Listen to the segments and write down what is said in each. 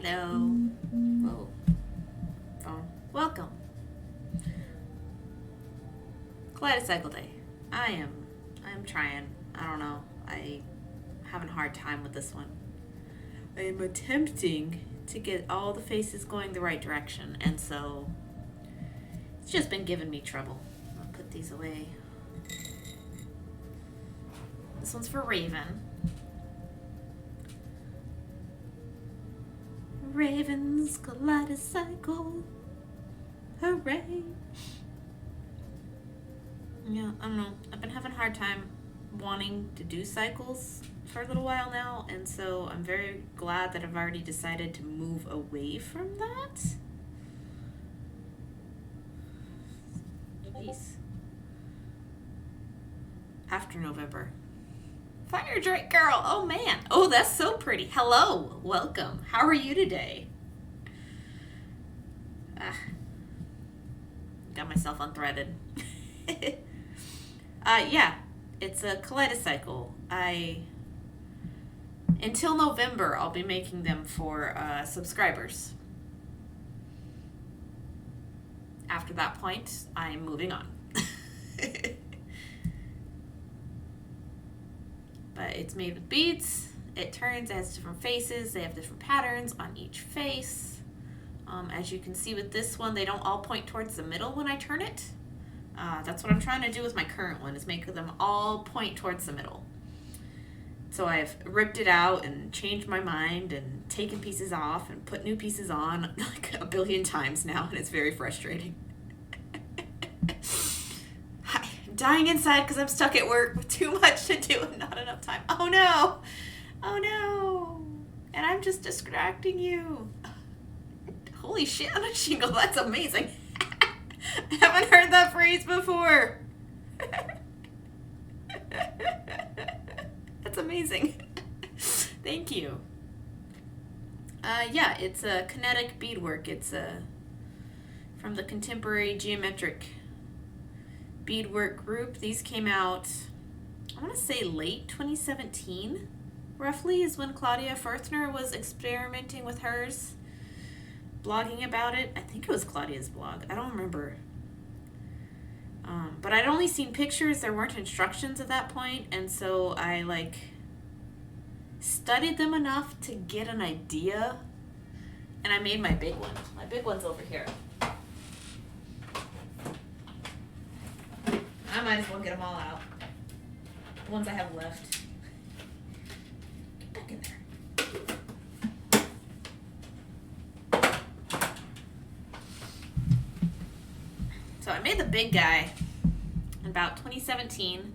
Hello. Whoa. Phone. Welcome. Kaleidocycle Day. I'm trying. I don't know. I'm having a hard time with this one. I am attempting to get all the faces going the right direction, and so it's just been giving me trouble. I'll put these away. This one's for Raven. Raven's kaleidocycle. Hooray! Yeah, I don't know. I've been having a hard time wanting to do cycles for a little while now, and so I'm very glad that I've already decided to move away from that. Jeez. After November. Fire Drake girl! Oh man! Oh, that's so pretty. Hello! Welcome. How are you today? Got myself unthreaded. Yeah, it's a kaleidocycle. Until November, I'll be making them for subscribers. After that point, I'm moving on. But it's made with beads. It turns, it has different faces. They have different patterns on each face. As you can see with this one, they don't all point towards the middle when I turn it. That's what I'm trying to do with my current one, is make them all point towards the middle. So I've ripped it out and changed my mind and taken pieces off and put new pieces on like a billion times now, and it's very frustrating. I'm dying inside because I'm stuck at work with too much to do and not enough time. Oh no! Oh no! And I'm just distracting you. Holy shit on a shingle, that's amazing. I haven't heard that phrase before. That's amazing. Thank you. Yeah, it's a kinetic beadwork. It's from the Contemporary Geometric Beadwork group. These came out, I want to say late 2017, roughly, is when Claudia Firthner was experimenting with hers, blogging about it. I think it was Claudia's blog. I don't remember. But I'd only seen pictures. There weren't instructions at that point, and so I studied them enough to get an idea, and I made my big one. My big one's over here. I might as well get them all out. The ones I have left. Get back in there. So I made the big guy in about 2017.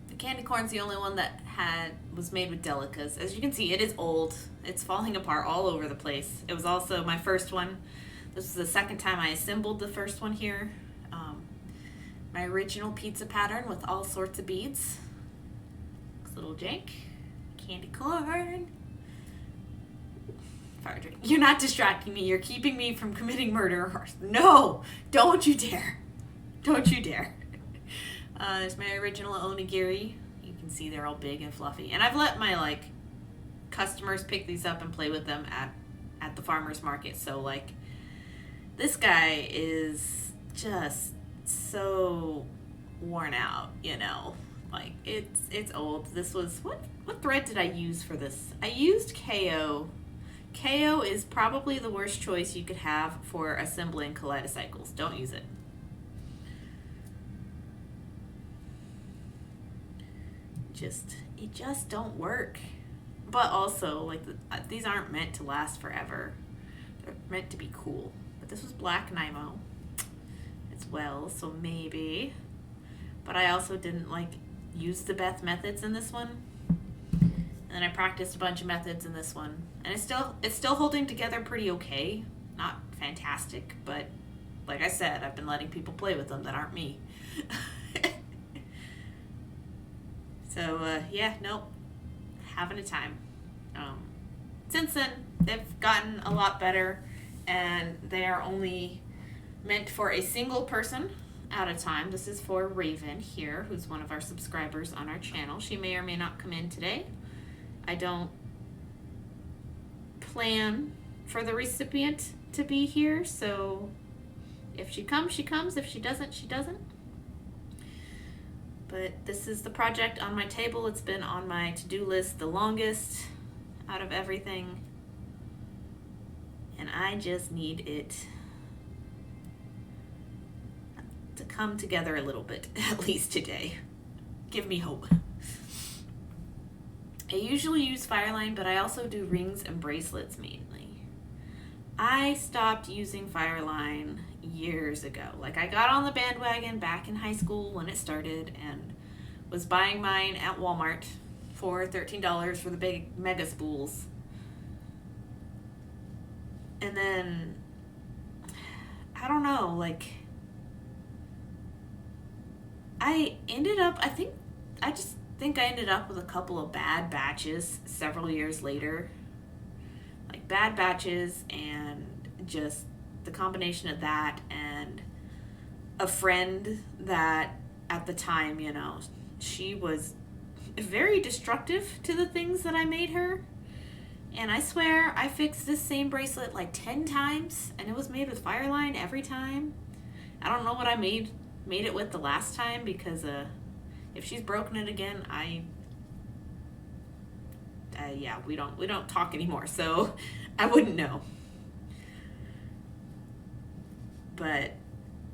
The candy corn's the only one that was made with delicas. As you can see, it is old. It's falling apart all over the place. It was also my first one. This is the second time I assembled the first one here. My original pizza pattern with all sorts of beads. Little jank. Candy corn. Fire drink. You're not distracting me. You're keeping me from committing murder. No! Don't you dare. Don't you dare. There's my original onigiri. You can see they're all big and fluffy. And I've let my customers pick these up and play with them at the farmer's market. So this guy is just so worn out, it's old. This was, what thread did I use for this? I used KO. KO is probably the worst choice you could have for assembling kaleidocycles. Don't use it. It just don't work. But also, these aren't meant to last forever. They're meant to be cool. But this was black Nymo as well, so maybe. But I also didn't use the Beth methods in this one. And then I practiced a bunch of methods in this one. And it's still holding together pretty okay. Not fantastic, but like I said, I've been letting people play with them that aren't me. So, yeah, nope. Having a time. Since then, they've gotten a lot better, and they are only meant for a single person at a time. This is for Raven here, who's one of our subscribers on our channel. She may or may not come in today. I don't plan for the recipient to be here, so if she comes, she comes. If she doesn't, she doesn't. But this is the project on my table. It's been on my to-do list the longest out of everything. And I just need it to come together a little bit, at least today. Give me hope. I usually use Fireline, but I also do rings and bracelets mainly. I stopped using Fireline years ago. Like, I got on the bandwagon back in high school when it started and was buying mine at Walmart for $13 for the big mega spools. And then, I don't know, like, I ended up with a couple of bad batches several years later. Like, bad batches and just the combination of that and a friend that at the time, you know, she was very destructive to the things that I made her. And I swear I fixed this same bracelet like 10 times and it was made with Fireline every time. I don't know what I made it with the last time because if she's broken it again, we don't talk anymore, so I wouldn't know. But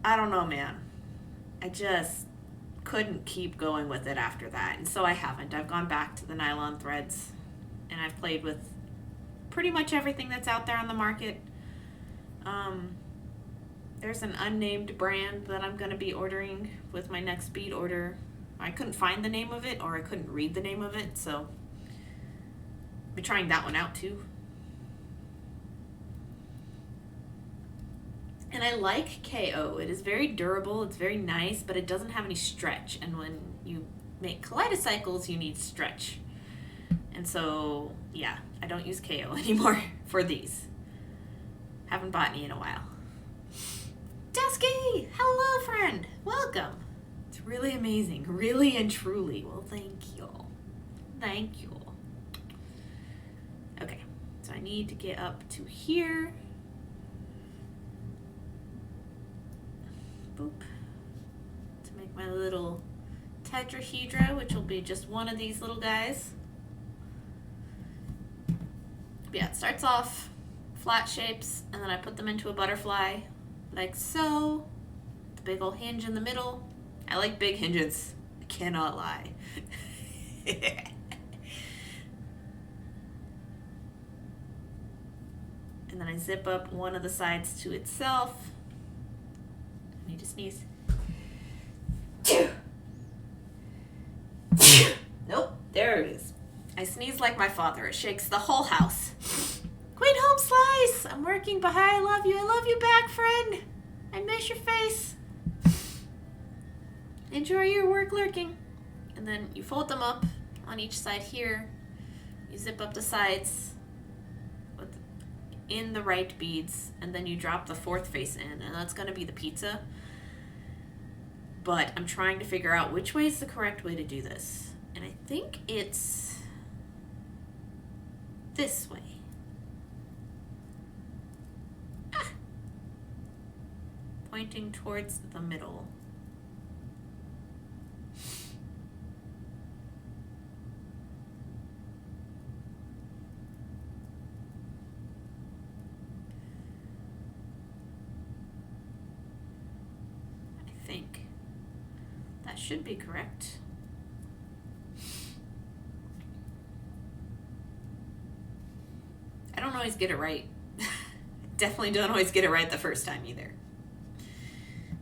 I don't know, man. I just couldn't keep going with it after that, and so I haven't. I've gone back to the nylon threads, and I've played with pretty much everything that's out there on the market. There's an unnamed brand that I'm going to be ordering with my next bead order. I couldn't find the name of it, or I couldn't read the name of it, so I'll be trying that one out too. And I like KO. It is very durable, it's very nice, but it doesn't have any stretch. And when you make kaleidocycles, you need stretch. And so, yeah, I don't use KO anymore for these. Haven't bought any in a while. Dusky! Hello, friend! Welcome! It's really amazing. Really and truly. Well, thank you. Thank you. Okay, so I need to get up to here. Boop. To make my little tetrahedra, which will be just one of these little guys. But yeah, it starts off flat shapes, and then I put them into a butterfly, like so. The big old hinge in the middle. I like big hinges. I cannot lie. And then I zip up one of the sides to itself. I need to sneeze. Nope, there it is. I sneeze like my father. It shakes the whole house. Queen Home Slice! I'm working behind. I love you. I love you back, friend. I miss your face. Enjoy your work lurking. And then you fold them up on each side here. You zip up the sides in the right beads, and then you drop the fourth face in, and that's going to be the pizza. But I'm trying to figure out which way is the correct way to do this. And I think it's this way. Pointing towards the middle. I think that should be correct. I don't always get it right. Definitely don't always get it right the first time either.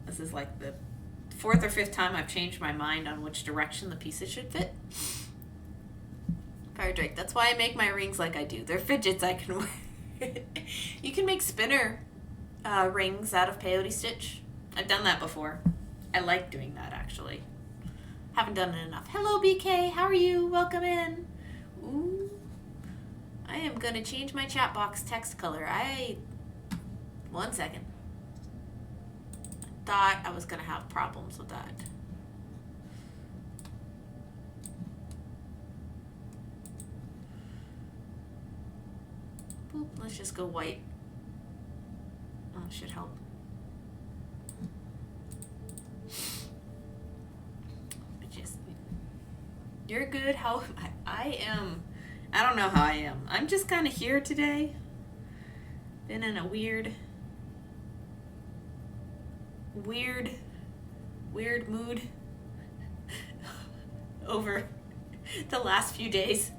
This is like the 4th or 5th time I've changed my mind on which direction the pieces should fit. Fire Drake, that's why I make my rings like I do. They're fidgets I can wear. You can make spinner rings out of peyote stitch. I've done that before. I like doing that, actually. Haven't done it enough. Hello, BK. How are you? Welcome in. Ooh. I am going to change my chat box text color. One second. Thought I was going to have problems with that. Boop. Boop. Let's just go white. Oh, it should help. You're good. How I am. I don't know how I am. I'm just kind of here today. Been in a weird mood over the last few days.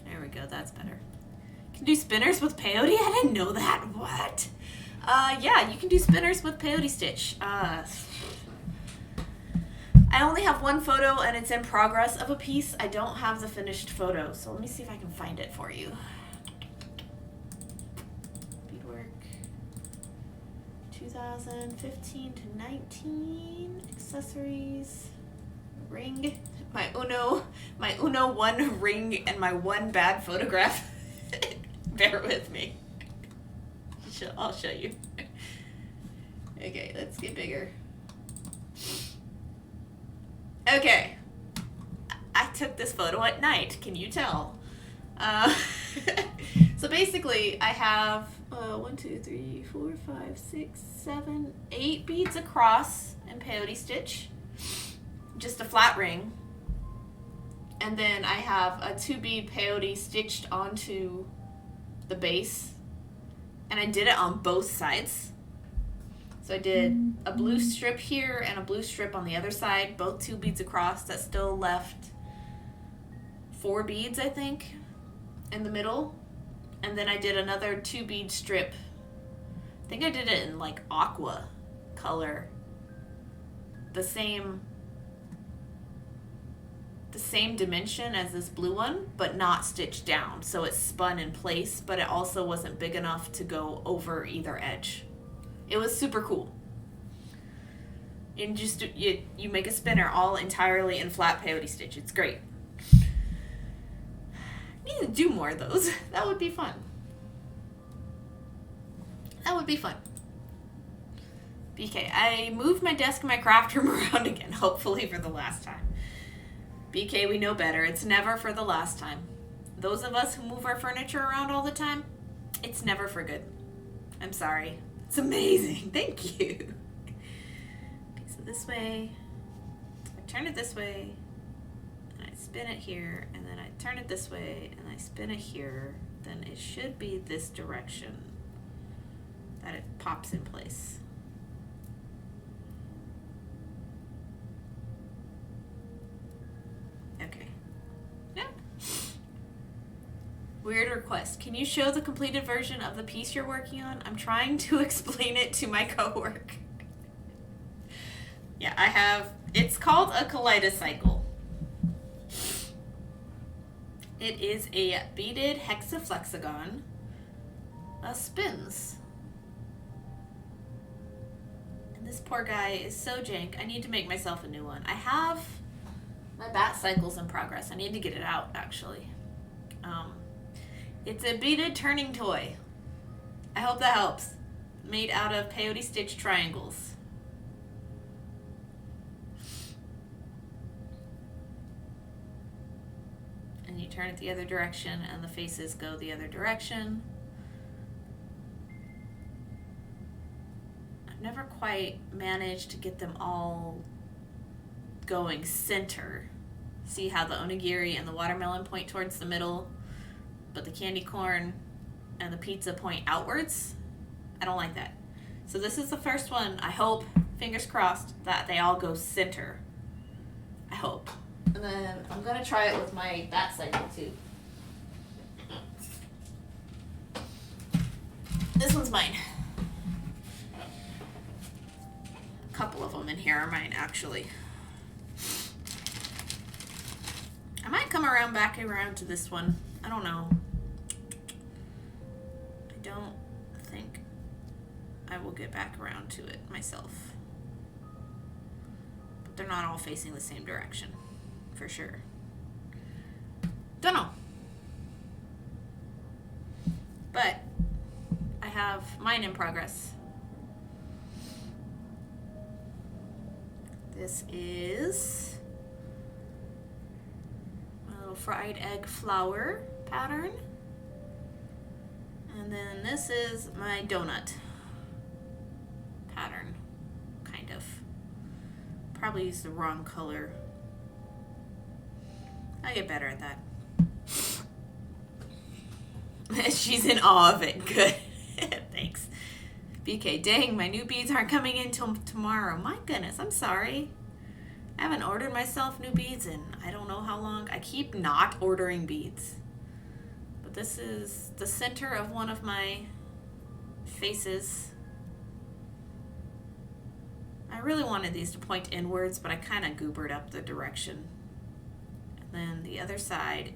There we go. That's better. Can do spinners with peyote? I didn't know that. What? Yeah, you can do spinners with peyote stitch. I only have one photo and it's in progress of a piece. I don't have the finished photo, so let me see if I can find it for you. Beadwork 2015 to 19. Accessories. Ring. My Uno 1 ring and my one bad photograph. Bear with me. I'll show you. Okay, let's get bigger. Okay, I took this photo at night. Can you tell? So basically, I have 1, 2, 3, 4, 5, 6, 7, 8 beads across in peyote stitch, just a flat ring, and then I have a 2-bead peyote stitched onto the base, and I did it on both sides. So I did a blue strip here and a blue strip on the other side, both 2 beads across. That still left 4 beads, I think, in the middle. And then I did another 2-bead strip. I think I did it in like aqua color. The same dimension as this blue one, but not stitched down. So it spun in place, but it also wasn't big enough to go over either edge. It was super cool. And just you make a spinner all entirely in flat peyote stitch. It's great. I need to do more of those. That would be fun. That would be fun. BK, I moved my desk and my craft room around again, hopefully for the last time. BK, we know better. It's never for the last time. Those of us who move our furniture around all the time, it's never for good. I'm sorry. It's amazing. Thank you. Okay, so this way, I turn it this way, and I spin it here, and then I turn it this way, and I spin it here. Then it should be this direction that it pops in place. Okay. Yeah. Weird request. Can you show the completed version of the piece you're working on? I'm trying to explain it to my coworker. Yeah, I have. It's called a kaleidocycle. It is a beaded hexaflexagon spins. And this poor guy is so jank. I need to make myself a new one. I have my bat cycles in progress. I need to get it out, actually. It's a beaded turning toy. I hope that helps. Made out of peyote stitch triangles. And you turn it the other direction and the faces go the other direction. I've never quite managed to get them all going center. See how the onigiri and the watermelon point towards the middle, but the candy corn and the pizza point outwards? I don't like that. So this is the first one. I hope, fingers crossed, that they all go center. I hope. And then I'm gonna try it with my bat cycle too. This one's mine. A couple of them in here are mine, actually. I might come back around to this one. I don't know. I don't think I will get back around to it myself. But they're not all facing the same direction, for sure. Don't know. But I have mine in progress. This is a little fried egg flower pattern. And then this is my donut pattern, kind of. Probably used the wrong color. I get better at that. She's in awe of it. Good. Thanks. BK, dang, my new beads aren't coming in till tomorrow. My goodness, I'm sorry. I haven't ordered myself new beads in I don't know how long. I keep not ordering beads. But this is the center of one of my faces. I really wanted these to point inwards, but I kind of goobered up the direction. And then the other side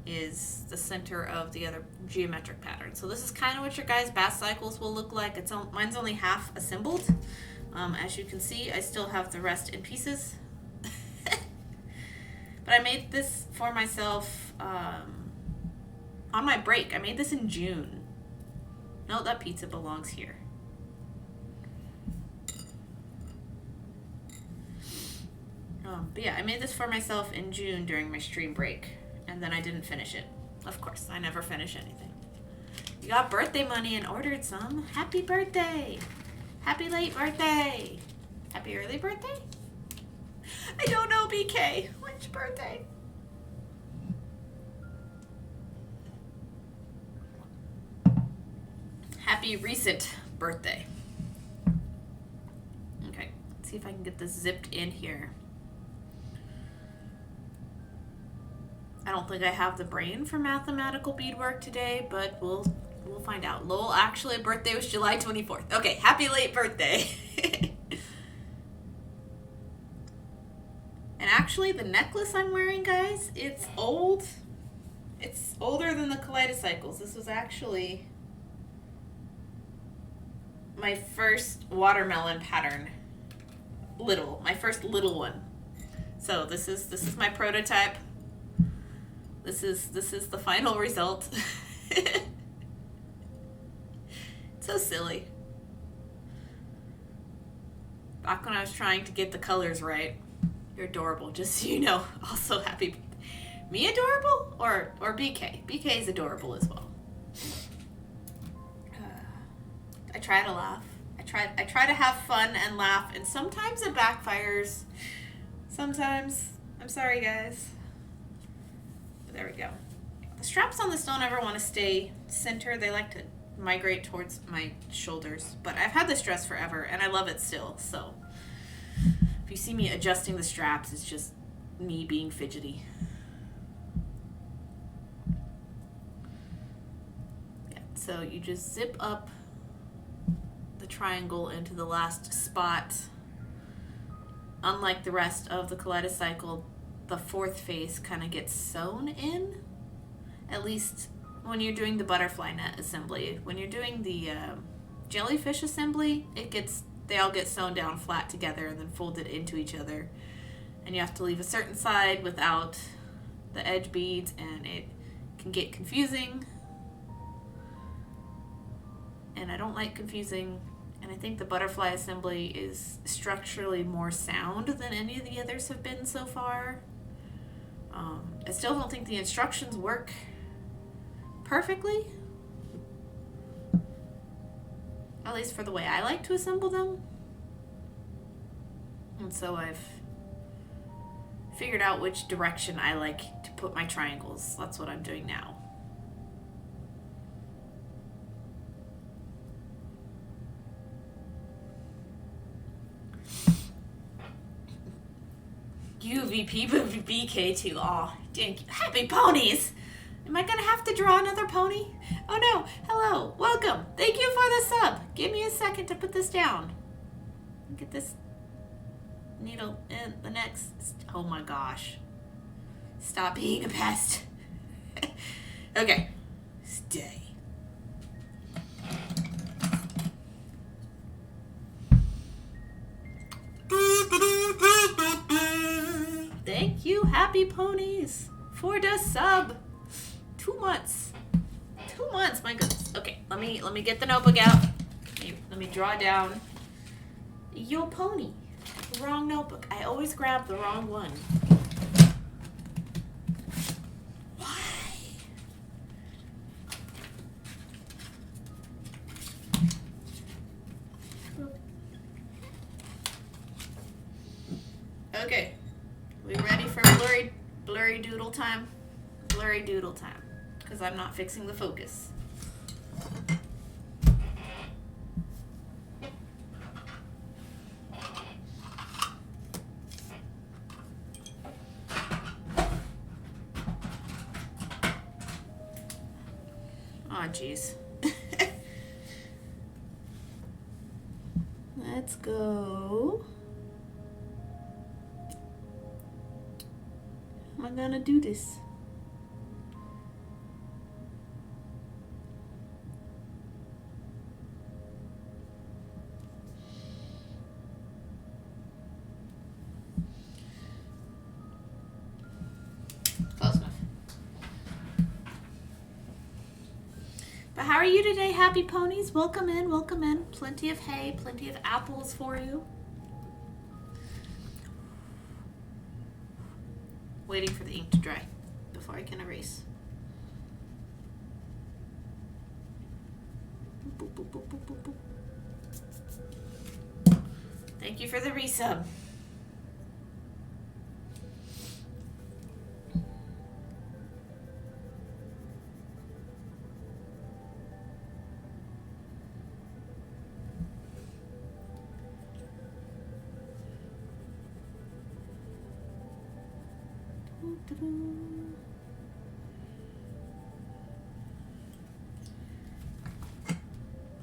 is the center of the other geometric pattern. So this is kind of what your guys' bath cycles will look like. Mine's only half assembled. As you can see, I still have the rest in pieces. But I made this for myself on my break. I made this in June. No, that pizza belongs here. But yeah, I made this for myself in June during my stream break. And then I didn't finish it. Of course, I never finish anything. You got birthday money and ordered some. Happy birthday! Happy late birthday! Happy early birthday? I don't know, BK. Which birthday? Happy recent birthday. Okay, let's see if I can get this zipped in here. I don't think I have the brain for mathematical beadwork today, but we'll find out. Lowell, actually, birthday was July 24th. Okay, happy late birthday. And actually, the necklace I'm wearing, guys, it's old. It's older than the kaleidocycles. This was actually my first watermelon pattern. My first little one. So this is my prototype. This is the final result. So silly. Back when I was trying to get the colors right. You're adorable, just so you know. Also happy. Me adorable? Or BK? BK is adorable as well. I try to laugh. I try to have fun and laugh, and sometimes it backfires. Sometimes. I'm sorry, guys. There we go. The straps on this don't ever want to stay centered. They like to migrate towards my shoulders. But I've had this dress forever, and I love it still. So if you see me adjusting the straps, it's just me being fidgety. Yeah, so you just zip up the triangle into the last spot. Unlike the rest of the kaleidocycle, the fourth face kind of gets sewn in, at least when you're doing the butterfly net assembly. When you're doing the jellyfish assembly, they all get sewn down flat together and then folded into each other, and you have to leave a certain side without the edge beads, and it can get confusing, and I don't like confusing. And I think the butterfly assembly is structurally more sound than any of the others have been so far. I still don't think the instructions work perfectly. At least for the way I like to assemble them. And so I've figured out which direction I like to put my triangles. That's what I'm doing now. UVP BK2. Aw, dang. Happy ponies! Am I gonna have to draw another pony? Oh no. Hello. Welcome. Thank you for the sub. Give me a second to put this down. Get this needle in the next. Oh my gosh. Stop being a pest. Okay. Stay. Thank you, happy ponies, for the sub. 2 months. 2 months, my goodness. Okay, let me get the notebook out. Let me draw down your pony. Wrong notebook. I always grab the wrong one. Why? doodle time. Blurry doodle time. Because I'm not fixing the focus. Oh, jeez. Let's go. How am I gonna do this? Close enough. But how are you today, happy ponies? Welcome in, welcome in. Plenty of hay, plenty of apples for you. Waiting for the ink to dry before I can erase. Boop, boop, boop, boop, boop, boop. Thank you for the resub.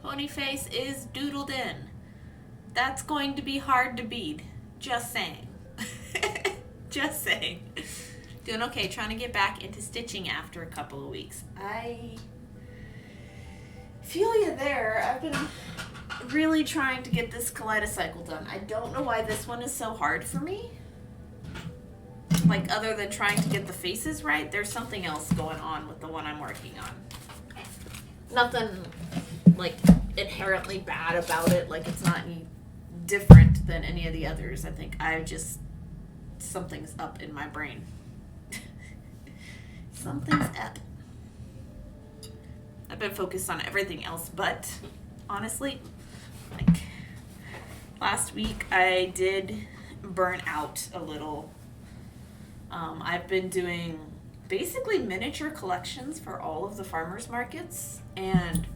Pony face is doodled in. That's going to be hard to bead. Just saying. Just saying. Doing okay, trying to get back into stitching after a couple of weeks. I feel you there. I've been really trying to get this kaleidocycle done. I don't know why this one is so hard for me. Like, other than trying to get the faces right, there's something else going on with the one I'm working on. Nothing, like, inherently bad about it. Like, it's not any different than any of the others. I think something's up in my brain. Something's up. I've been focused on everything else, but honestly, like, last week I did burn out a little. I've been doing basically miniature collections for all of the farmers markets, and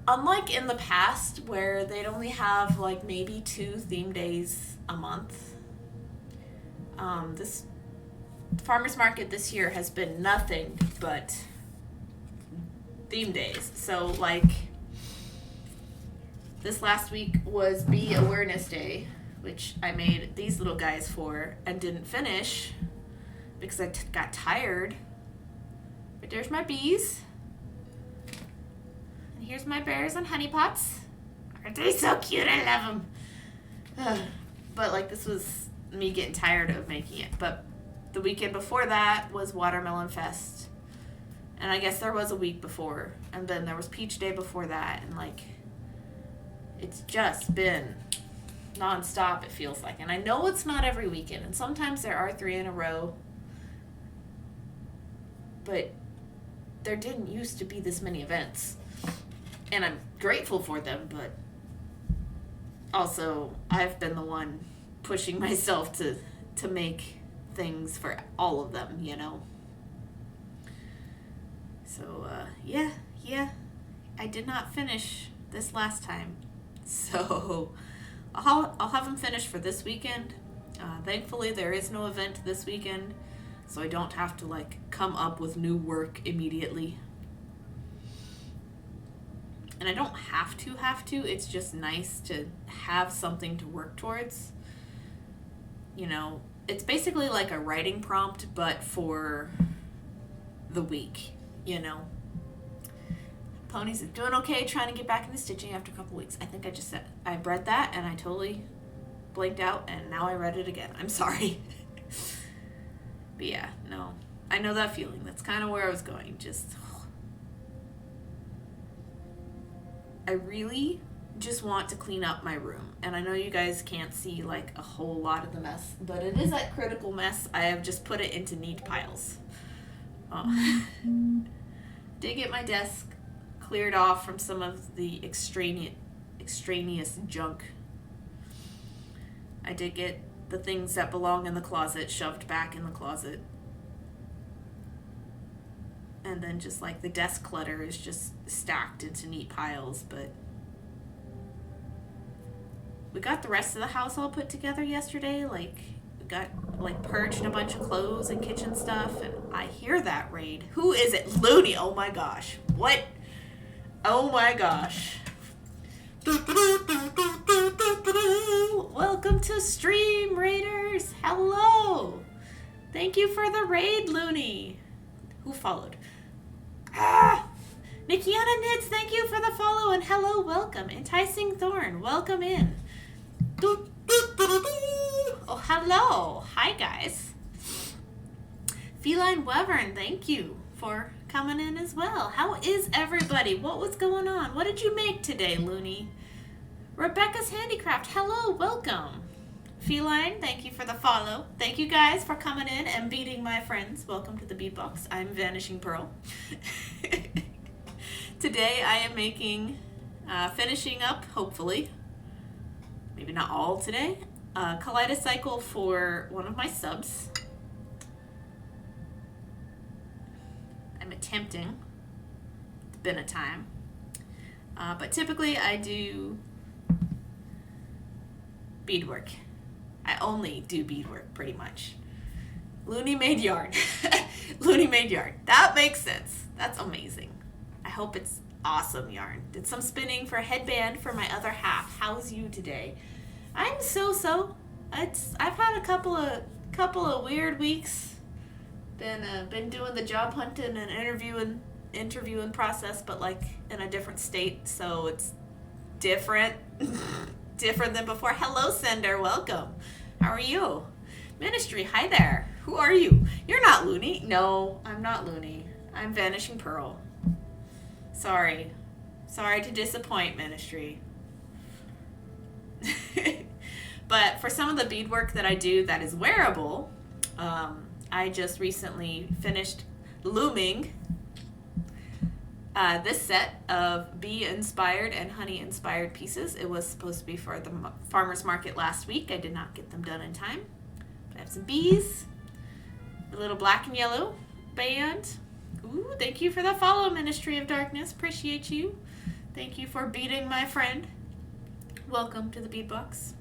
unlike in the past where they'd only have like maybe 2 theme days a month, this farmers market this year has been nothing but theme days. So like this last week was Bee Awareness Day, which I made these little guys for and didn't finish because I got tired. But there's my bees. And here's my bears and honey pots. Aren't they so cute? I love them. But like, this was me getting tired of making it. But the weekend before that was Watermelon Fest. And I guess there was a week before. And then there was Peach Day before that. And like, it's just been non-stop, it feels like. And I know it's not every weekend, and sometimes there are 3 in a row, but there didn't used to be this many events, and I'm grateful for them. But also I've been the one pushing myself to make things for all of them, you know. So yeah, I did not finish this last time, so I'll have them finished for this weekend. Thankfully, there is no event this weekend, so I don't have to like come up with new work immediately. And I don't have to. It's just nice to have something to work towards. You know, it's basically like a writing prompt, but for the week, you know. Ponies is doing okay, trying to get back into stitching after a couple weeks. I think I just said, I read that and I totally blanked out, and now I read it again. I'm sorry. But yeah, no. I know that feeling. That's kind of where I was going. Just, I really just want to clean up my room. And I know you guys can't see like a whole lot of the mess, but it is that critical mess. I have just put it into neat piles. Did get my desk cleared off from some of the extraneous junk. I did get the things that belong in the closet shoved back in the closet. And then just like the desk clutter is just stacked into neat piles. But we got the rest of the house all put together yesterday. Like, we got like purged a bunch of clothes and kitchen stuff. And I hear that raid. Who is it? Looney. Oh my gosh. What? Oh my gosh. Welcome to Stream Raiders. Hello. Thank you for the raid, Looney. Who followed? Nikiana Knits, thank you for the follow and hello, welcome. Enticing Thorn, welcome in. Oh, hello. Hi, guys. Feline Wyvern, thank you for coming in as well. How is everybody? What was going on? What did you make today, Looney? Rebecca's Handicraft, hello, welcome. Feline, thank you for the follow. Thank you guys for coming in and beating my friends. Welcome to the Beatbox. I'm Vanishing Pearl. Today I am making, finishing up, hopefully, maybe not all today, a kaleidocycle for one of my subs. I'm attempting. It's been a time. But typically I do beadwork. I only do beadwork, pretty much. Looney made yarn. Looney made yarn. That makes sense. That's amazing. I hope it's awesome yarn. Did some spinning for a headband for my other half. How's you today? I'm so-so. I've had a couple of weird weeks. Been doing the job hunting and interviewing process, but like in a different state, so it's different. Different than before. Hello, Sender. Welcome. How are you? Ministry. Hi there. Who are you? You're not Looney. No, I'm not Looney. I'm Vanishing Pearl. Sorry. Sorry to disappoint, Ministry. But for some of the beadwork that I do that is wearable, I just recently finished looming this set of bee-inspired and honey-inspired pieces. It was supposed to be for the farmer's market last week. I did not get them done in time. But I have some bees, a little black and yellow band. Ooh, thank you for the follow, Ministry of Darkness. Appreciate you. Thank you for beating my friend. Welcome to the Beatbox.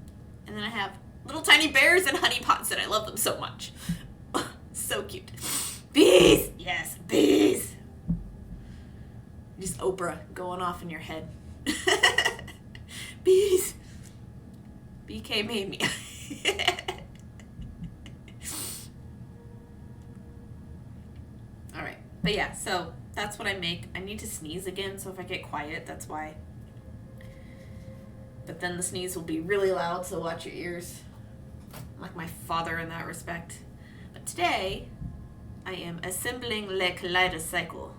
And then I have little tiny bears and honey pots, and I love them so much. So cute. Bees! Yes, bees! Just Oprah going off in your head. Bees. BK made me. All right. But yeah, so that's what I make. I need to sneeze again, so if I get quiet, that's why. But then the sneeze will be really loud, so watch your ears. I'm like my father in that respect. But today, I am assembling Le Kaleidocycle.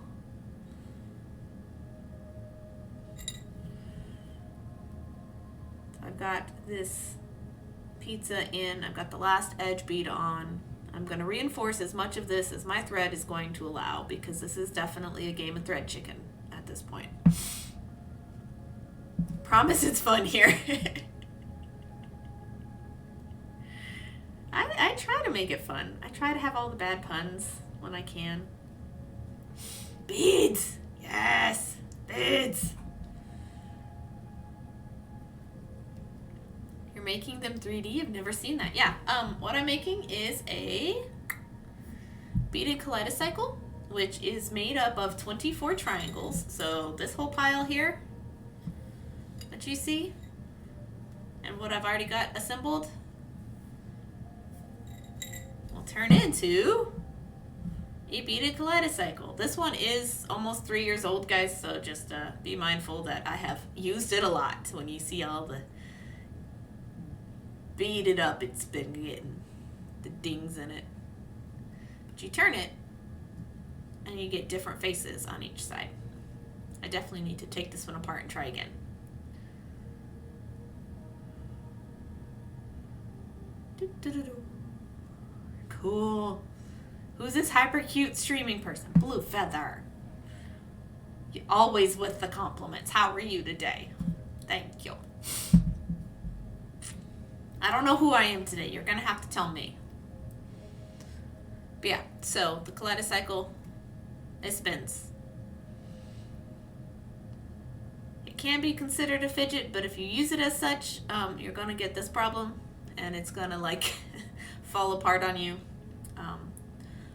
I've got this pizza in. I've got the last edge bead on. I'm going to reinforce as much of this as my thread is going to allow, because this is definitely a game of thread chicken at this point. Promise it's fun here. I try to make it fun. I try to have all the bad puns when I can. Beads! Yes! Beads! You're making them 3D? I've never seen that. Yeah, what I'm making is a beaded kaleidocycle, which is made up of 24 triangles. So this whole pile here that you see, and what I've already got assembled, will turn into a beaded kaleidocycle. This one is almost 3 years old, guys, so just be mindful that I have used it a lot. When you see all the beaded up, it's been getting the dings in it. But you turn it, and you get different faces on each side. I definitely need to take this one apart and try again. Cool. Who's this hyper cute streaming person? Blue Feather. You're always with the compliments. How are you today? Thank you. I don't know who I am today. You're going to have to tell me. But yeah, so the kaleidocycle, it spins. It can be considered a fidget, but if you use it as such, you're going to get this problem, and it's going to like fall apart on you.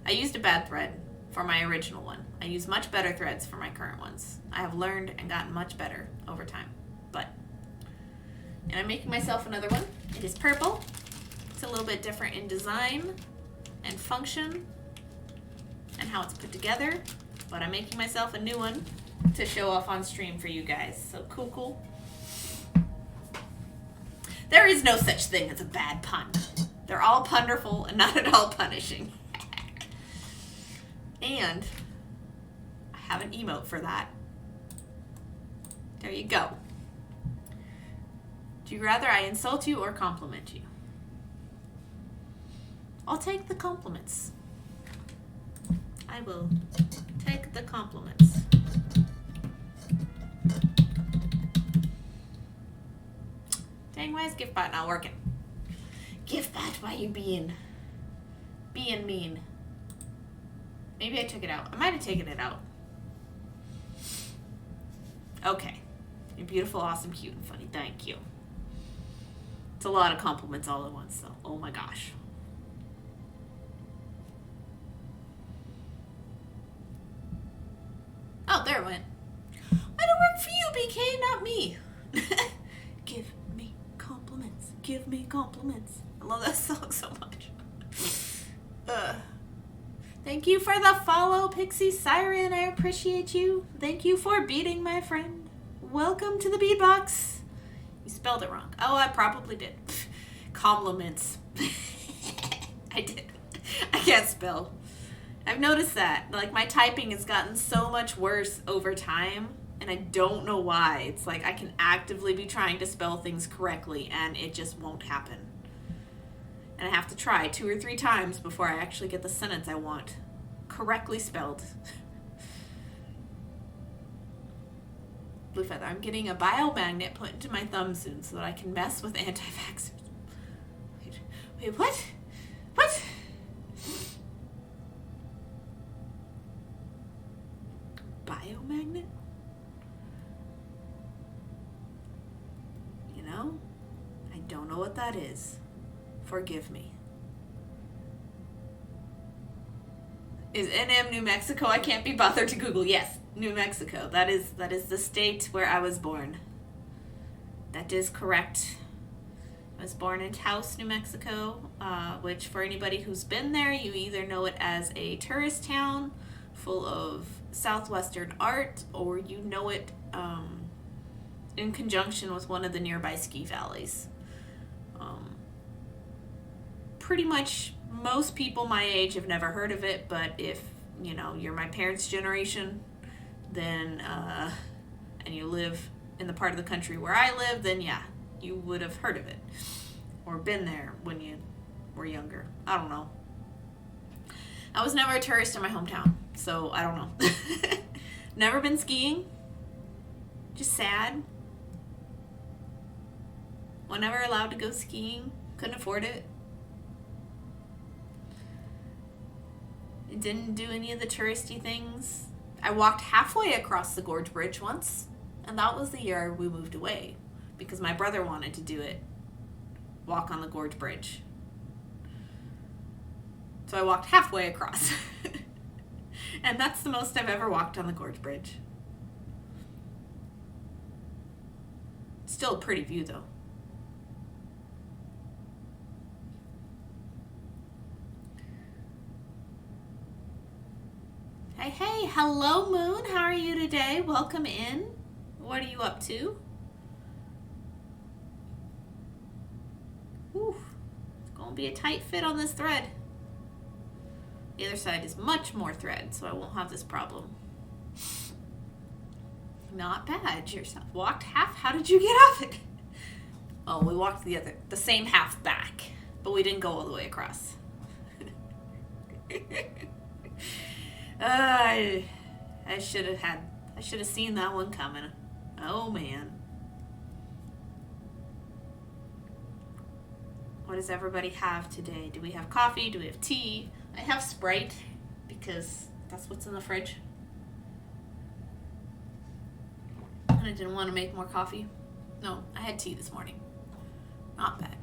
I used a bad thread for my original one. I use much better threads for my current ones. I have learned and gotten much better over time. And I'm making myself another one. It is purple. It's a little bit different in design and function and how it's put together, but I'm making myself a new one to show off on stream for you guys. So cool. There is no such thing as a bad pun. They're all punderful and not at all punishing. And I have an emote for that. There you go. Do you rather I insult you or compliment you? I'll take the compliments. I will take the compliments. Dang, why is GiftBot not working? GiftBot, why you being mean? Maybe I took it out. I might have taken it out. Okay. You're beautiful, awesome, cute, and funny. Thank you. It's a lot of compliments all at once, though. Oh my gosh. Oh, there it went. Why did it work for you, BK, not me? Give me compliments. Give me compliments. I love that song so much. Thank you for the follow, Pixie Siren. I appreciate you. Thank you for beating my friend. Welcome to the bead box. You spelled it wrong. Oh, I probably did. Compliments. I did. I can't spell. I've noticed that. Like, my typing has gotten so much worse over time, and I don't know why. It's like I can actively be trying to spell things correctly, and it just won't happen. And I have to try 2 or 3 times before I actually get the sentence I want correctly spelled. Blue Feather, I'm getting a biomagnet put into my thumb soon so that I can mess with anti-vaxxers. Wait, what? What? Biomagnet? You know, I don't know what that is. Forgive me. Is NM New Mexico? I can't be bothered to Google. Yes, New Mexico. That is the state where I was born. That is correct. I was born in Taos, New Mexico, which for anybody who's been there, you either know it as a tourist town full of Southwestern art, or you know it in conjunction with one of the nearby ski valleys. Pretty much most people my age have never heard of it, but if you know you're my parents' generation, then and you live in the part of the country where I live, then yeah, you would have heard of it or been there when you were younger. I don't know. I was never a tourist in my hometown, so I don't know. Never been skiing. Just sad. Was never allowed to go skiing. Couldn't afford it. Didn't do any of the touristy things. I walked halfway across the Gorge Bridge once, and that was the year we moved away because my brother wanted to do it. Walk on the Gorge Bridge. So I walked halfway across. And that's the most I've ever walked on the Gorge Bridge. Still a pretty view though. Hey, hello Moon, how are you today? Welcome in. What are you up to? Whew. It's gonna be a tight fit on this thread. The other side is much more thread, so I won't have this problem. Not bad. Yourself walked half. How did you get off it? Oh, we walked the same half back, but we didn't go all the way across. I should have seen that one coming. Oh man. What does everybody have today? Do we have coffee? Do we have tea? I have Sprite because that's what's in the fridge. And I didn't want to make more coffee. No, I had tea this morning. Not bad.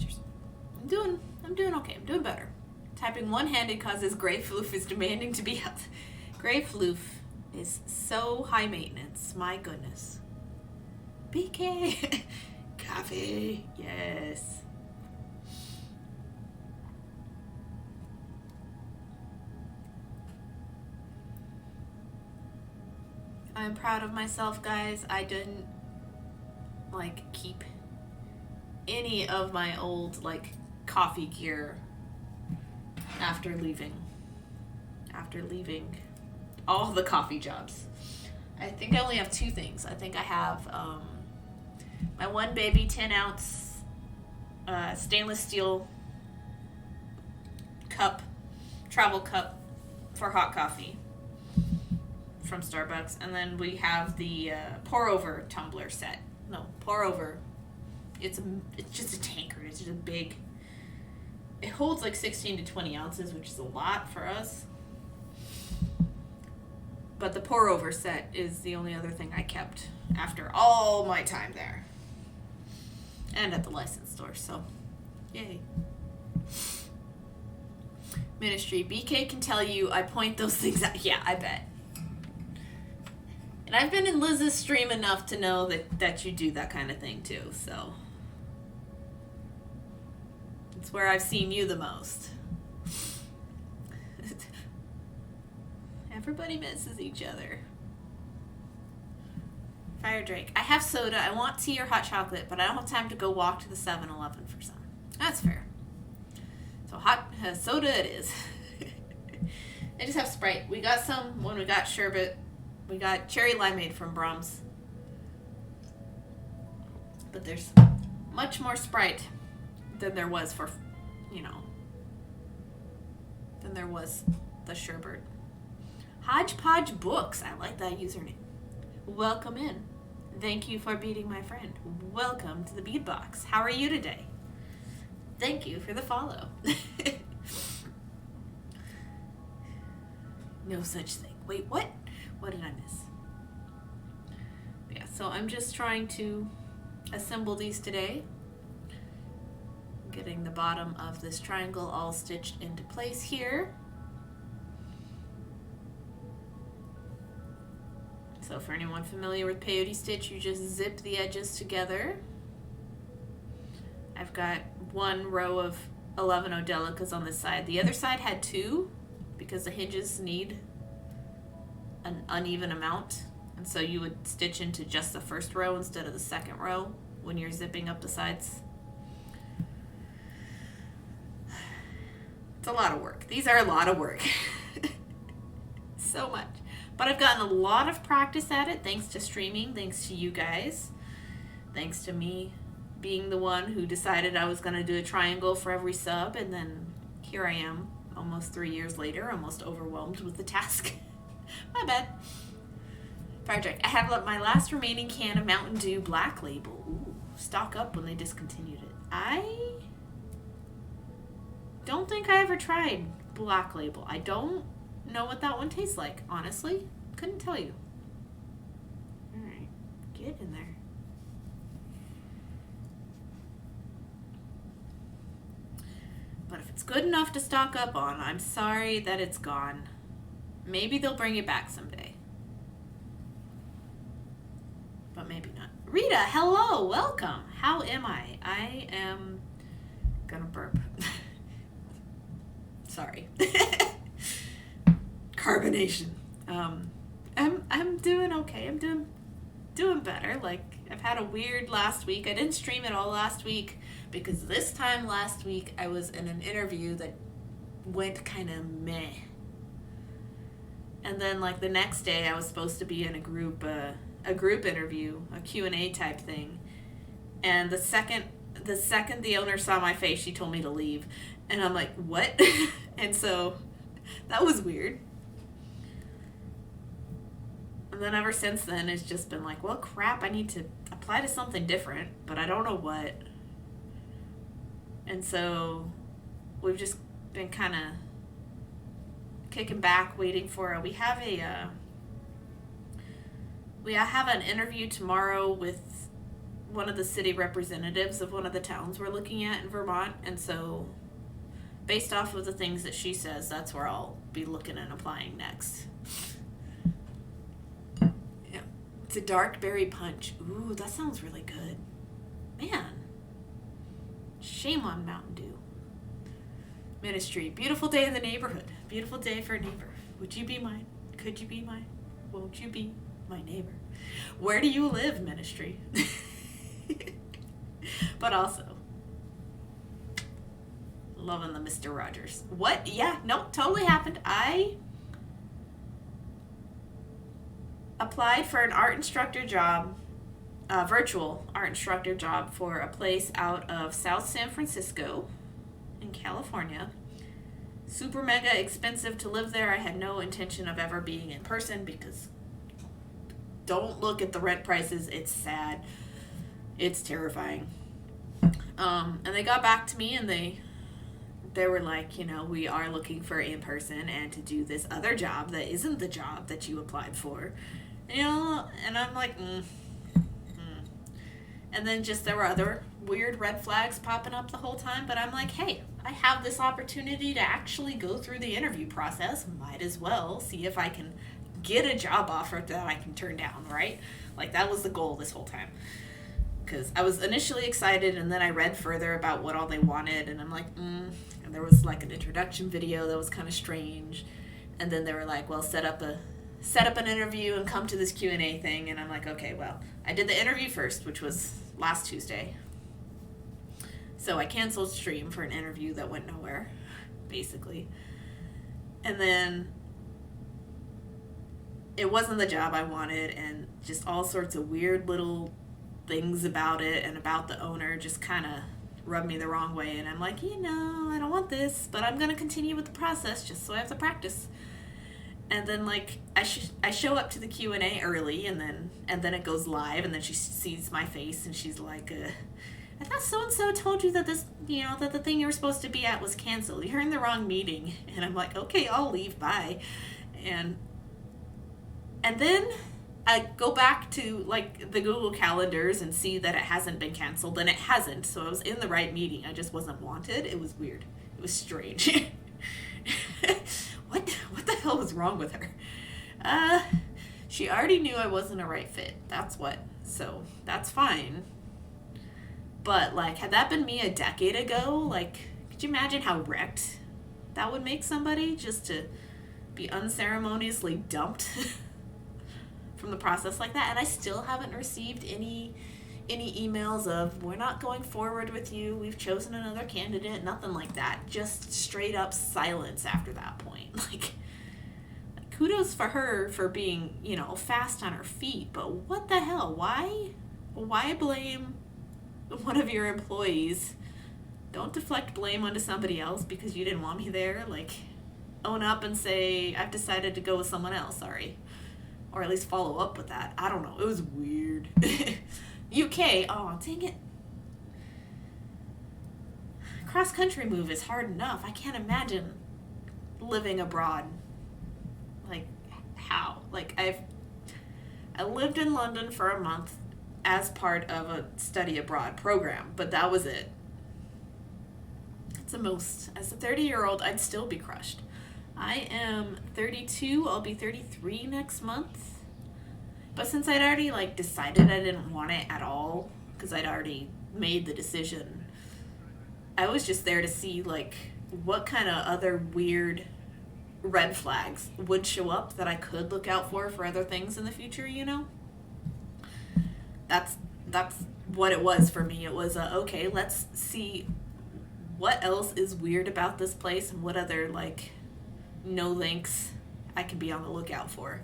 I'm doing okay. I'm doing better. Typing one-handed causes gray floof is demanding to be held. Gray floof is so high maintenance. My goodness. BK. Coffee. Yes. I'm proud of myself, guys. I didn't keep any of my old coffee gear after leaving all the coffee jobs. I think I only have 2 things. I think I have my one baby 10-ounce stainless steel travel cup for hot coffee from Starbucks, and then we have the pour over tumbler set. No, pour over. It's just a tanker. It's just a big. It holds 16 to 20 ounces, which is a lot for us. But the pour over set is the only other thing I kept after all my time there, and at the license store. So, yay. Ministry. BK can tell you I point those things out. Yeah, I bet. And I've been in Liz's stream enough to know that you do that kind of thing too, so. It's where I've seen you the most. Everybody misses each other. Fire Drake. I have soda. I want tea or hot chocolate, but I don't have time to go walk to the 7-Eleven for some. That's fair. So hot soda it is. I just have Sprite. We got some when we got sherbet. We got cherry limeade from Brahms. But there's much more Sprite than there was for, than there was the sherbet. Hodgepodge Books. I like that username. Welcome in. Thank you for beating my friend. Welcome to the Bead Box. How are you today? Thank you for the follow. No such thing. Wait, what? What did I miss? Yeah, so I'm just trying to assemble these today. Getting the bottom of this triangle all stitched into place here. So for anyone familiar with peyote stitch, you just zip the edges together. I've got 1 row of 11 Odelicas on this side. The other side had 2 because the hinges need an uneven amount, and so you would stitch into just the first row instead of the second row when you're zipping up the sides. It's a lot of work. These are a lot of work. So much. But I've gotten a lot of practice at it thanks to streaming, thanks to you guys, thanks to me being the one who decided I was going to do a triangle for every sub, and then here I am almost 3 years later, almost overwhelmed with the task. My bad. Fire Drake. I have my last remaining can of Mountain Dew Black Label. Ooh, stock up when they discontinued it. I don't think I ever tried Black Label. I don't know what that one tastes like, honestly. Couldn't tell you. Alright, get in there. But if it's good enough to stock up on, I'm sorry that it's gone. Maybe they'll bring it back someday. But maybe not. Rita, hello, welcome. How am I? I am gonna burp. Sorry. Carbonation. I'm doing okay. I'm doing better. I've had a weird last week. I didn't stream it all last week because this time last week I was in an interview that went kind of meh. And then the next day I was supposed to be in a group interview, a Q&A type thing. And the second the owner saw my face, she told me to leave. And I'm like, what? And so that was weird. And then ever since then, it's just been well, crap, I need to apply to something different, but I don't know what. And so we've just been kind of kicking back, waiting for we have an interview tomorrow with one of the city representatives of one of the towns we're looking at in Vermont, and so based off of the things that she says, that's where I'll be looking and applying next. Yeah. It's a dark berry punch. Ooh, that sounds really good. Man. Shame on Mountain Dew. Ministry. Beautiful day in the neighborhood. Beautiful day for a neighbor. Would you be mine? Could you be mine? Won't you be my neighbor? Where do you live, ministry? But also, loving the Mr. Rogers. What? Yeah, no, totally happened. I applied for an art instructor job, virtual art instructor job for a place out of South San Francisco in California. Super mega expensive to live there. I had no intention of ever being in person because don't look at the rent prices. It's sad. It's terrifying. And they got back to me and they were like, we are looking for in person and to do this other job that isn't the job that you applied for. And I'm like, And then just there were other weird red flags popping up the whole time. But I'm like, hey, I have this opportunity to actually go through the interview process. Might as well see if I can get a job offer that I can turn down, right? Like, that was the goal this whole time. Because I was initially excited, and then I read further about what all they wanted, and I'm like, And there was like an introduction video that was kind of strange. And then they were like, well, set up an interview and come to this Q&A thing. And I'm like, okay, well, I did the interview first, which was last Tuesday. So I canceled stream for an interview that went nowhere, basically. And then it wasn't the job I wanted, and just all sorts of weird little things about it and about the owner just kind of rubbed me the wrong way. And I'm like, I don't want this, but I'm going to continue with the process just so I have to practice. And then like I show up to the Q&A early, and then it goes live, and then she sees my face and she's like, I thought so-and-so told you that this, that the thing you were supposed to be at was canceled. You're in the wrong meeting. And I'm like, okay, I'll leave, bye. And then I go back to like the Google calendars and see that it hasn't been canceled, and it hasn't. So I was in the right meeting. I just wasn't wanted. It was weird. It was strange. What the hell was wrong with her? She already knew I wasn't a right fit. That's what. So that's fine. But like, had that been me a decade ago, like, could you imagine how wrecked that would make somebody just to be unceremoniously dumped from the process like that? And I still haven't received any emails of, we're not going forward with you, we've chosen another candidate, nothing like that. Just straight up silence after that point. Like kudos for her for being, fast on her feet, but what the hell? Why blame one of your employees? Don't deflect blame onto somebody else because you didn't want me there. Like, own up and say, I've decided to go with someone else, sorry. Or at least follow up with that. I don't know. It was weird. UK, oh, dang it. Cross-country move is hard enough. I can't imagine living abroad. Like, how? Like, I lived in London for a month as part of a study abroad program, but that was it. It's the most. As a 30-year-old, I'd still be crushed. I am 32. I'll be 33 next month. But since I'd already decided I didn't want it at all, because I'd already made the decision, I was just there to see what kind of other weird red flags would show up that I could look out for other things in the future. That's what it was for me. It was okay, let's see what else is weird about this place and what other no links I can be on the lookout for.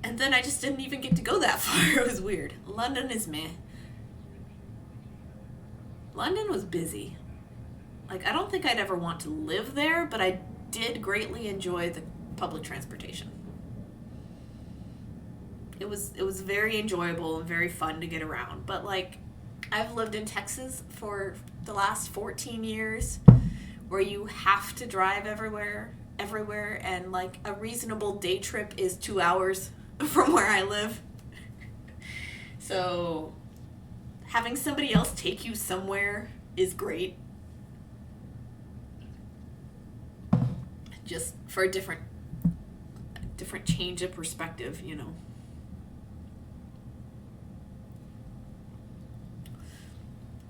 And then I just didn't even get to go that far. It was weird. London is meh. London was busy. I don't think I'd ever want to live there, but I did greatly enjoy the public transportation. It was very enjoyable and very fun to get around. But I've lived in Texas for the last 14 years, where you have to drive everywhere, and like a reasonable day trip is 2 hours from where I live. So having somebody else take you somewhere is great. Just for a different change of perspective, you know.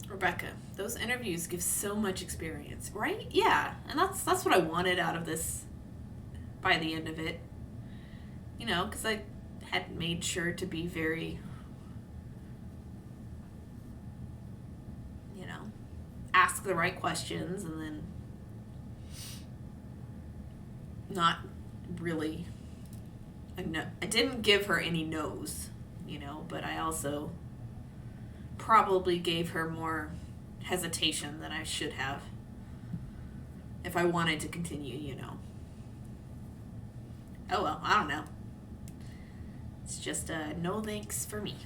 Rebecca, those interviews give so much experience, right? Yeah, and that's what I wanted out of this by the end of it. You know, because I had made sure to be very, you know, ask the right questions, and then not really, I didn't give her any no's, you know, but I also probably gave her more hesitation than I should have if I wanted to continue, you know. Oh well, I don't know. It's just no thanks for me.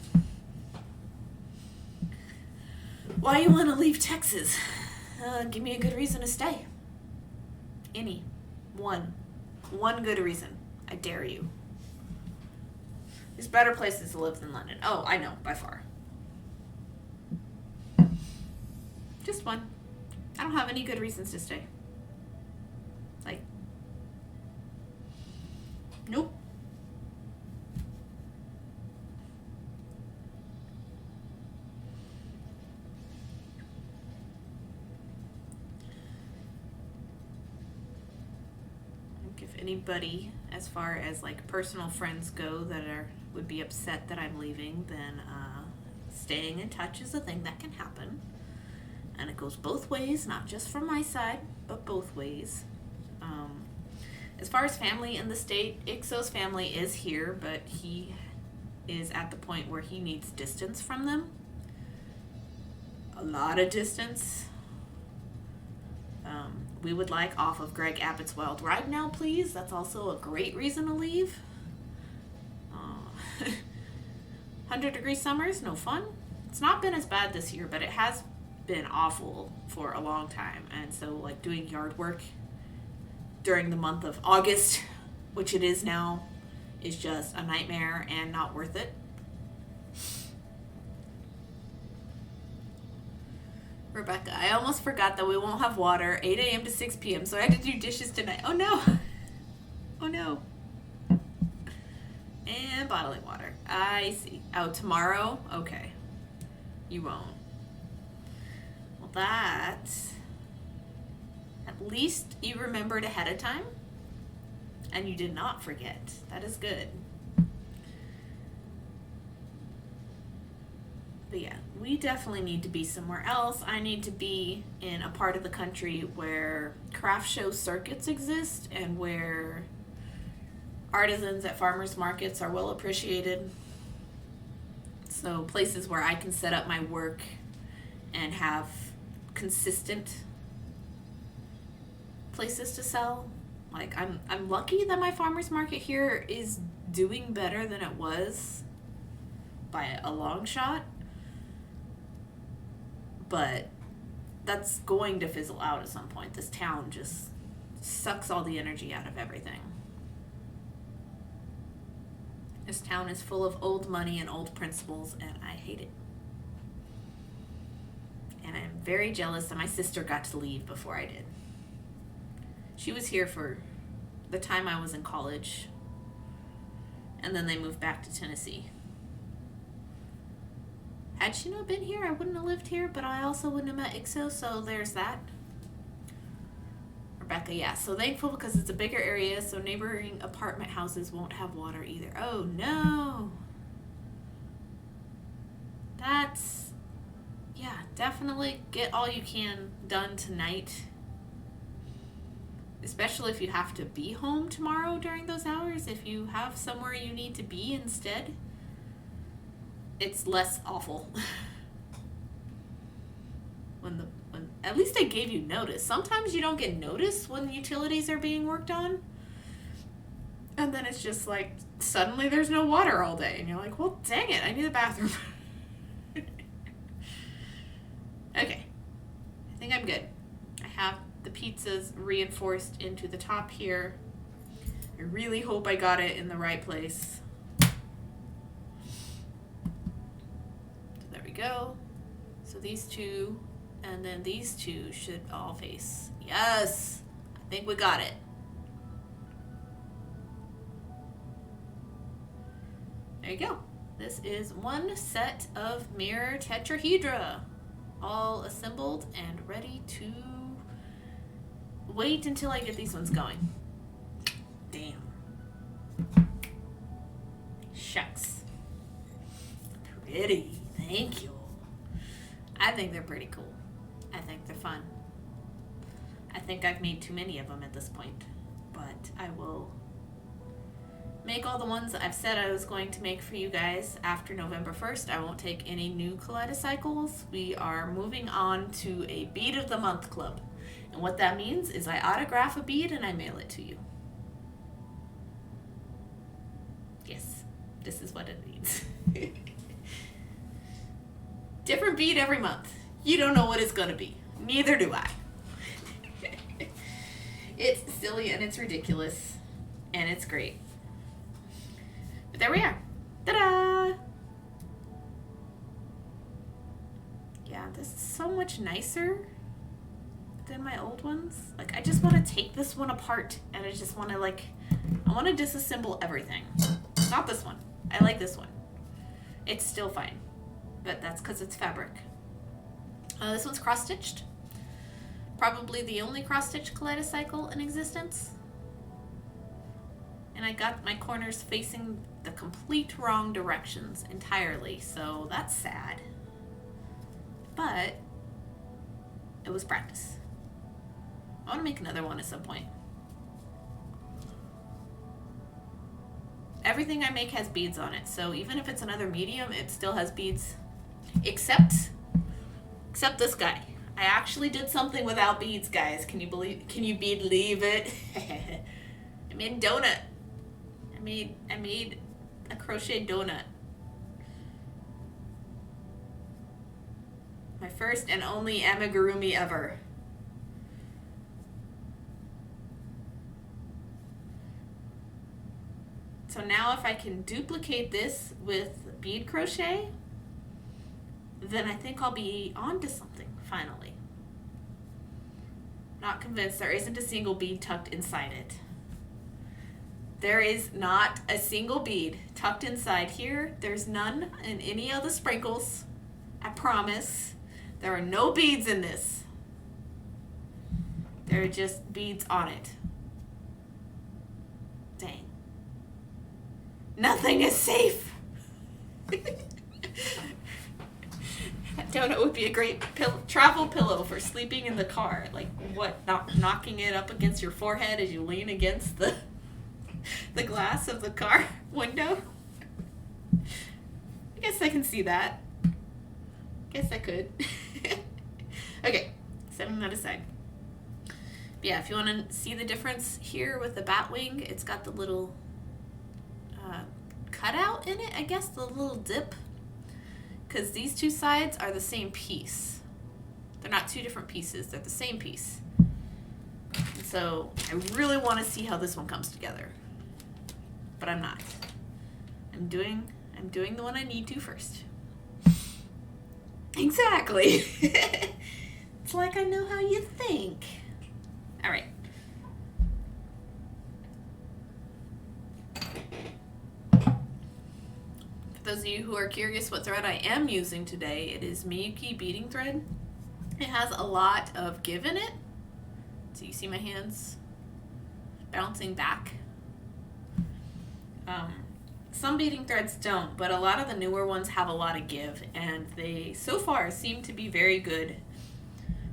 Why you want to leave Texas? Give me a good reason to stay. Any. One good reason. I dare you. There's better places to live than London. Oh, I know, by far. Just one. I don't have any good reasons to stay. Like, nope. If anybody, as far as like personal friends go, that would be upset that I'm leaving, then staying in touch is a thing that can happen. And it goes both ways, not just from my side, but both ways. As far as family in the state, Ixo's family is here, but he is at the point where he needs distance from them. A lot of distance. We would like off of Greg Abbott's Wild Ride now, please. That's also a great reason to leave. 100-degree summers, no fun. It's not been as bad this year, but it has been awful for a long time. And so like doing yard work during the month of August, which it is now, is just a nightmare and not worth it. Rebecca, I almost forgot that we won't have water 8 a.m. to 6 p.m. so I had to do dishes tonight. Oh no. Oh no. And bottling water. I see. Oh, tomorrow? Okay. You won't. Well, that, at least you remembered ahead of time and you did not forget. That is good. But yeah, we definitely need to be somewhere else. I need to be in a part of the country where craft show circuits exist and where artisans at farmers markets are well appreciated. So places where I can set up my work and have consistent places to sell. Like I'm lucky that my farmers market here is doing better than it was by a long shot. But that's going to fizzle out at some point. This town just sucks all the energy out of everything. This town is full of old money and old principles, and I hate it. And I'm very jealous that my sister got to leave before I did. She was here for the time I was in college, and then they moved back to Tennessee. Had she not been here, I wouldn't have lived here, but I also wouldn't have met Ixo, so there's that. Rebecca, yeah, so thankful because it's a bigger area, so neighboring apartment houses won't have water either. Oh, no. That's, yeah, definitely get all you can done tonight. Especially if you have to be home tomorrow during those hours. If you have somewhere you need to be instead, it's less awful. when at least they gave you notice. Sometimes you don't get notice when utilities are being worked on. And then it's just like, suddenly there's no water all day. And you're like, well, dang it, I need a bathroom. pizzas reinforced into the top here. I really hope I got it in the right place. So there we go. So these two and then these two should all face. Yes, I think we got it. There you go. This is one set of mirror tetrahedra, all assembled and ready to wait until I get these ones going. Damn. Shucks. Pretty. Thank you. I think they're pretty cool. I think they're fun. I think I've made too many of them at this point, but I will make all the ones I've said I was going to make for you guys after November 1st. I won't take any new kaleidocycles. We are moving on to a bead of the month club. And what that means is I autograph a bead and I mail it to you. Yes, this is what it means. Different bead every month. You don't know what it's going to be. Neither do I. It's silly and it's ridiculous and it's great. But there we are. Ta-da! Yeah, this is so much nicer than my old ones. Like, I just want to take this one apart and I just want to I want to disassemble everything. Not this one. I like this one. It's still fine, but that's because it's fabric. This one's cross-stitched. Probably the only cross-stitch kaleidocycle in existence. And I got my corners facing the complete wrong directions entirely, so that's sad. But it was practice. I want to make another one at some point. Everything I make has beads on it, so even if it's another medium, it still has beads. Except this guy. I actually did something without beads, guys. Can you believe it? I made a donut. I made a crochet donut. My first and only amigurumi ever. So now if I can duplicate this with bead crochet, then I think I'll be onto something, finally. Not convinced. There isn't a single bead tucked inside it. There is not a single bead tucked inside here. There's none in any of the sprinkles. I promise. There are no beads in this. There are just beads on it. Dang. Nothing is safe. That donut would be a great travel pillow for sleeping in the car. Like, what, knocking it up against your forehead as you lean against the glass of the car window? I guess I can see that. Guess I could. Okay, setting that aside. But yeah, if you want to see the difference here with the bat wing, it's got the little cutout in it, I guess, the little dip. Because these two sides are the same piece. They're not two different pieces, they're the same piece. And so I really want to see how this one comes together. But I'm not. I'm doing the one I need to first. Exactly. It's like I know how you think. All right. For those of you who are curious what thread I am using today, it is Miyuki beading thread. It has a lot of give in it. So you see my hands bouncing back. Some beading threads don't, but a lot of the newer ones have a lot of give, and they so far seem to be very good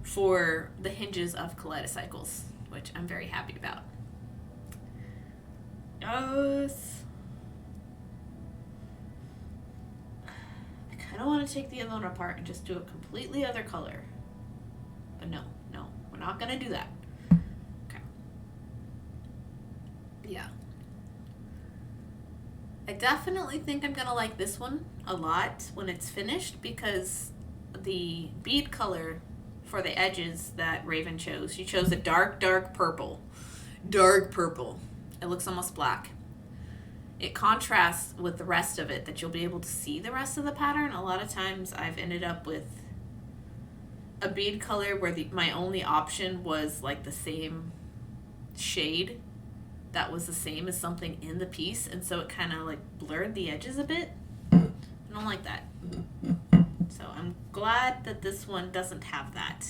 for the hinges of kaleidocycles, which I'm very happy about. Yes. I kind of want to take the other one apart and just do a completely other color. But no, we're not going to do that. Okay. Yeah. I definitely think I'm going to like this one a lot when it's finished because the bead color for the edges that Raven chose. She chose a dark, dark purple. Dark purple. It looks almost black. It contrasts with the rest of it that you'll be able to see the rest of the pattern. A lot of times I've ended up with a bead color where my only option was like the same shade that was the same as something in the piece, and so it kind of like blurred the edges a bit. I don't like that. So I'm glad that this one doesn't have that.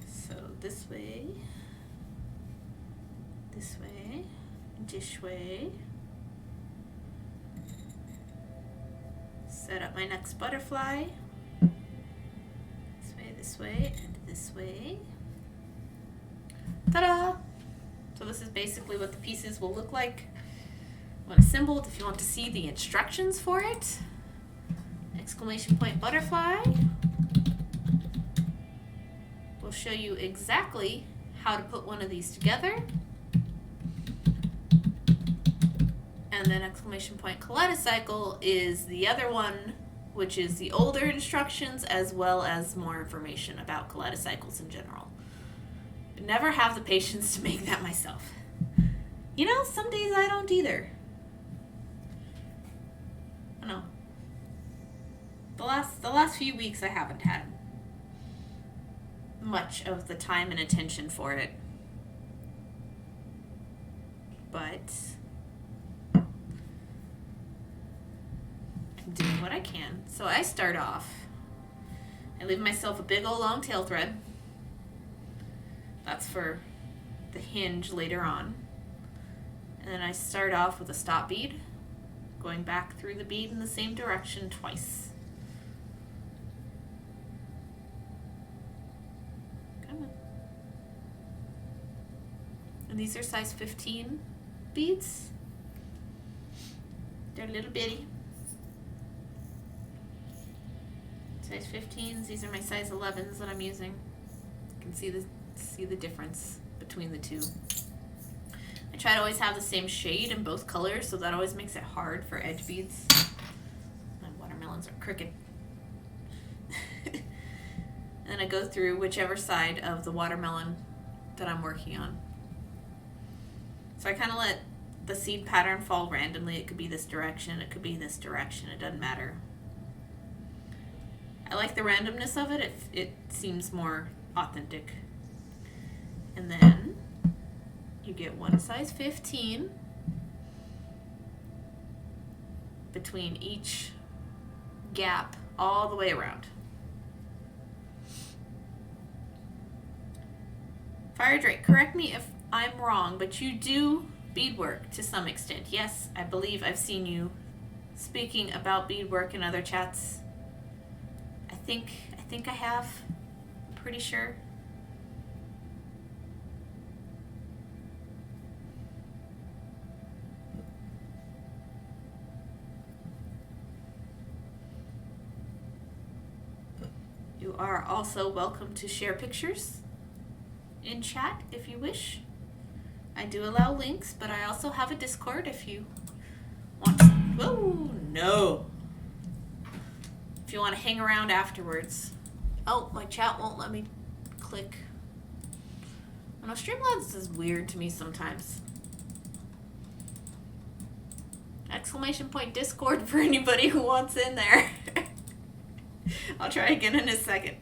So this way, this way. Set up my next butterfly. This way, and this way. Ta-da! So this is basically what the pieces will look like when assembled. If you want to see the instructions for it, exclamation point butterfly will show you exactly how to put one of these together. And then exclamation point kaleidocycle is the other one, which is the older instructions as well as more information about kaleidocycles in general. But never have the patience to make that myself. You know, some days I don't either. I know. The last few weeks I haven't had much of the time and attention for it. But I'm doing what I can. So I start off, I leave myself a big old long tail thread. That's for the hinge later on. And then I start off with a stop bead, going back through the bead in the same direction twice. Come on. And these are size 15 beads. They're little bitty. Size 15s, these are my size 11s that I'm using. You can see the difference between the two. I try to always have the same shade in both colors, so that always makes it hard for edge beads. My watermelons are crooked. And then I go through whichever side of the watermelon that I'm working on. So I kind of let the seed pattern fall randomly. It could be this direction, it could be this direction, it doesn't matter. I like the randomness of it. It seems more authentic. And then you get one size 15 between each gap all the way around. Fire Drake, correct me if I'm wrong, but you do beadwork to some extent. Yes, I believe I've seen you speaking about beadwork in other chats. I think I have. I'm pretty sure. You are also welcome to share pictures in chat if you wish. I do allow links, but I also have a Discord if you want to. Whoa, no. If you want to hang around afterwards. Oh, my chat won't let me click. I know Streamlabs is weird to me sometimes. Exclamation point Discord for anybody who wants in there. I'll try again in a second.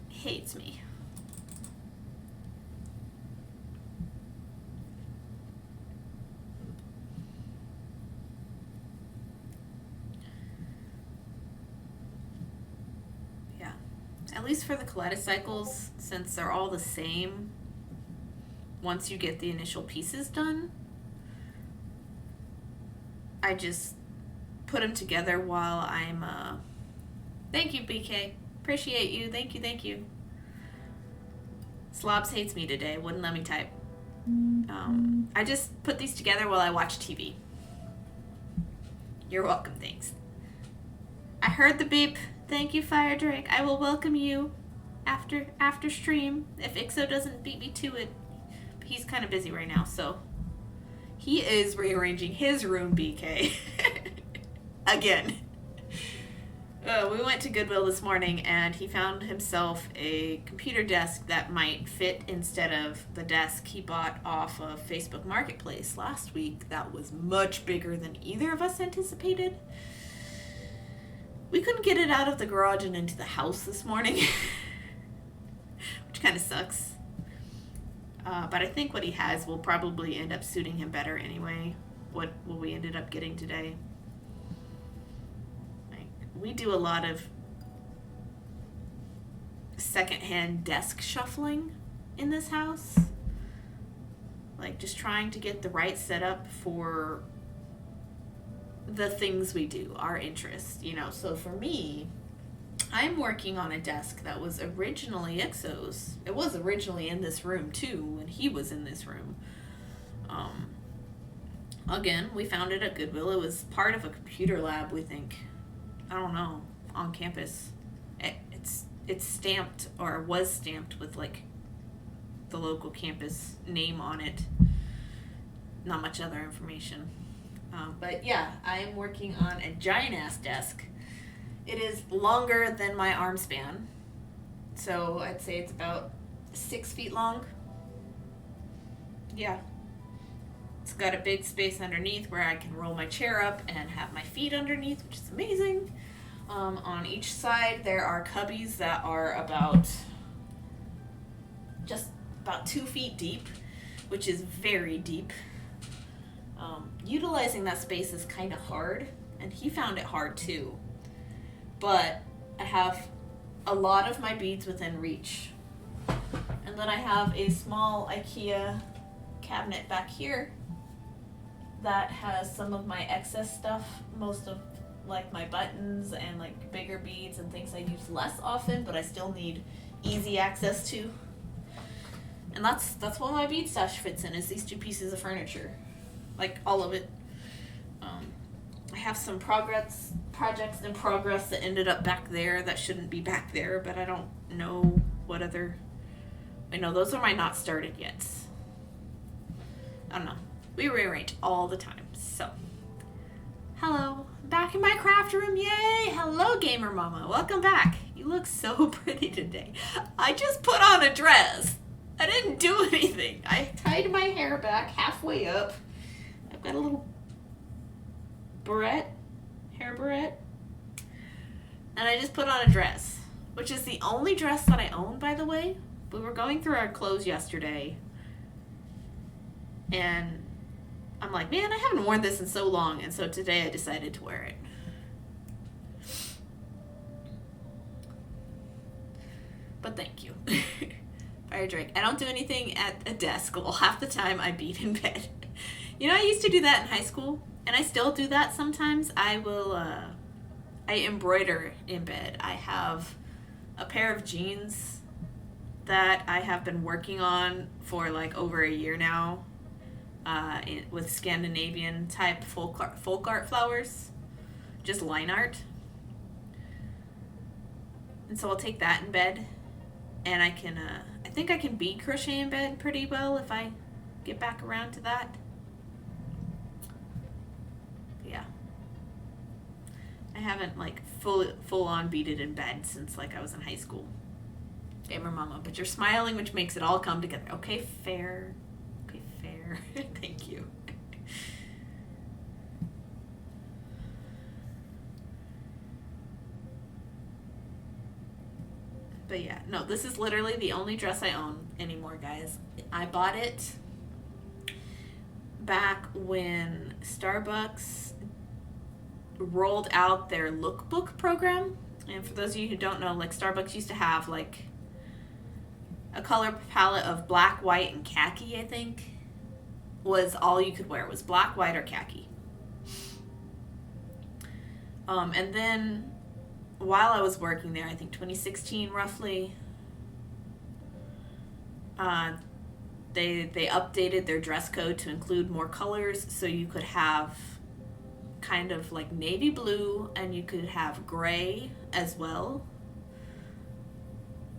Hates me. Yeah. At least for the kaleidocycles, since they're all the same, once you get the initial pieces done, I just put them together while I'm, thank you, BK. Appreciate you. Thank you, thank you. Slobs hates me today. Wouldn't let me type. I just put these together while I watch TV. You're welcome, thanks. I heard the beep. Thank you, Fire Drake. I will welcome you after stream if Ixo doesn't beat me to it. But he's kind of busy right now, so he is rearranging his room, BK. Again. We went to Goodwill this morning, and he found himself a computer desk that might fit instead of the desk he bought off of Facebook Marketplace last week. That was much bigger than either of us anticipated. We couldn't get it out of the garage and into the house this morning, which kind of sucks. But I think what he has will probably end up suiting him better anyway. What we ended up getting today. We do a lot of secondhand desk shuffling in this house. Like just trying to get the right setup for the things we do, our interests, you know. So for me, I'm working on a desk that was originally Ixo's. It was originally in this room too when he was in this room. Again, we found it at Goodwill. It was part of a computer lab, we think. I don't know, on campus. It's stamped, or was stamped with like the local campus name on it. Not much other information. But yeah, I am working on a giant ass desk. It is longer than my arm span. So I'd say it's about 6 feet long. Yeah. It's got a big space underneath where I can roll my chair up and have my feet underneath, which is amazing. On each side, there are cubbies that are just about 2 feet deep, which is very deep. Utilizing that space is kind of hard, and he found it hard too. But I have a lot of my beads within reach. And then I have a small IKEA cabinet back here that has some of my excess stuff, most of like my buttons and like bigger beads and things I use less often, but I still need easy access to. And that's what my bead stash fits in, is these 2 pieces of furniture, like all of it. I have some projects in progress that ended up back there that shouldn't be back there, but I don't know what other. I know those are my not started yet. I don't know. We rearrange all the time. So, hello, back in my craft room. Yay! Hello, gamer mama. Welcome back. You look so pretty today. I just put on a dress. I didn't do anything. I tied my hair back halfway up. I've got a little hair barrette. And I just put on a dress, which is the only dress that I own, by the way. We were going through our clothes yesterday, and I'm like, man, I haven't worn this in so long, and so today I decided to wear it. But thank you. Fire Drake. I don't do anything at a desk. Well, half the time I beat in bed. You know, I used to do that in high school, and I still do that sometimes. I embroider in bed. I have a pair of jeans that I have been working on for like over a year now, with Scandinavian type folk art flowers, just line art. And so I'll take that in bed, and I think I can bead crochet in bed pretty well if I get back around to that. Yeah. I haven't like full on beaded in bed since like I was in high school. Gamer mama, but you're smiling, which makes it all come together. Okay, fair. Okay, fair. Thank you. But yeah, no, this is literally the only dress I own anymore, guys. I bought it back when Starbucks rolled out their lookbook program. And for those of you who don't know, like Starbucks used to have like a color palette of black, white, and khaki, I think, was all you could wear. It was black, white, or khaki. And then while I was working there, I think 2016 roughly, they updated their dress code to include more colors, so you could have kind of like navy blue, and you could have gray as well.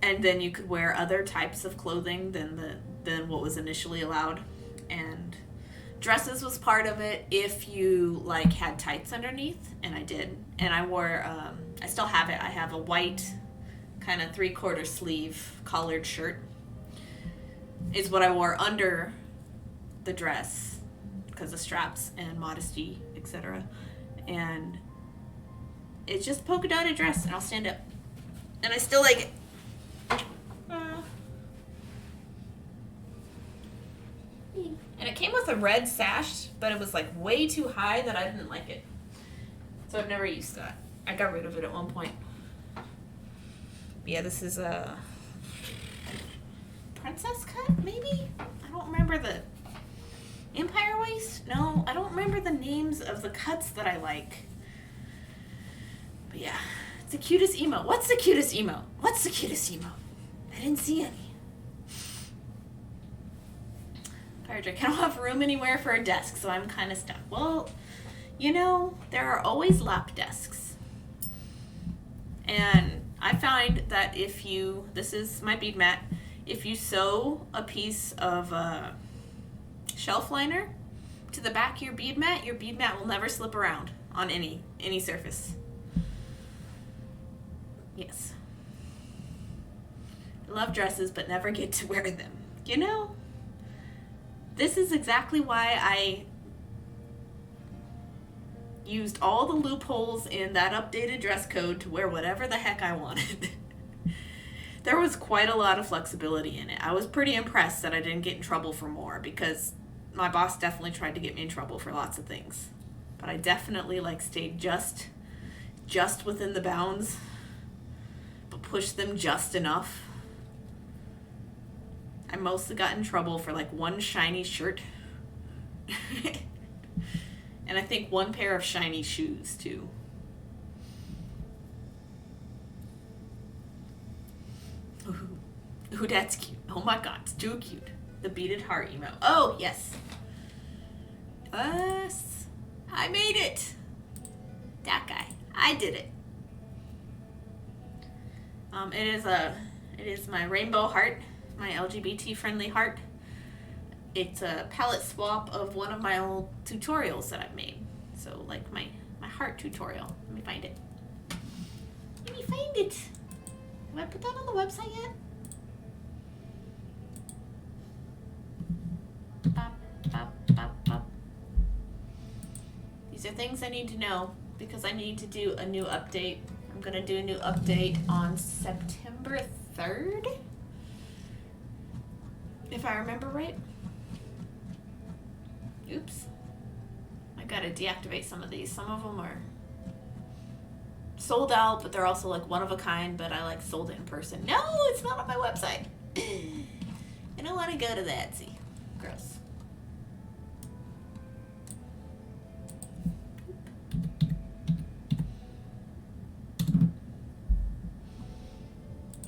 And then you could wear other types of clothing than what was initially allowed. And dresses was part of it if you like had tights underneath, and I did. And I wore I still have it. I have a white kind of 3/4 sleeve collared shirt. Is what I wore under the dress because of straps and modesty, etc. And it's just polka dotted dress, and I'll stand up. And I still like it. And it came with a red sash, but it was like way too high that I didn't like it. So I've never used that. I got rid of it at one point. But yeah, this is a princess cut, maybe? I don't remember the Empire waist? No, I don't remember the names of the cuts that I like. But yeah, it's the cutest emote. What's the cutest emote? What's the cutest emote? I didn't see any. Pirate Drake, I don't have room anywhere for a desk, so I'm kind of stuck. Well, you know, there are always lap desks. And I find that if you, this is my bead mat, if you sew a piece of shelf liner to the back of your bead mat will never slip around on any surface. Yes. I love dresses, but never get to wear them. You know, this is exactly why I used all the loopholes in that updated dress code to wear whatever the heck I wanted. There was quite a lot of flexibility in it. I was pretty impressed that I didn't get in trouble for more, because my boss definitely tried to get me in trouble for lots of things. But I definitely stayed just within the bounds, but pushed them just enough. I mostly got in trouble for one shiny shirt. And I think one pair of shiny shoes too. Ooh, that's cute. Oh my god, it's too cute. The beaded heart emote. Oh, yes. Yes. I made it. That guy. I did it. It is my rainbow heart, my LGBT friendly heart. It's a palette swap of one of my old tutorials that I've made. So my heart tutorial. Let me find it. Let me find it. Have I put that on the website yet? These are things I need to know because I need to do a new update. I'm going to do a new update on September 3rd, if I remember right. Oops. I got to deactivate some of these. Some of them are sold out, but they're also one of a kind, but I sold it in person. No, it's not on my website. I don't want to go to that. See, gross.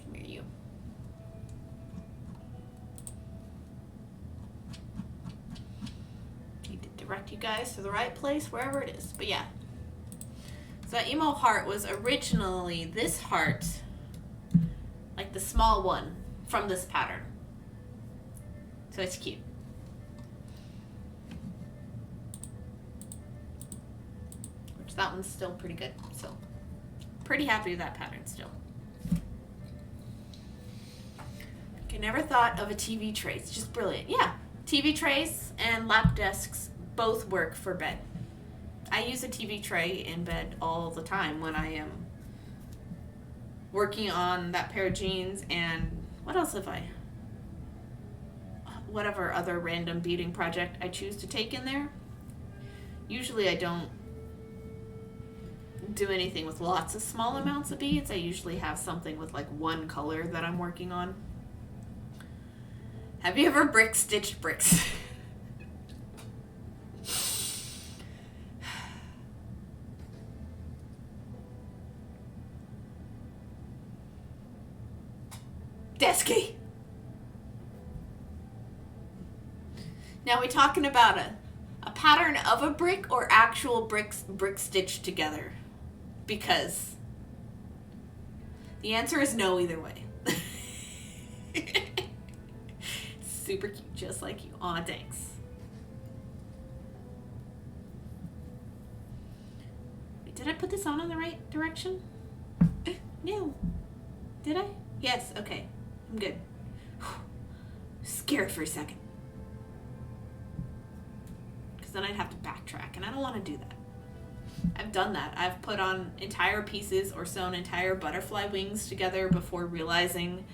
Come here, you. Need to direct you guys to the right place, wherever it is. But yeah. So that emo heart was originally this heart, the small one from this pattern. So it's cute. Which that one's still pretty good. So pretty happy with that pattern still. I never thought of a TV tray. It's just brilliant. Yeah, TV trays and lap desks both work for bed. I use a TV tray in bed all the time when I am working on that pair of jeans and what else have I? Whatever other random beading project I choose to take in there. Usually I don't do anything with lots of small amounts of beads. I usually have something with one color that I'm working on. Have you ever stitched bricks? Desky. Now we talking about a pattern of a brick or actual brick stitched together? Because the answer is no either way. Super cute, just like you. Aw, thanks. Wait, did I put this on in the right direction? No. Did I? Yes, okay. I'm good. Scared for a second. Because then I'd have to backtrack, and I don't want to do that. I've done that. I've put on entire pieces or sewn entire butterfly wings together before realizing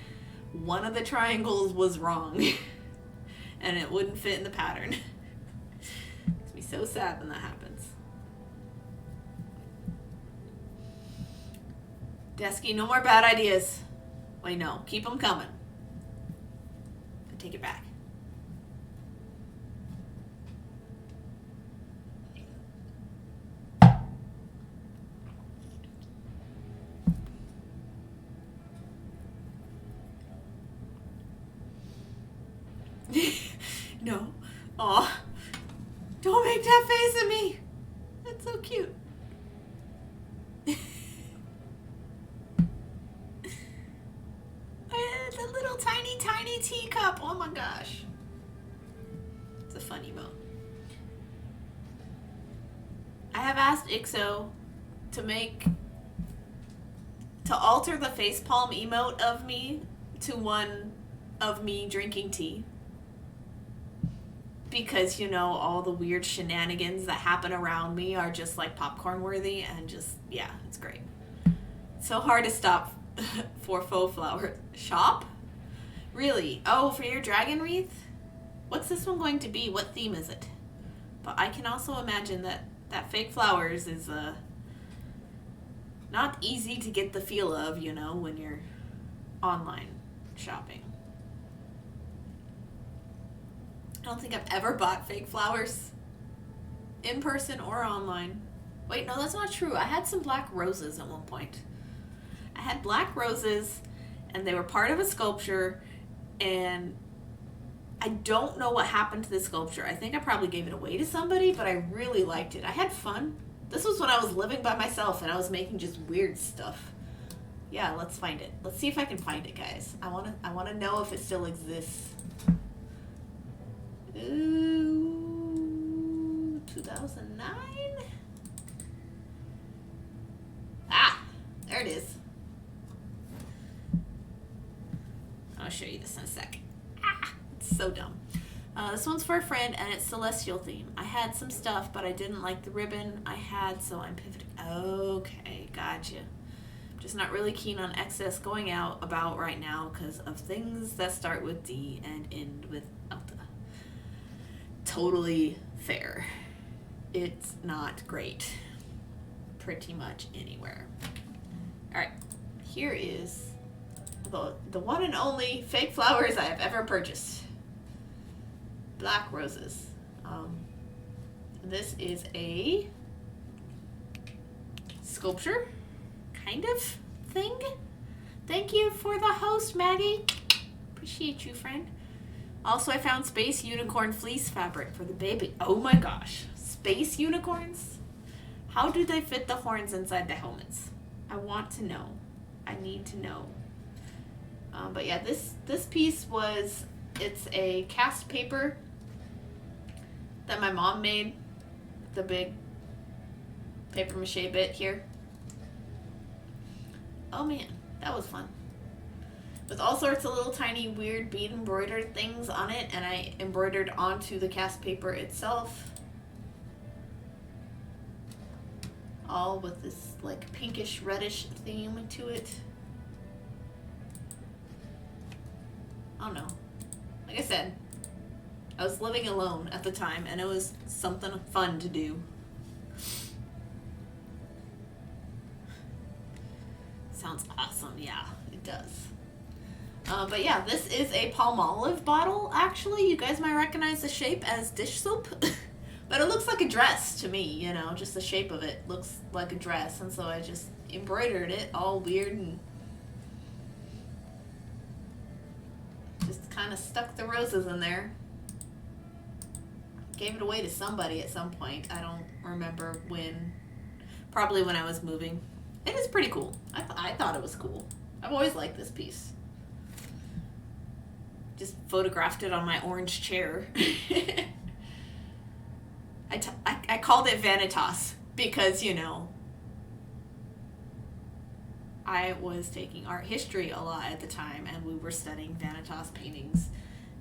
one of the triangles was wrong. And it wouldn't fit in the pattern. Makes me so sad when that happens. Desky, no more bad ideas. Wait, no. Keep them coming. I take it back. No. Aw. Don't make that face at me. That's so cute. It's a little tiny, tiny teacup. Oh my gosh. It's a fun emote. I have asked IXO to alter the facepalm emote of me to one of me drinking tea. Because, you know, all the weird shenanigans that happen around me are just like popcorn worthy and just, yeah, it's great. It's so hard to stop for faux flower. Shop? Really? Oh, for your dragon wreath? What's this one going to be? What theme is it? But I can also imagine that fake flowers is not easy to get the feel of, you know, when you're online shopping. I don't think I've ever bought fake flowers in person or online. Wait, no, that's not true. I had some black roses at one point. I had black roses, and they were part of a sculpture, and I don't know what happened to the sculpture. I think I probably gave it away to somebody, but I really liked it. I had fun. This was when I was living by myself, and I was making just weird stuff. Yeah, let's find it. Let's see if I can find it, guys. I wanna know if it still exists. Ooh, 2009? Ah, there it is. I'll show you this in a second. Ah, it's so dumb. This one's for a friend, and it's celestial theme. I had some stuff, but I didn't like the ribbon I had, so I'm pivoting. Okay, gotcha. I'm just not really keen on excess going out about right now because of things that start with D and end with Alta. Totally fair. It's not great. Pretty much anywhere. Alright, here is the one and only fake flowers I have ever purchased. Black roses. This is a sculpture kind of thing. Thank you for the host, Maggie. Appreciate you, friend. Also, I found space unicorn fleece fabric for the baby. Oh my gosh. Space unicorns? How do they fit the horns inside the helmets? I want to know. I need to know. But yeah, this piece it's a cast paper that my mom made. The big paper mache bit here. Oh man, that was fun. With all sorts of little tiny weird bead embroidered things on it, and I embroidered onto the cast paper itself. All with this like pinkish reddish theme to it. I don't know. Like I said, I was living alone at the time, and it was something fun to do. Sounds awesome. Yeah, it does. But yeah, this is a Palmolive bottle, actually. You guys might recognize the shape as dish soap. But it looks like a dress to me, you know, just the shape of it looks like a dress. And so I just embroidered it all weird and just kind of stuck the roses in there. Gave it away to somebody at some point. I don't remember when. Probably when I was moving. It is pretty cool. I thought it was cool. I've always liked this piece. Just photographed it on my orange chair. I called it Vanitas because, you know, I was taking art history a lot at the time, and we were studying Vanitas paintings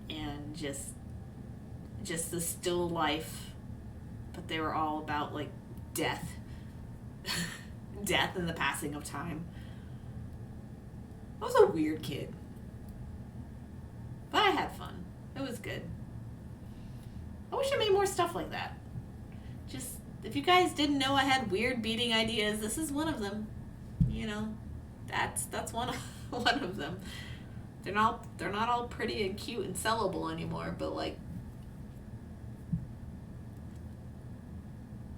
and just the still life, but they were all about like death. Death and the passing of time. I was a weird kid. But I had fun. It was good. I wish I made more stuff like that. Just, if you guys didn't know I had weird beading ideas, this is one of them. You know, that's one of them. They're not all pretty and cute and sellable anymore, but like,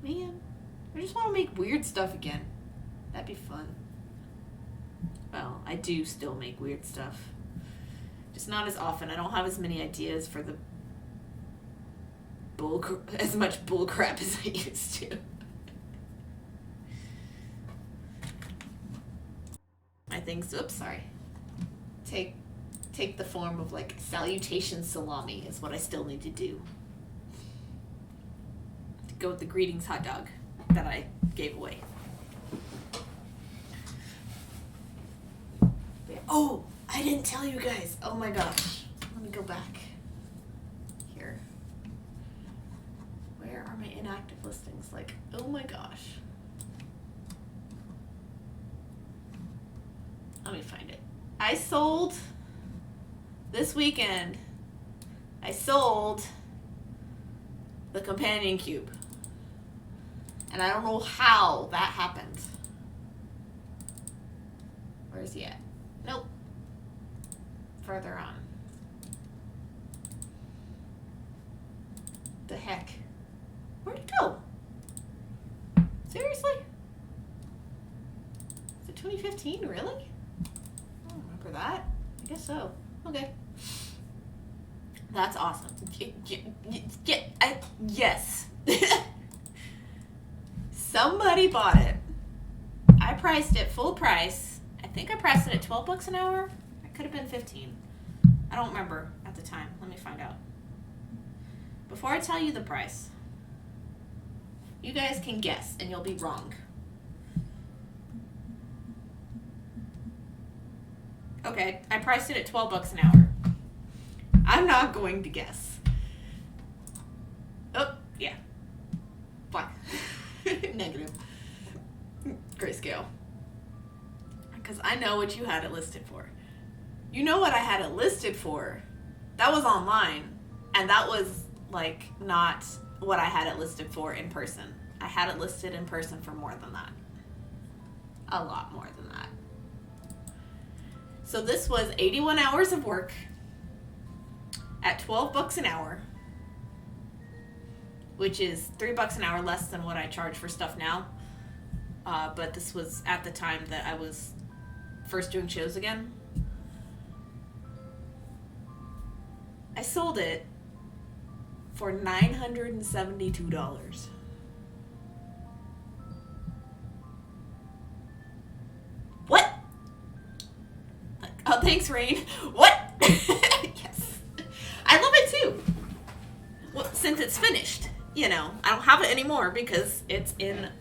man, I just want to make weird stuff again. That'd be fun. Well, I do still make weird stuff. Just not as often. I don't have as many ideas for the as much bull crap as I used to. I think so. Oops, sorry. Take the form of like salutation salami is what I still need to do. To go with the greetings hot dog that I gave away. Oh, I didn't tell you guys. Oh my gosh. Let me go back here. Where are my inactive listings? Like, oh my gosh. Let me find it. I sold this weekend. I sold the companion cube. And I don't know how that happened. Where's he at? Nope. Further on. The heck? Where'd it go? Seriously? Is it 2015? Really? I don't remember that. I guess so. Okay. That's awesome. Yes. Somebody bought it. I priced it full price. I think I priced it at $12 an hour. It could have been 15. I don't remember at the time. Let me find out. Before I tell you the price, you guys can guess and you'll be wrong. Okay, I priced it at $12 an hour. I'm not going to guess. Oh, yeah. Black. Negative. Grayscale. Because I know what you had it listed for. You know what I had it listed for. That was online. And that was, like, not what I had it listed for in person. I had it listed in person for more than that. A lot more than that. So this was 81 hours of work at $12 an hour, which is $3 an hour less than what I charge for stuff now. But this was at the time that I was first doing shows again. I sold it for $972. What? Oh, thanks, Rain. What? Yes. I love it too. Well, since it's finished, you know, I don't have it anymore because it's in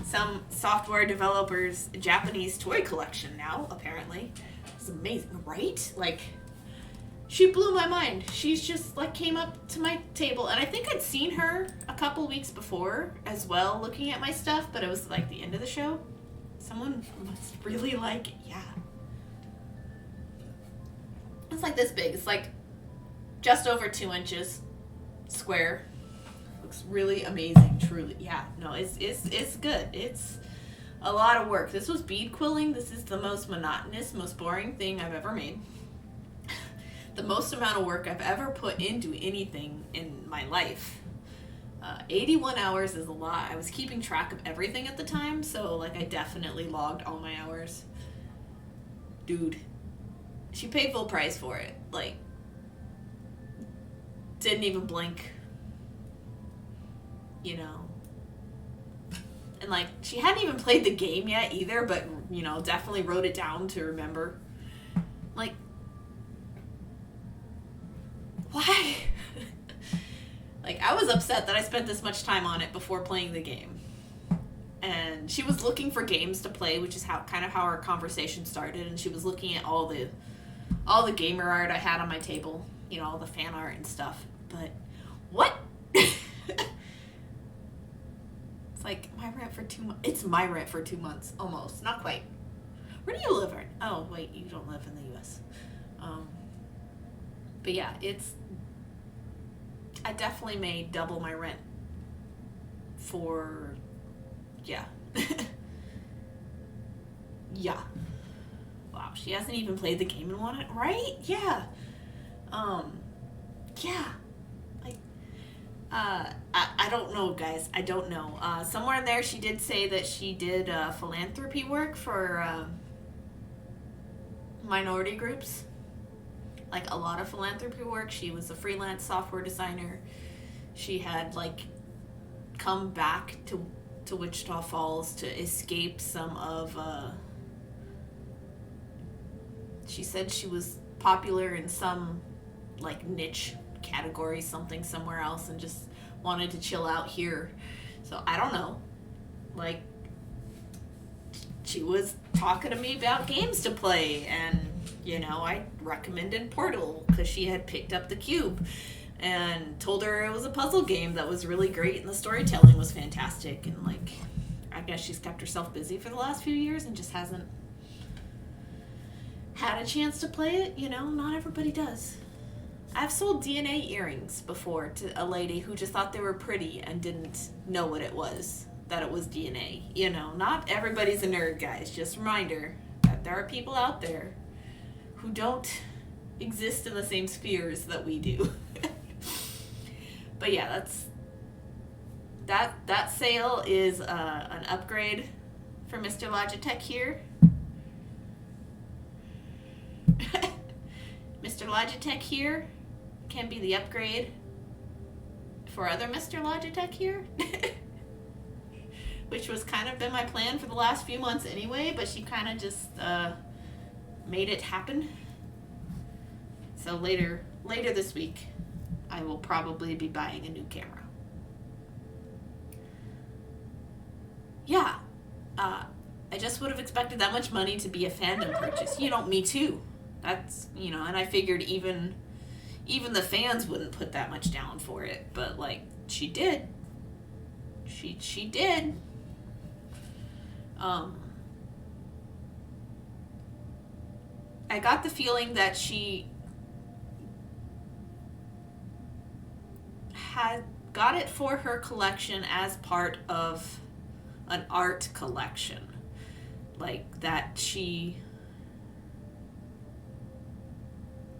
some software developer's Japanese toy collection now, apparently. It's amazing, right? Like, she blew my mind. She's just, like, came up to my table, and I think I'd seen her a couple weeks before as well, looking at my stuff, but it was, like, the end of the show. Someone must really like it. Yeah. It's like this big. It's like just over 2 inches square. Looks really amazing, truly. Yeah, no, it's good. It's a lot of work. This was bead quilling. This is the most monotonous, most boring thing I've ever made. The most amount of work I've ever put into anything in my life. 81 hours is a lot. I was keeping track of everything at the time, so like I definitely logged all my hours. Dude, she paid full price for it. Like, didn't even blink. You know. And like, she hadn't even played the game yet either, but you know, definitely wrote it down to remember. Like, why? Like, I was upset that I spent this much time on it before playing the game. and she was looking for games to play, which is kind of how our conversation started. And she was looking at all the gamer art I had on my table, you know, all the fan art and stuff. But what? It's like my rent for 2 months. It's my rent for 2 months, almost, not quite. Where do you live? Oh wait, you don't live in the U.S. But yeah, I definitely made double my rent for, yeah. Yeah. Wow, she hasn't even played the game and won it, right? Yeah. Yeah. Like, I don't know, guys. I don't know. Somewhere in there she did say that she did philanthropy work for minority groups. Like a lot of philanthropy work. She was a freelance software designer. She had like come back to Wichita Falls to escape some of she said she was popular in some like niche category, something somewhere else, and just wanted to chill out here. So I don't know, like she was talking to me about games to play, and you know, I recommended Portal because she had picked up the cube and told her it was a puzzle game that was really great and the storytelling was fantastic. And like, I guess she's kept herself busy for the last few years and just hasn't had a chance to play it. You know, not everybody does. I've sold DNA earrings before to a lady who just thought they were pretty and didn't know what it was, that it was DNA. You know, not everybody's a nerd, guys. Just a reminder that there are people out there who don't exist in the same spheres that we do. But yeah, that sale is an upgrade for Mr. Logitech here. Mr. Logitech here can be the upgrade for other Mr. Logitech here. Which was kind of been my plan for the last few months anyway, but she kind of just made it happen. So later this week, I will probably be buying a new camera. Yeah, I just would have expected that much money to be a fandom purchase. You know, me too. That's, you know, and I figured even the fans wouldn't put that much down for it, but like she did. She did. I got the feeling that she had got it for her collection as part of an art collection. Like that she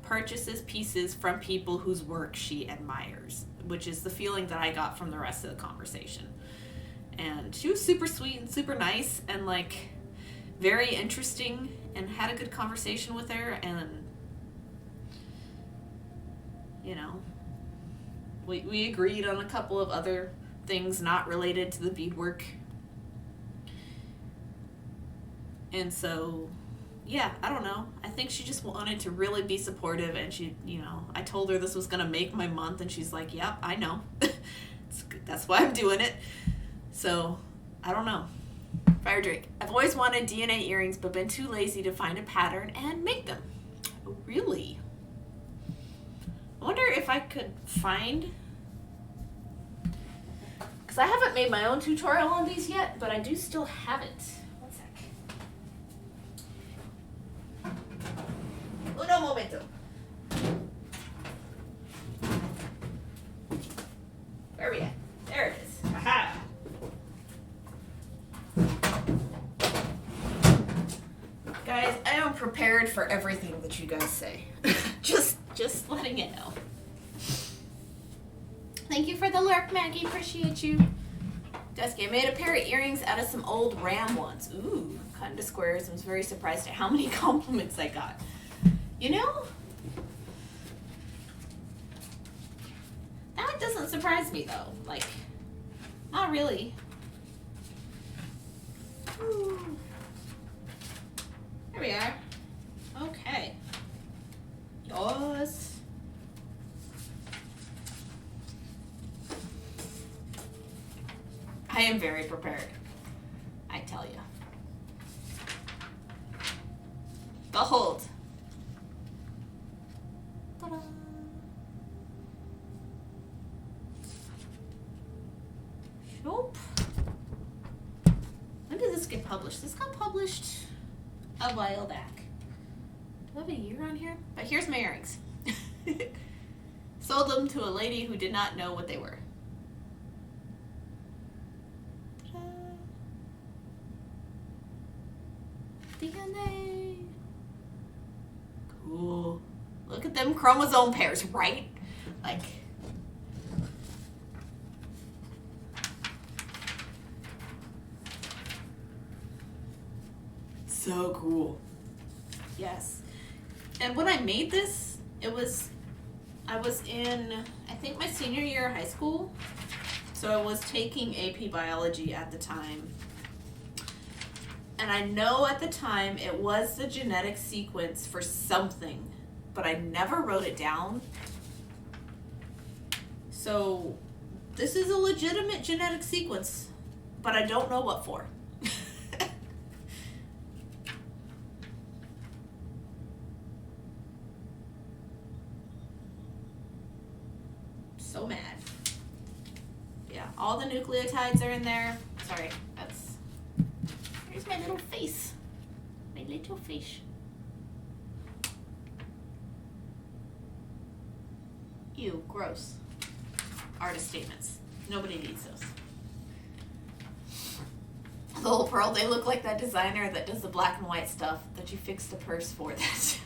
purchases pieces from people whose work she admires, which is the feeling that I got from the rest of the conversation. And she was super sweet and super nice and like very interesting, and had a good conversation with her. And you know, we agreed on a couple of other things not related to the beadwork. And so yeah, I don't know. I think she just wanted to really be supportive, and she, you know, I told her this was gonna make my month, and she's like, "Yep, I know." That's why I'm doing it. So I don't know. Fire Drake. I've always wanted DNA earrings, but been too lazy to find a pattern and make them. Oh, really? I wonder if I could find, because I haven't made my own tutorial on these yet, but I do still have it. One sec. Uno momento. Where are we at? There it is. Aha! Guys, I am prepared for everything that you guys say. just letting it know. Thank you for the lurk, Maggie. Appreciate you. Dusky, I made a pair of earrings out of some old Ram ones. Ooh, cut into squares. I was very surprised at how many compliments I got. You know, that doesn't surprise me though. Like, not really. Ooh. There we are. Okay. Yes. I am very prepared. tell you. Behold. Ta-da. Nope. When did this get published? This got published a while back. Do I have a year on here? But here's my earrings. Sold them to a lady who did not know what they were. DNA. Cool. Look at them chromosome pairs, right? Like, so cool. Yes. And when I made this, I was in, I think, my senior year of high school. So I was taking AP biology at the time. And I know at the time it was the genetic sequence for something, but I never wrote it down. So this is a legitimate genetic sequence, but I don't know what for. So mad. Yeah, all the nucleotides are in there. Sorry, here's my little face. My little face. Ew, gross. Artist statements. Nobody needs those. The whole Pearl, they look like that designer that does the black and white stuff that you fixed the purse for. That.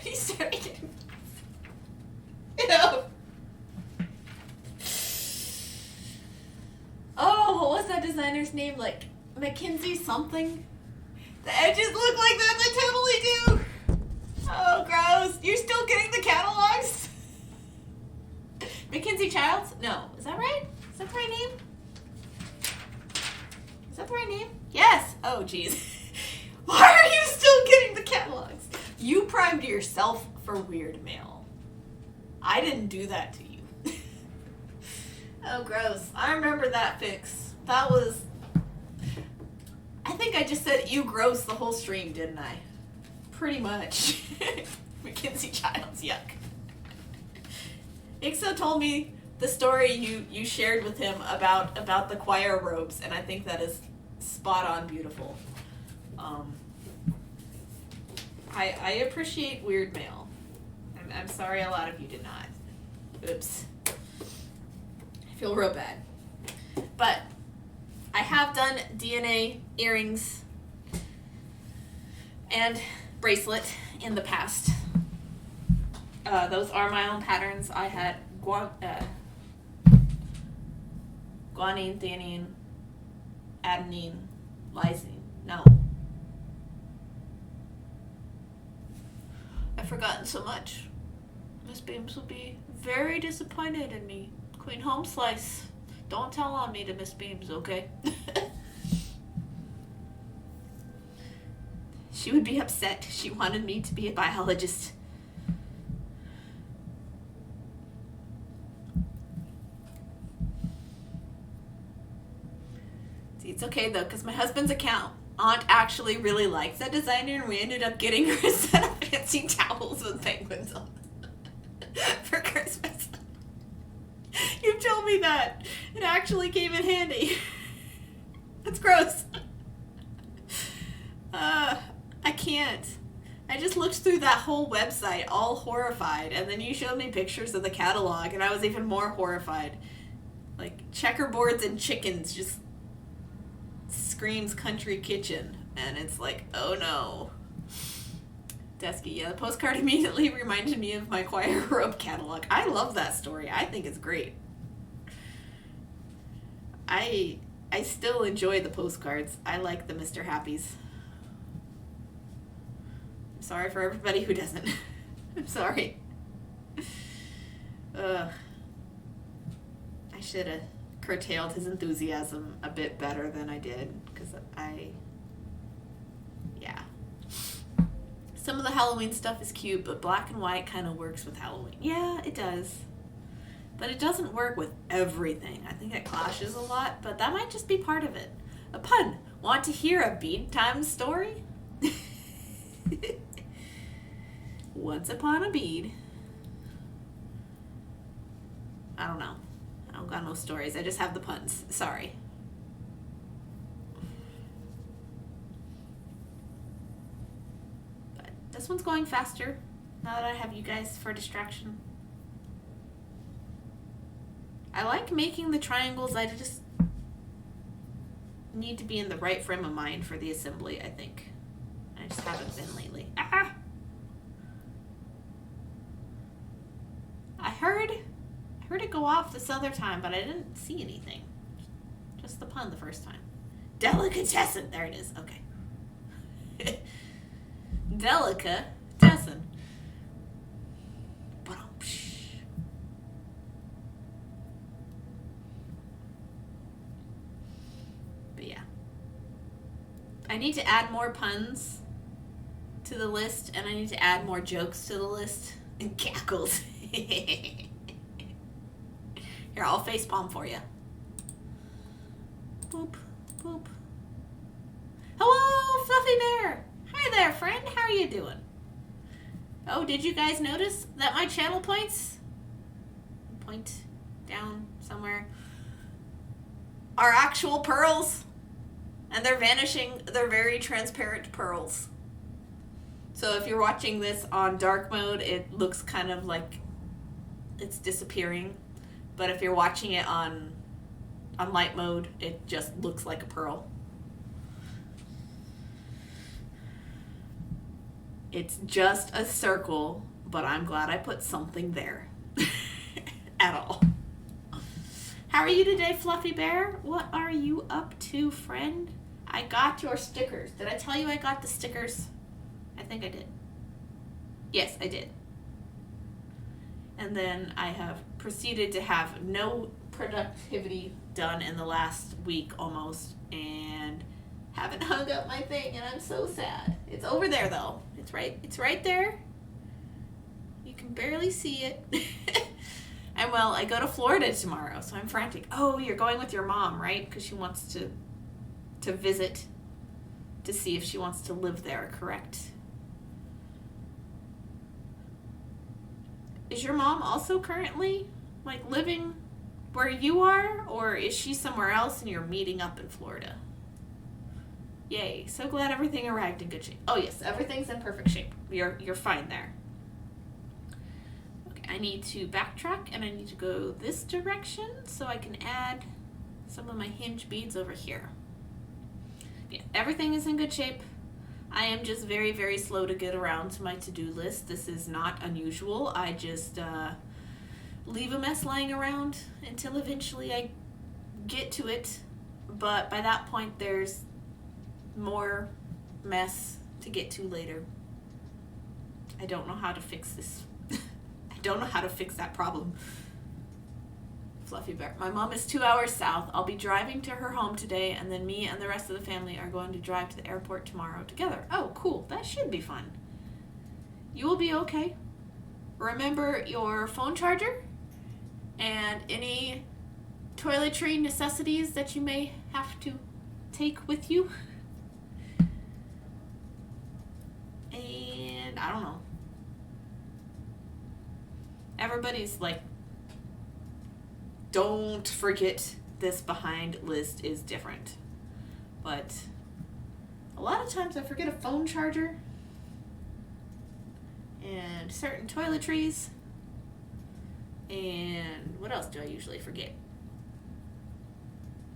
He's starting getting... Ew. Oh, what was that designer's name? Like, Mackenzie something? The edges look like that, they totally do! Oh, gross. You're still getting the catalogs? Mackenzie Childs? No. Is that right? Is that the right name? Is that the right name? Yes! Oh, jeez. Why are you still getting the catalogs? You primed yourself for weird mail. I didn't do that to you. Oh, gross. I remember that fix. That was... I think I just said, ew, gross, the whole stream, didn't I? Pretty much. Mackenzie Childs, yuck. Ixo told me the story you shared with him about the choir robes, and I think that is spot on beautiful. I appreciate weird mail. I'm sorry a lot of you did not. Oops. I feel real bad. But I have done DNA earrings and bracelet in the past. Those are my own patterns. I had guanine, theanine, adenine, lysine. No. I've forgotten so much. Miss Beams will be very disappointed in me. Queen Home Slice, don't tell on me to Miss Beams, okay? She would be upset. She wanted me to be a biologist. See, it's okay though, because my husband's aunt actually really likes that designer, and we ended up getting her a set of fancy towels with penguins on for Christmas. You've told me that. It actually came in handy. That's gross. I can't. I just looked through that whole website all horrified, and then you showed me pictures of the catalog, and I was even more horrified. Like, checkerboards and chickens just screams country kitchen, and it's like, oh no. Desky, yeah, the postcard immediately reminded me of my choir robe catalog. I love that story. I think it's great. I still enjoy the postcards. I like the Mr. Happies. I'm sorry for everybody who doesn't. I'm sorry. I should have curtailed his enthusiasm a bit better than I did, because yeah. Some of the Halloween stuff is cute, but black and white kind of works with Halloween. Yeah, it does. But it doesn't work with everything. I think it clashes a lot, but that might just be part of it. A pun. Want to hear a bead time story? Once upon a bead. I don't know. I don't got no stories. I just have the puns. Sorry. But this one's going faster now that I have you guys for distraction. I like making the triangles. I just need to be in the right frame of mind for the assembly, I think. I just haven't been lately. Ah! I heard it go off this other time, but I didn't see anything. Just the pun the first time. Delicatessen. There it is. Okay. Delicatessen. But yeah. I need to add more puns to the list, and I need to add more jokes to the list. And cackles. Here, I'll facepalm for you. Boop, boop. Hello, Fluffy Bear. Hi there, friend. How are you doing? Oh, did you guys notice that my channel points point down somewhere are actual pearls? And they're vanishing. They're very transparent pearls. So if you're watching this on dark mode, it looks kind of like it's disappearing. But if you're watching it on light mode, it just looks like a pearl. It's just a circle, but I'm glad I put something there. At all. How are you today, Fluffy Bear? What are you up to, friend? I got your stickers. Did I tell you I got the stickers? I think I did. Yes, I did. And then I have proceeded to have no productivity done in the last week almost, and haven't hung up my thing, and I'm so sad. It's over there though. It's right there. You can barely see it. And well, I go to Florida tomorrow, so I'm frantic. Oh, you're going with your mom, right? Because she wants to visit to see if she wants to live there, correct? Is your mom also currently like living where you are, or is she somewhere else and you're meeting up in Florida? Yay, so glad everything arrived in good shape. Oh yes, everything's in perfect shape. You're fine there. Okay, I need to backtrack and I need to go this direction so I can add some of my hinge beads over here. Yeah, everything is in good shape. I am just very, very slow to get around to my to-do list. This is not unusual. I just leave a mess lying around until eventually I get to it. But by that point, there's more mess to get to later. I don't know how to fix this. I don't know how to fix that problem. Fluffy Bear. My mom is 2 hours south. I'll be driving to her home today, and then me and the rest of the family are going to drive to the airport tomorrow together. Oh, cool. That should be fun. You will be okay. Remember your phone charger and any toiletry necessities that you may have to take with you. And I don't know. Everybody's like, don't forget this behind list is different. But a lot of times I forget a phone charger and certain toiletries. And what else do I usually forget?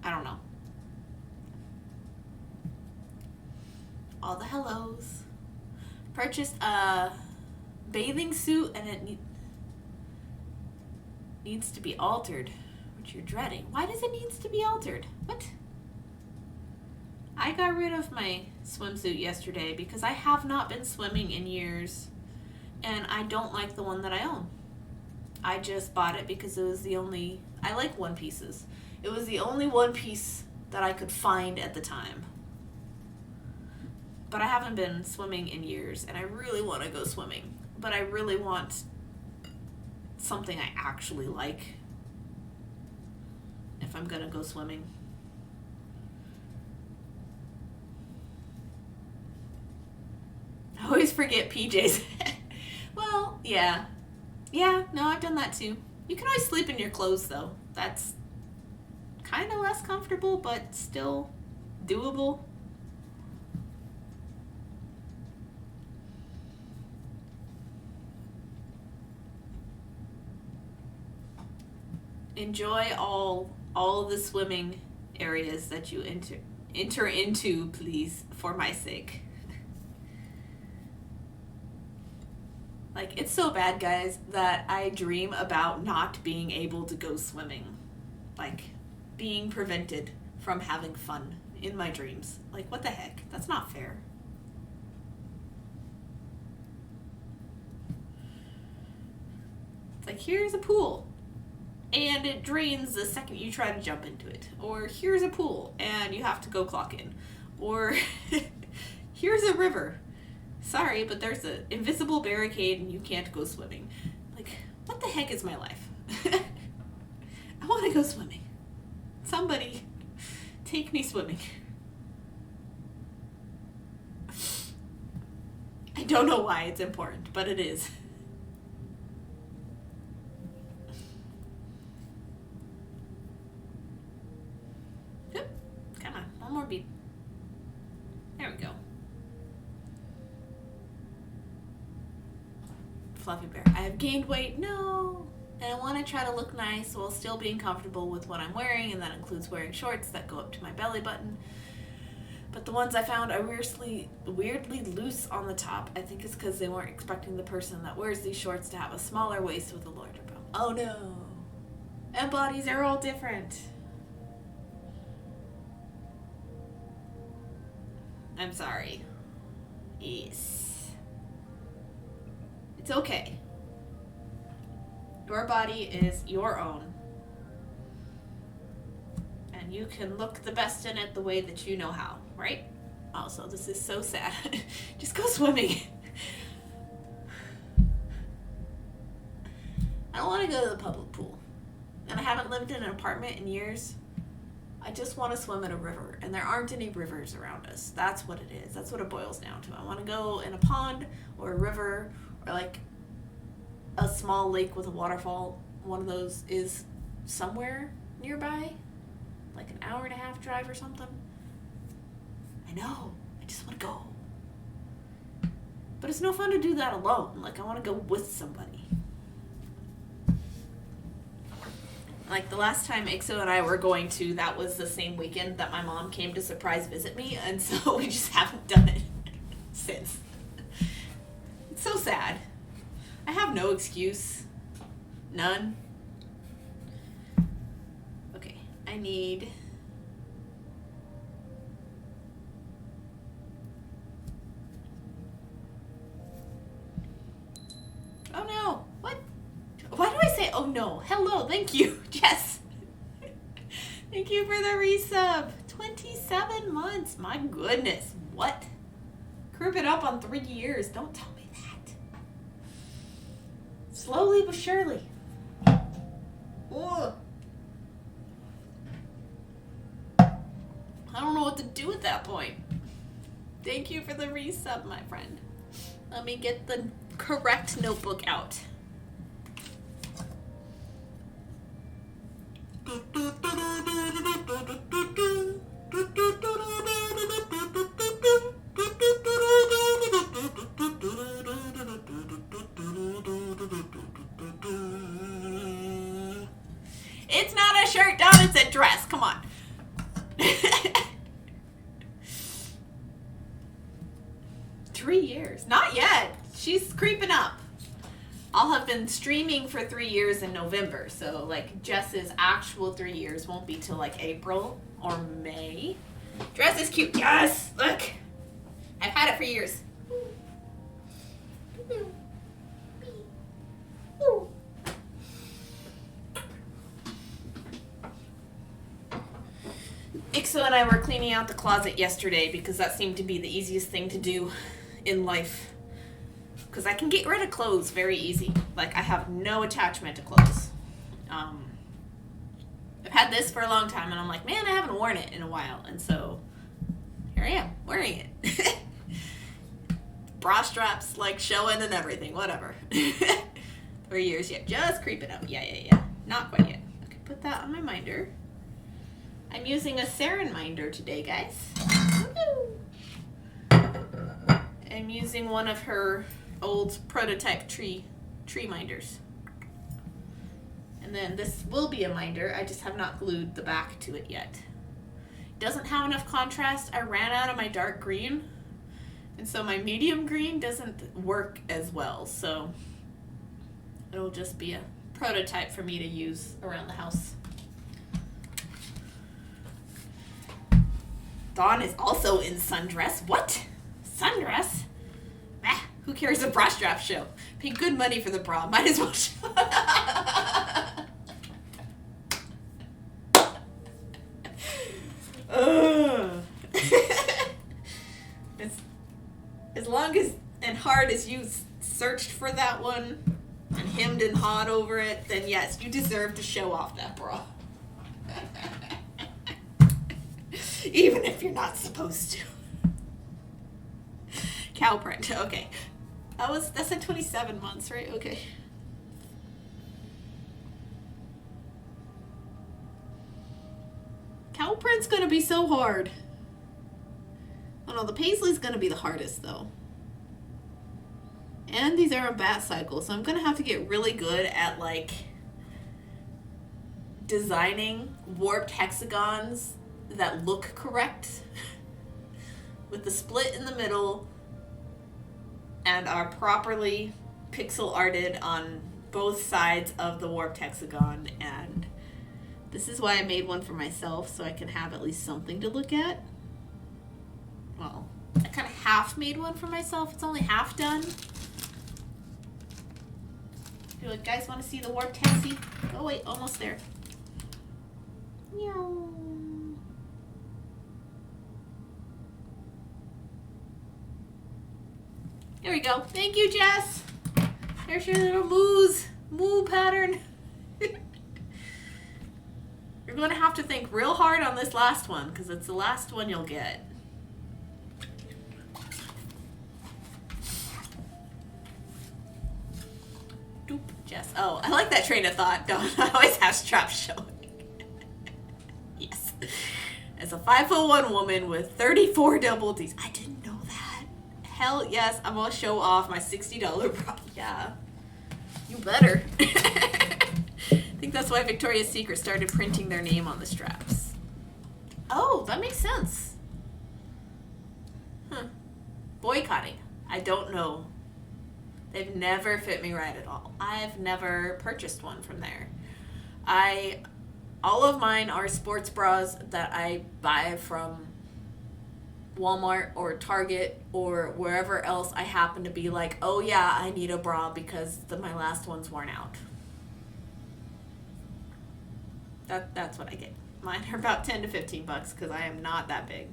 I don't know. All the hellos. Purchased a bathing suit and it needs to be altered, which you're dreading. Why does it needs to be altered? What? I got rid of my swimsuit yesterday because I have not been swimming in years and I don't like the one that I own. I just bought it because it was the only, I like one pieces. It was the only one piece that I could find at the time. But I haven't been swimming in years and I really want to go swimming. But I really want something I actually like if I'm gonna go swimming. I always forget PJs. Well, yeah. Yeah, no, I've done that too. You can always sleep in your clothes though. That's kind of less comfortable, but still doable. Enjoy all of the swimming areas that you enter into, please, for my sake. Like, it's so bad, guys, that I dream about not being able to go swimming. Like, being prevented from having fun in my dreams. Like, what the heck? That's not fair. It's like, here's a pool, and it drains the second you try to jump into it. Or here's a pool, and you have to go clock in. Or here's a river. Sorry, but there's an invisible barricade and you can't go swimming. Like, what the heck is my life? I want to go swimming. Somebody take me swimming. I don't know why it's important, but it is. Yep. Come on, one more beat. There we go. Fluffy bear. I have gained weight. No. And I want to try to look nice while still being comfortable with what I'm wearing, and that includes wearing shorts that go up to my belly button. But the ones I found are weirdly loose on the top. I think it's because they weren't expecting the person that wears these shorts to have a smaller waist with a larger bum. Oh no. And bodies are all different. I'm sorry. Yes. It's okay. Your body is your own. And you can look the best in it the way that you know how, right? Also, this is so sad. Just go swimming. I don't want to go to the public pool. And I haven't lived in an apartment in years. I just want to swim in a river. And there aren't any rivers around us. That's what it is. That's what it boils down to. I want to go in a pond or a river, or like a small lake with a waterfall. One of those is somewhere nearby, like an hour and a half drive or something. I know, I just want to go. But it's no fun to do that alone. Like, I want to go with somebody. Like, the last time Ixo and I were going to, that was the same weekend that my mom came to surprise visit me, and so we just haven't done it since. It's so sad. I have no excuse. None. Okay, I need... Oh no! What? Why do I say oh no? Hello, thank you, Jess. Thank you for the resub. 27 months, my goodness. What? Curve it up on 3 years. Don't tell me that. Slowly but surely. Ugh. I don't know what to do at that point. Thank you for the resub, my friend. Let me get the correct notebook out. It's not a shirt, Don, it's a dress. Come on. 3 years. Not yet. She's creeping up. I'll have been streaming for 3 years in November, so like Jess's actual 3 years won't be till like April or May. Dress is cute. Yes! Look! I've had it for years. Ixo and I were cleaning out the closet yesterday because that seemed to be the easiest thing to do in life. Because I can get rid of clothes very easy. Like, I have no attachment to clothes. I've had had this for a long time, and I'm like, man, I haven't worn it in a while. And so here I am, wearing it. Bra straps, like, showing and everything, whatever. 3 years yet, just creeping up. Yeah. Not quite yet. Okay, put that on my minder. I'm using a Sarin minder today, guys. Woo-hoo! I'm using one of her old prototype tree minders. And then this will be a minder. I just have not glued the back to it yet. It doesn't have enough contrast. I ran out of my dark green, and so my medium green doesn't work as well. So it'll just be a prototype for me to use around the house. Dawn is also in sundress. What? Sundress? Bah, who cares a bra strap show? Pay good money for the bra. Might as well show. As long as and hard as you searched for that one and hemmed and hawed over it, then yes, you deserve to show off that bra. Even if you're not supposed to. Cow print, okay. That's at 27 months, right? Okay. Cow print's gonna be so hard. Oh no, the Paisley's gonna be the hardest though. And these are a bat cycle, so I'm gonna have to get really good at like designing warped hexagons that look correct with the split in the middle and are properly pixel arted on both sides of the warped hexagon. And this is why I made one for myself, so I can have at least something to look at. Well, I kind of half made one for myself. It's only half done. You guys want to see the warped hexie? Oh wait, almost there. Meow. There we go. Thank you, Jess. There's your little moo pattern. You're going to have to think real hard on this last one because it's the last one you'll get. Doop, Jess. Oh, I like that train of thought. Don't I always have straps showing. Yes. As a 5'1" woman with 34 double Ds. I didn't know that. Hell yes, I'm going to show off my $60 bra. Yeah. You better. I think that's why Victoria's Secret started printing their name on the straps. Oh, that makes sense. Huh. Boycotting. I don't know. They've never fit me right at all. I've never purchased one from there. All of mine are sports bras that I buy from Walmart or Target or wherever else I happen to be like, oh yeah, I need a bra because my last one's worn out. That's what I get. Mine are about 10 to 15 bucks because I am not that big.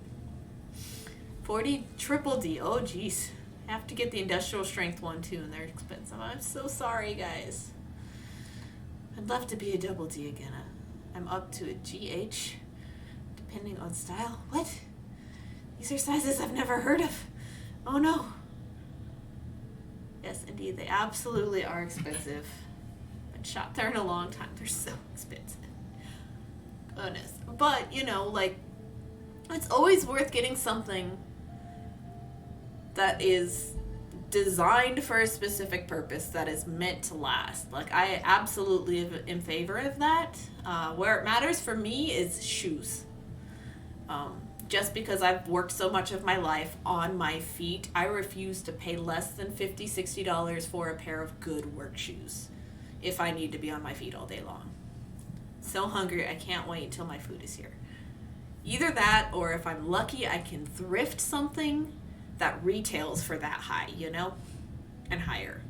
40 triple D. Oh geez. I have to get the industrial strength one too, and they're expensive. I'm so sorry, guys. I'd love to be a double D again. I'm up to a GH, depending on style. What? These are sizes I've never heard of. Oh no. Yes, indeed, they absolutely are expensive. I've shopped there in a long time. They're so expensive. Goodness. But, you know, like, it's always worth getting something that is designed for a specific purpose that is meant to last. Like, I absolutely am in favor of that. Where it matters for me is shoes. Just because I've worked so much of my life on my feet, I refuse to pay less than $50, $60 for a pair of good work shoes if I need to be on my feet all day long. So hungry, I can't wait until my food is here. Either that, or if I'm lucky, I can thrift something that retails for that high, you know, and higher.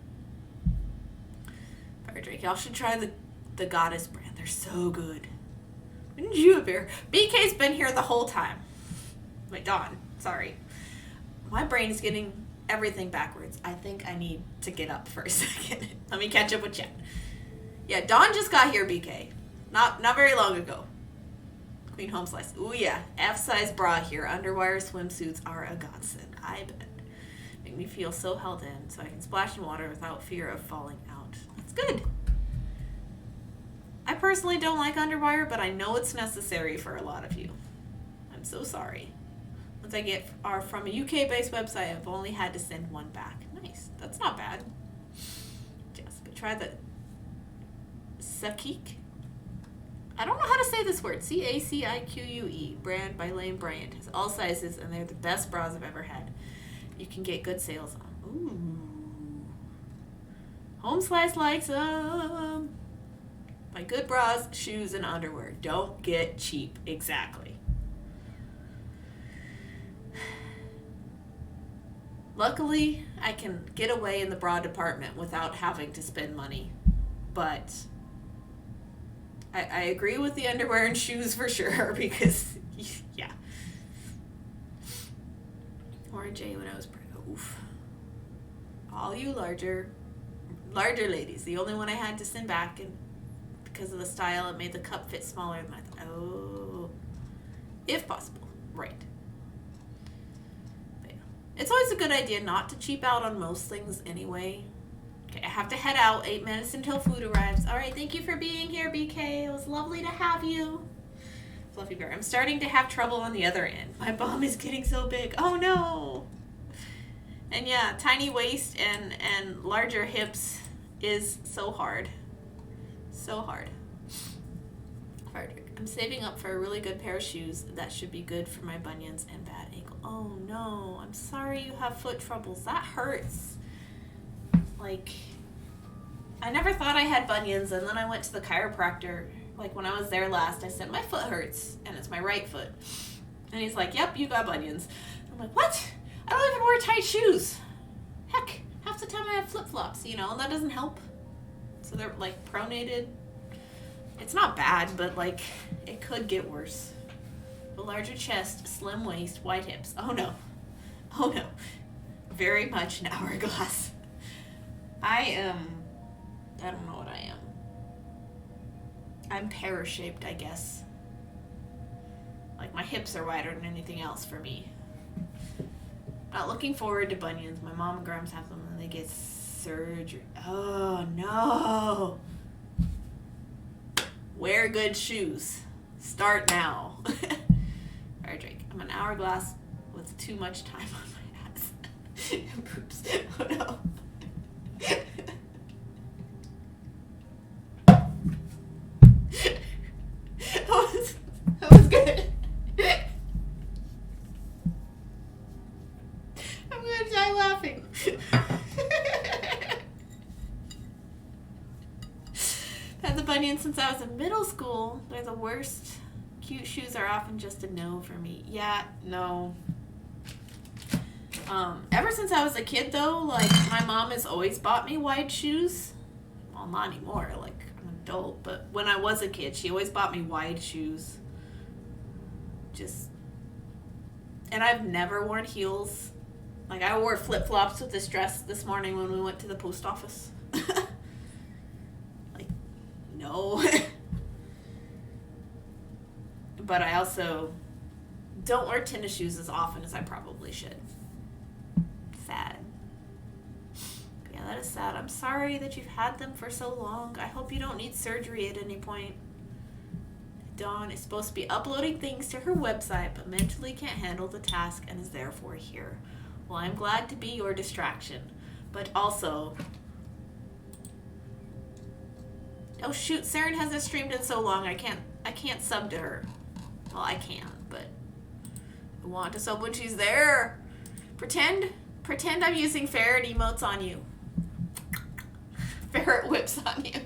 Fire Drake, y'all should try the Goddess brand. They're so good. When did you appear? BK's been here the whole time. Wait, Dawn, sorry. My brain is getting everything backwards. I think I need to get up for a second. Let me catch up with chat. Yeah, Dawn just got here, BK. Not very long ago. Queen Home Slice. Ooh, yeah. F-size bra here. Underwire swimsuits are a godsend. I bet. Make me feel so held in so I can splash in water without fear of falling out. That's good. I personally don't like underwire, but I know it's necessary for a lot of you. I'm so sorry. Ones I get are from a UK-based website. I've only had to send one back. Nice. That's not bad. Just try the Sakique. I don't know how to say this word. Cacique brand by Lane Bryant. Has all sizes, and they're the best bras I've ever had. You can get good sales on. Ooh. Home Slice likes them. Buy good bras, shoes, and underwear. Don't get cheap. Exactly. Luckily, I can get away in the bra department without having to spend money. But I agree with the underwear and shoes for sure because, yeah. Or J when I was pregnant. Oof. All you larger ladies. The only one I had to send back, and because of the style, it made the cup fit smaller than I thought. Oh. If possible. Right. But yeah. It's always a good idea not to cheap out on most things anyway. Okay, I have to head out. 8 minutes until food arrives. All right, thank you for being here, BK. It was lovely to have you. Fluffy Bear. I'm starting to have trouble on the other end. My bum is getting so big. Oh, no. And yeah, tiny waist and larger hips is so hard. So hard. Frederick. I'm saving up for a really good pair of shoes that should be good for my bunions and bad ankle. Oh, no. I'm sorry you have foot troubles. That hurts. Like, I never thought I had bunions, and then I went to the chiropractor. Like, when I was there last, I said, my foot hurts, and it's my right foot. And he's like, yep, you got bunions. I'm like, what? I don't even wear tight shoes. Heck, half the time I have flip-flops, and that doesn't help. So they're, like, pronated. It's not bad, but, like, it could get worse. A larger chest, slim waist, wide hips. Oh, no. Oh, no. Very much an hourglass. I don't know what I am. I'm pear-shaped, I guess. Like, my hips are wider than anything else for me. Not looking forward to bunions. My mom and Grams have them and they get surgery. Oh, no. Wear good shoes. Start now. Alright, Drake. I'm an hourglass with too much time on my ass. Oops. Oh, no. That was good. I'm gonna die laughing. Had the bunions since I was in middle school. They're the worst. Cute shoes are often just a no for me. Yeah, no. Ever since I was a kid, though, like, my mom has always bought me wide shoes. Well, not anymore, like, I'm an adult, but when I was a kid, she always bought me wide shoes. And I've never worn heels. Like, I wore flip-flops with this dress this morning when we went to the post office. Like, no. But I also don't wear tennis shoes as often as I probably should. Sad. But yeah, that is sad. I'm sorry that you've had them for so long. I hope you don't need surgery at any point. Dawn is supposed to be uploading things to her website, but mentally can't handle the task and is therefore here. Well, I'm glad to be your distraction, but also... Oh shoot, Saren hasn't streamed in so long. I can't sub to her. Well, I can, but I want to sub when she's there. Pretend I'm using ferret emotes on you. Ferret whips on you.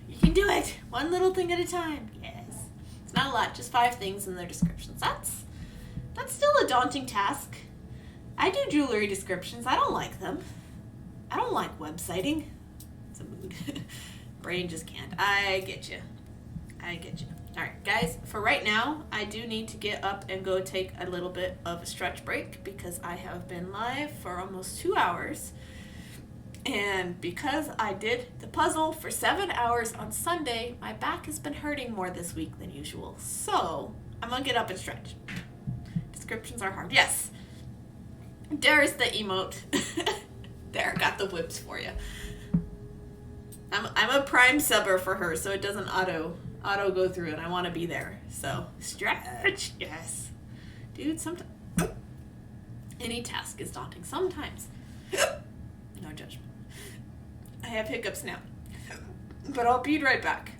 You can do it. One little thing at a time. Yes. It's not a lot, just 5 things in their descriptions. That's still a daunting task. I do jewelry descriptions. I don't like them. I don't like websiting. It's a mood. Brain just can't. I get you. Alright, guys, for right now, I do need to get up and go take a little bit of a stretch break because I have been live for almost 2 hours. And because I did the puzzle for 7 hours on Sunday, my back has been hurting more this week than usual. So I'm gonna get up and stretch. Descriptions are hard. Yes. There's the emote. There, got the whips for you. I'm a prime subber for her, so it doesn't auto go through, and I want to be there. So stretch, yes, dude. Sometimes any task is daunting. Sometimes, no judgment. I have hiccups now, but I'll be right back.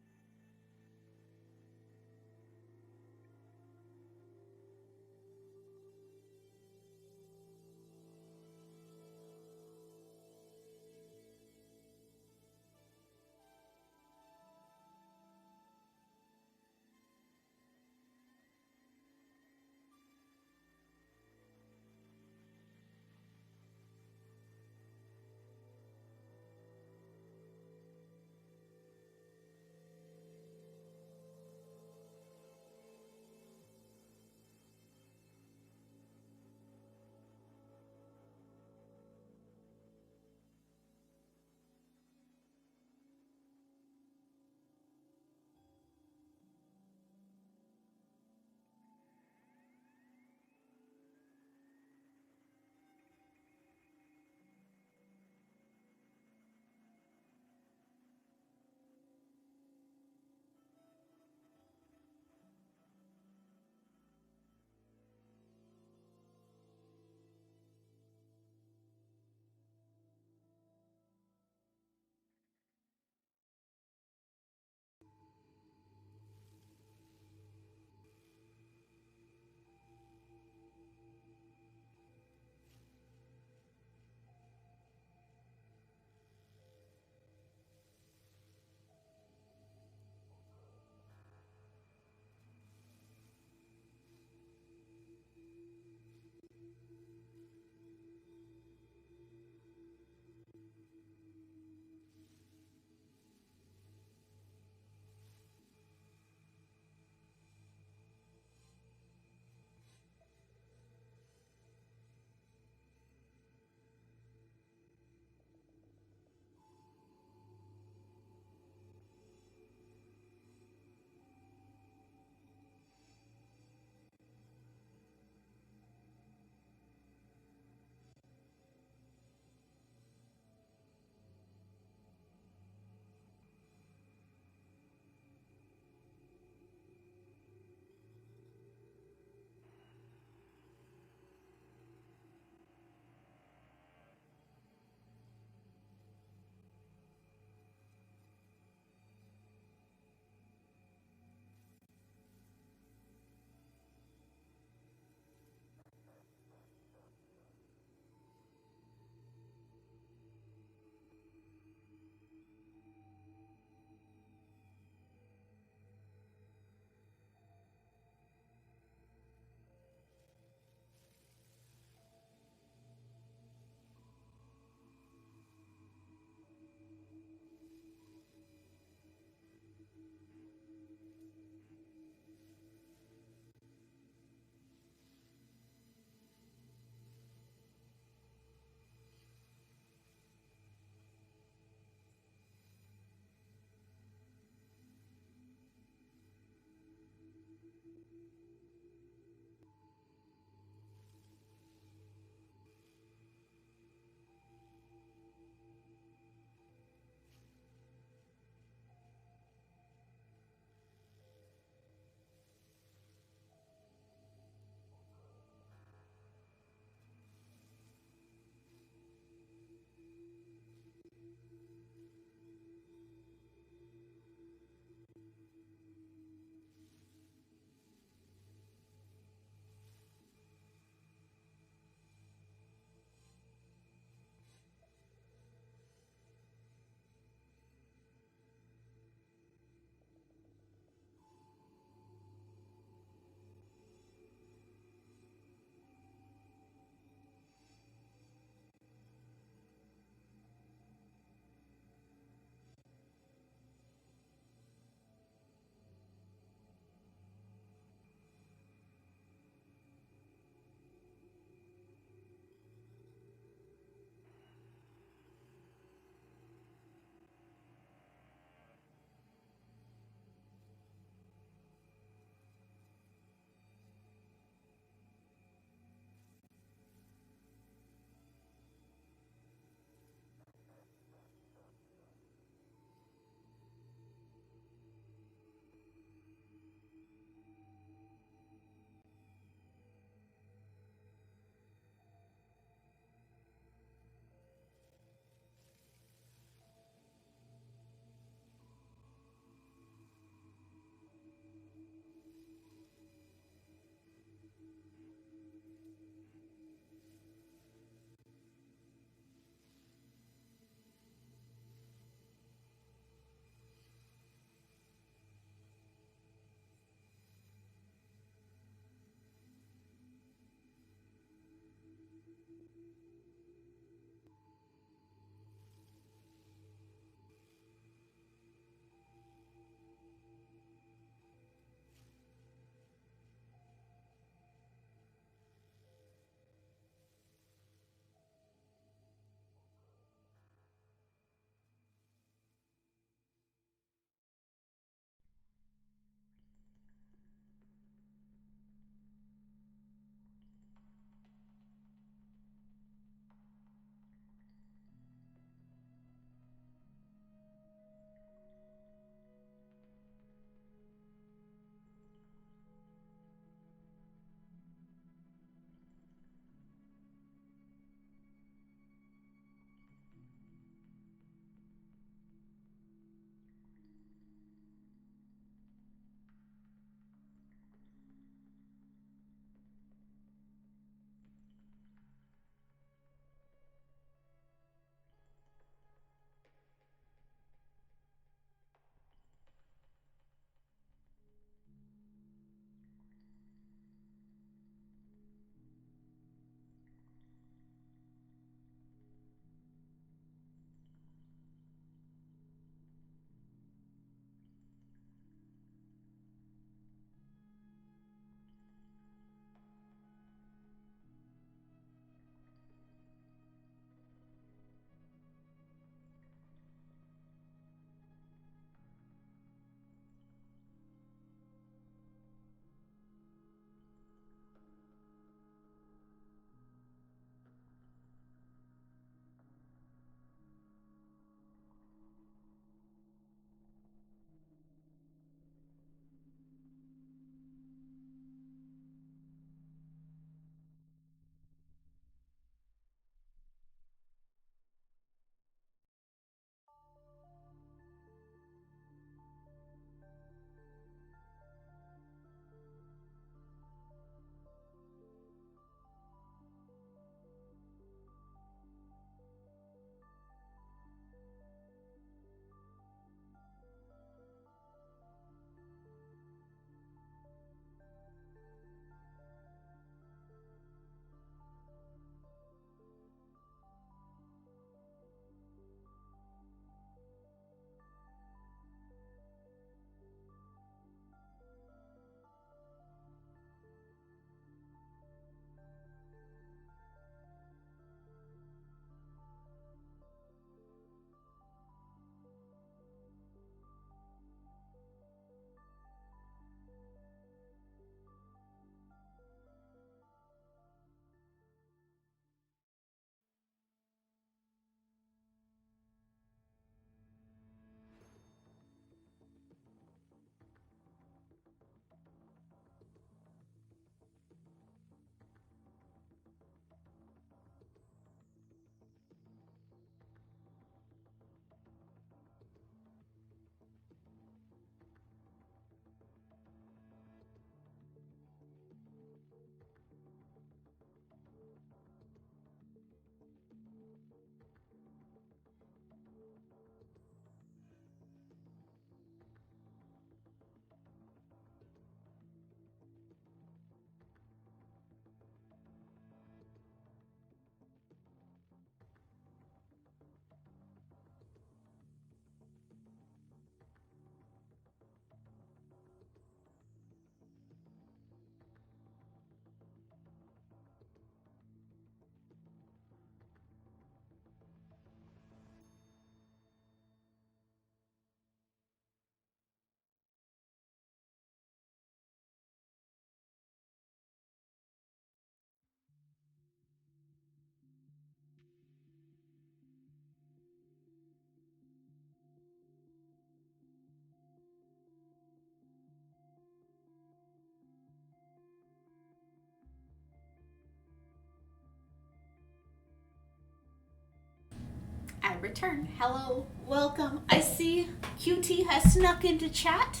return. Hello, welcome. I see QT has snuck into chat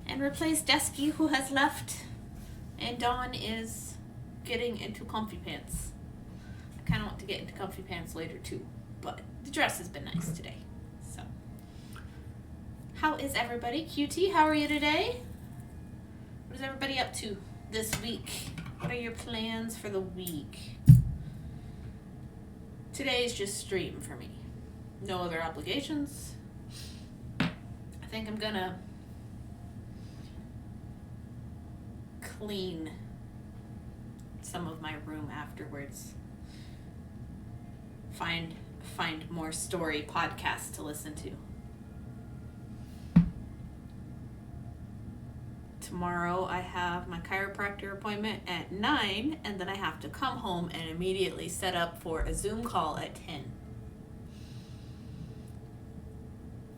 and replaced Desky, who has left, and Dawn is getting into comfy pants. I kind of want to get into comfy pants later too, but the dress has been nice today. So, how is everybody? QT, how are you today? What is everybody up to this week? What are your plans for the week? Today's just stream for me. No other obligations. I think I'm gonna clean some of my room afterwards. Find more story podcasts to listen to. Tomorrow I have my chiropractor appointment at 9, and then I have to come home and immediately set up for a Zoom call at 10.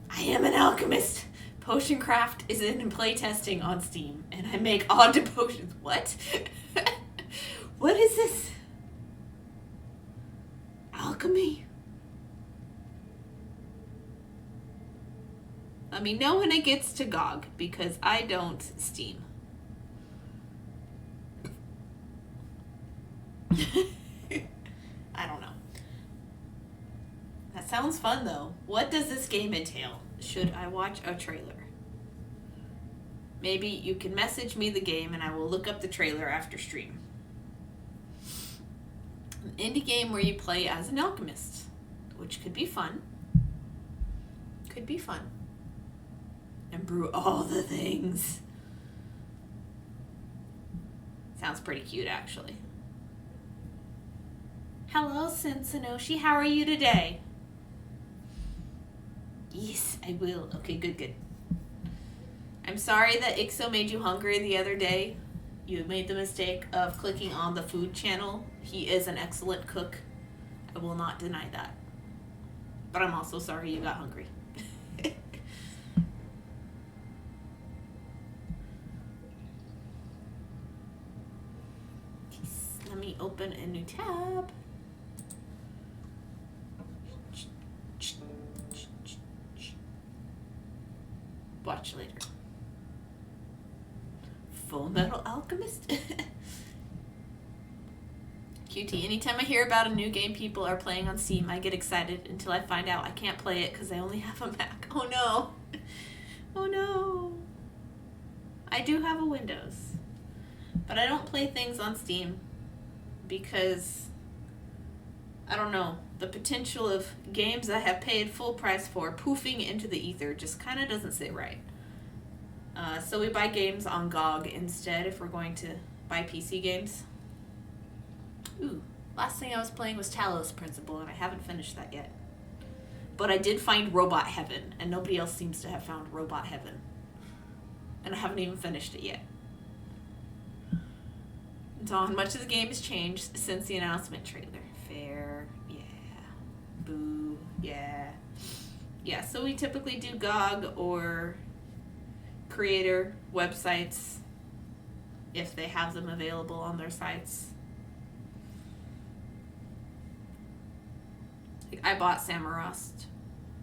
I am an alchemist. Potion craft is in play testing on Steam, and I make odd potions. What? What is this? Alchemy? Let me know when it gets to GOG, because I don't Steam. I don't know. That sounds fun though. What does this game entail? Should I watch a trailer? Maybe you can message me the game and I will look up the trailer after stream. An indie game where you play as an alchemist, which could be fun. Could be fun. And brew all the things. Sounds pretty cute, actually. Hello, Cincinnati. How are you today? Yes, I will. Okay, good. I'm sorry that Ixo made you hungry the other day. You made the mistake of clicking on the food channel. He is an excellent cook. I will not deny that. But I'm also sorry you got hungry. Let me open a new tab. Watch later. Full Metal Alchemist. QT, anytime I hear about a new game people are playing on Steam, I get excited until I find out I can't play it because I only have a Mac. Oh no. Oh no. I do have a Windows, but I don't play things on Steam because, I don't know, the potential of games I have paid full price for poofing into the ether just kind of doesn't sit right. So we buy games on GOG instead if we're going to buy PC games. Ooh, last thing I was playing was Talos Principle, and I haven't finished that yet. But I did find Robot Heaven, and nobody else seems to have found Robot Heaven. And I haven't even finished it yet. Dawn, much of the game has changed since the announcement trailer. Fair, yeah. Boo, yeah. Yeah, so we typically do GOG or creator websites if they have them available on their sites. Like, I bought Samorost.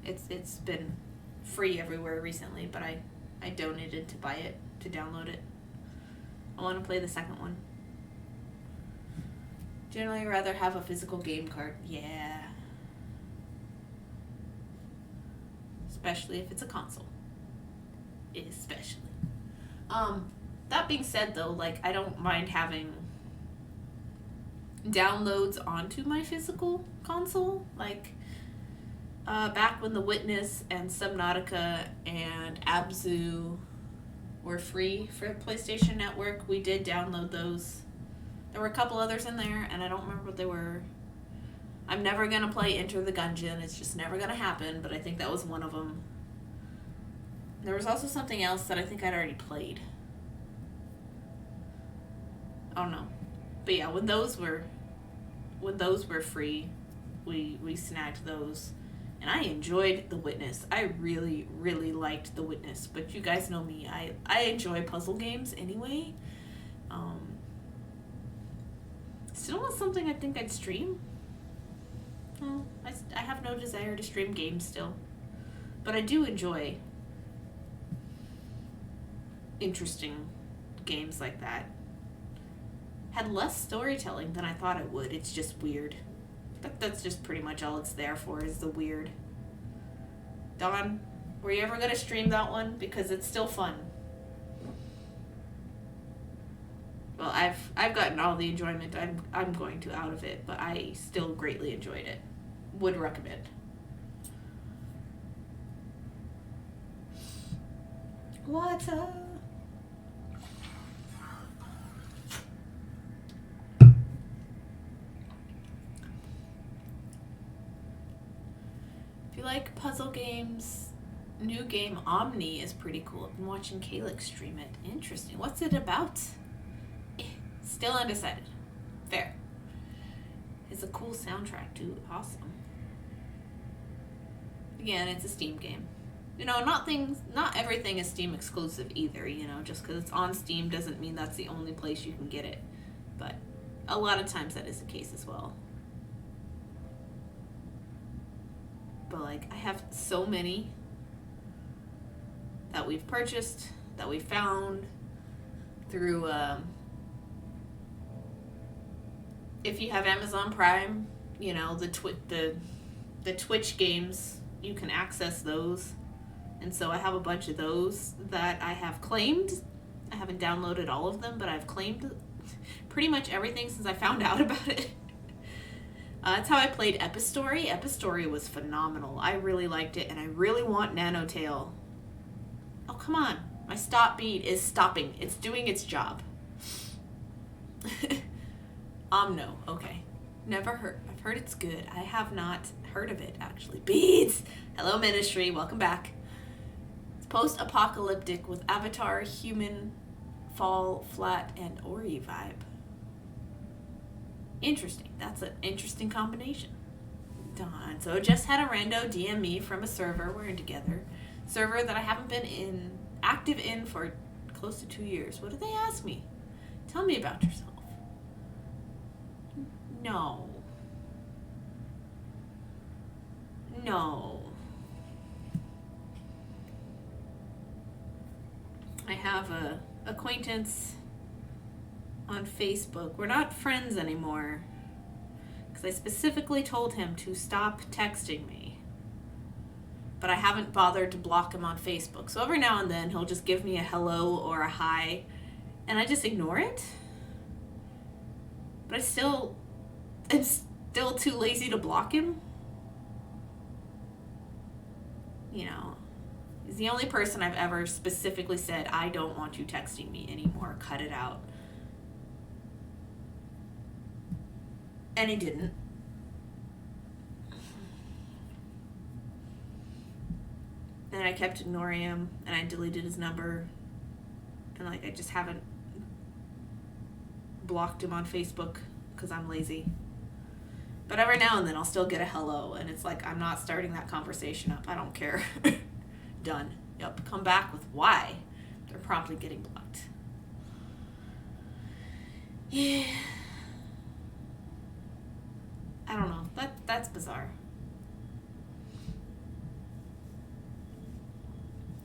It's been free everywhere recently, but I donated to buy it, to download it. I want to play the second one. Generally, I'd rather have a physical game card. Yeah. Especially if it's a console. Especially. That being said, though, like, I don't mind having downloads onto my physical console. Like, back when The Witness and Subnautica and Abzu were free for PlayStation Network, we did download those. There were a couple others in there, and I don't remember what they were. I'm never going to play Enter the Gungeon. It's just never going to happen, but I think that was one of them. There was also something else that I think I'd already played. I don't know. But yeah, when those were free, we snagged those. And I enjoyed The Witness. I really, really liked The Witness. But you guys know me. I enjoy puzzle games anyway. Still not something I think I'd stream. Well, I have no desire to stream games still. But I do enjoy interesting games like that. Had less storytelling than I thought it would. It's just weird. That's just pretty much all it's there for, is the weird. Dawn, were you ever going to stream that one? Because it's still fun. Well, I've gotten all the enjoyment I'm going to out of it, but I still greatly enjoyed it. Would recommend. Water. If you like puzzle games, new game Omni is pretty cool. I've been watching Kalik stream it. Interesting. What's it about? Still undecided. Fair. It's a cool soundtrack too. Awesome. Again, it's a Steam game. You know, not everything is Steam exclusive either, you know, just because it's on Steam doesn't mean that's the only place you can get it. But a lot of times that is the case as well. But like, I have so many that we've purchased, that we found through, if you have Amazon Prime, you know, the Twitch games, you can access those. And so I have a bunch of those that I have claimed. I haven't downloaded all of them, but I've claimed pretty much everything since I found out about it. That's how I played Epistory. Epistory was phenomenal. I really liked it, and I really want Nanotail. Oh, come on. My stop bead is stopping. It's doing its job. Omno. Okay. Never heard. I've heard it's good. I have not heard of it, actually. Beads! Hello, Ministry. Welcome back. It's post-apocalyptic with Avatar, human, fall, flat, and Ori vibe. Interesting. That's an interesting combination. Done. So just had a rando DM me from a server. We're in together. Server that I haven't been active in for close to 2 years. What did they ask me? Tell me about yourself. No. I have a acquaintance on Facebook. We're not friends anymore because I specifically told him to stop texting me. But I haven't bothered to block him on Facebook. So every now and then he'll just give me a hello or a hi and I just ignore it. But I'm still too lazy to block him. You know, he's the only person I've ever specifically said, I don't want you texting me anymore. Cut it out. And he didn't. And I kept ignoring him, and I deleted his number. And like, I just haven't blocked him on Facebook because I'm lazy. But every now and then I'll still get a hello, and it's like, I'm not starting that conversation up. I don't care. Done. Yep. Come back with why. They're promptly getting blocked. Yeah. I don't know. That's bizarre.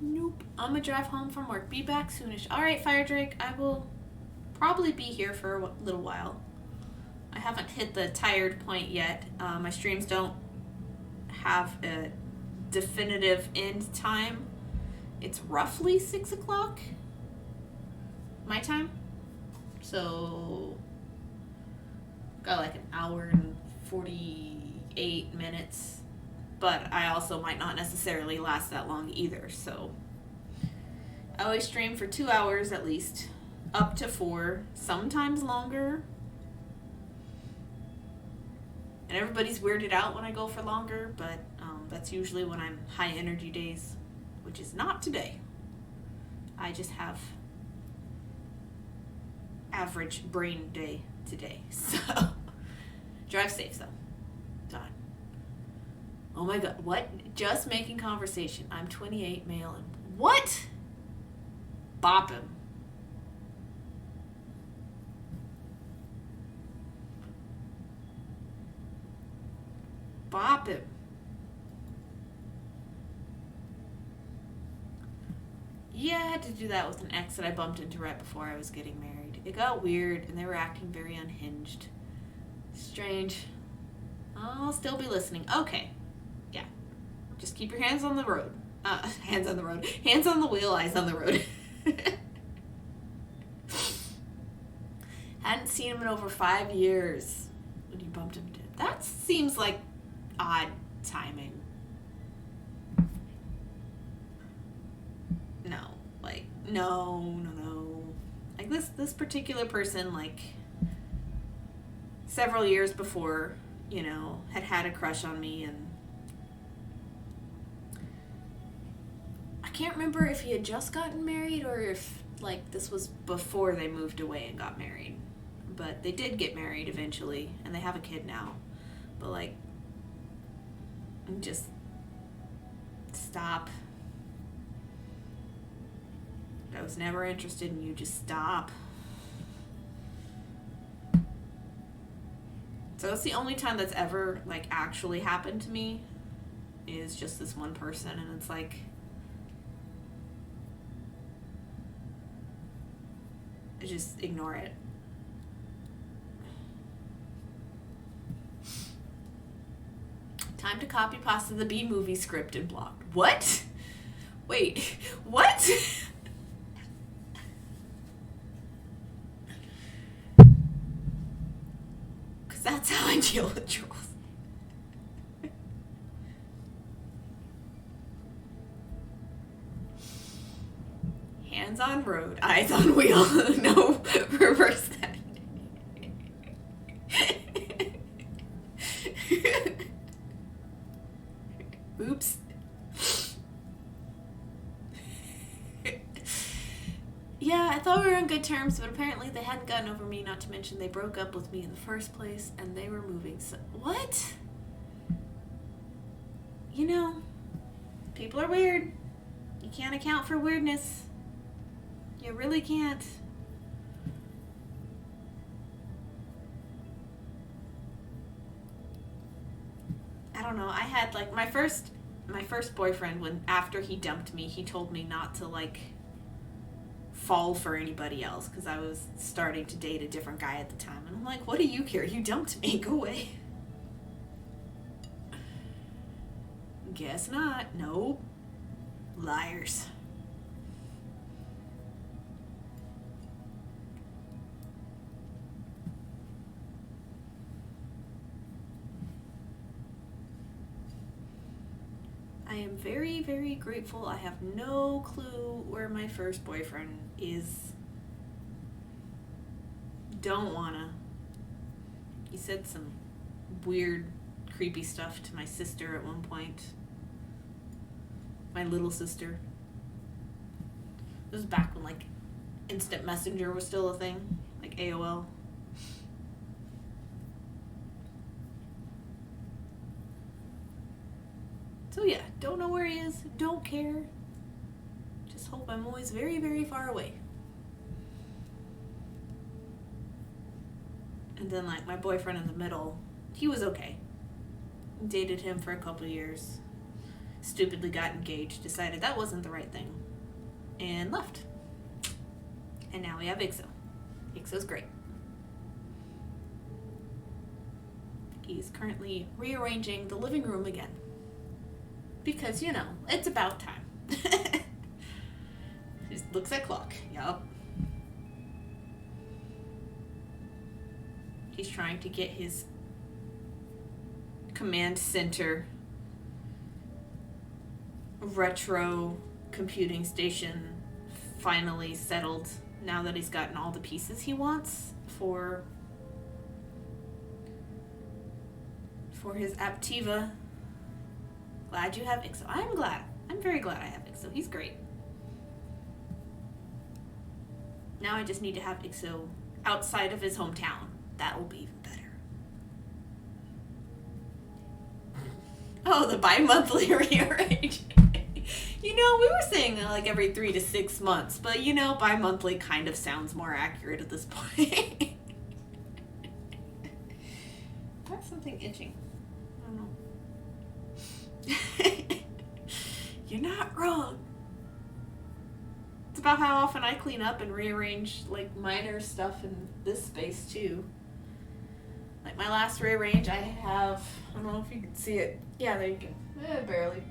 Nope. I'm gonna drive home from work. Be back soonish. Alright, Fire Drake. I will probably be here for a little while. I haven't hit the tired point yet. My streams don't have a definitive end time. It's roughly 6 o'clock my time. So, got like an hour and 48 minutes. But I also might not necessarily last that long either. So, I always stream for 2 hours at least. Up to 4. Sometimes longer. And everybody's weirded out when I go for longer, but that's usually when I'm high energy days, which is not today. I just have average brain day today. So, drive safe though. Done. Oh my god, what? Just making conversation. I'm 28, male, and what? Bop him. bop him. Yeah, I had to do that with an ex that I bumped into right before I was getting married. It got weird, and they were acting very unhinged. Strange. I'll still be listening. Okay. Yeah. Just keep your hands on the road. Hands on the road. Hands on the wheel, eyes on the road. Hadn't seen him in over 5 years when you bumped him. That seems like odd timing. No. Like this particular person, like several years before, had a crush on me, and I can't remember if he had just gotten married or if like this was before they moved away and got married. But they did get married eventually, and they have a kid now. But like, just stop. I was never interested in you. Just stop. So that's the only time that's ever like actually happened to me, is just this one person, and it's like, just ignore it. Time to copy pasta the B movie script and blocked. What? Wait, what? Because that's how I deal with trolls. Hands on road, eyes on wheel. No, reverse that. Oops. Yeah, I thought we were on good terms, but apparently they hadn't gotten over me, not to mention they broke up with me in the first place, and they were moving. So, what? People are weird. You can't account for weirdness. You really can't. I don't know. I had like my first boyfriend, when after he dumped me, he told me not to like fall for anybody else because I was starting to date a different guy at the time. And I'm like, what do you care? You dumped me. Go away. Guess not. Nope. Liars. I am very, very grateful. I have no clue where my first boyfriend is. Don't wanna. He said some weird, creepy stuff to my sister at one point. My little sister. This was back when like instant messenger was still a thing. Like AOL. So yeah, don't know where he is, don't care. Just hope I'm always very, very far away. And then like my boyfriend in the middle, he was okay. Dated him for a couple years. Stupidly got engaged, decided that wasn't the right thing, and left. And now we have IXO. IXO's great. He's currently rearranging the living room again. Because, it's about time. Just looks at clock. Yup. He's trying to get his command center retro computing station finally settled now that he's gotten all the pieces he wants for his Aptiva. Glad you have IXO. I'm glad. I'm very glad I have IXO. He's great. Now I just need to have IXO outside of his hometown. That will be even better. Oh, the bi-monthly rearrange. We were saying like every 3 to 6 months, but bi-monthly kind of sounds more accurate at this point. That's something itching. I don't know. You're not wrong. It's about how often I clean up and rearrange like minor stuff in this space too. Like my last rearrange, I have, I don't know if you can see it. Yeah, there you go. Barely.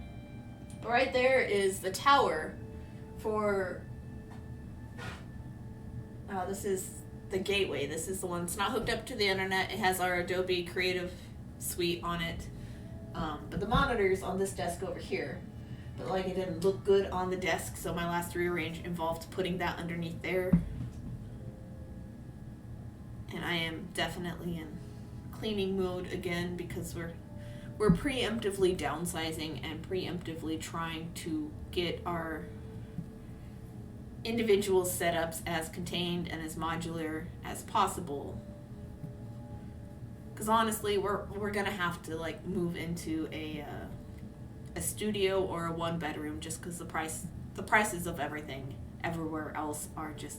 But right there is the tower for, this is the gateway. This is the one that's not hooked up to the internet. It has our Adobe Creative Suite on it. But the monitor's on this desk over here. But like it didn't look good on the desk, so my last rearrange involved putting that underneath there. And I am definitely in cleaning mode again because we're preemptively downsizing and preemptively trying to get our individual setups as contained and as modular as possible. Because honestly, we're gonna have to like move into a studio or a one bedroom just because the prices of everything everywhere else are just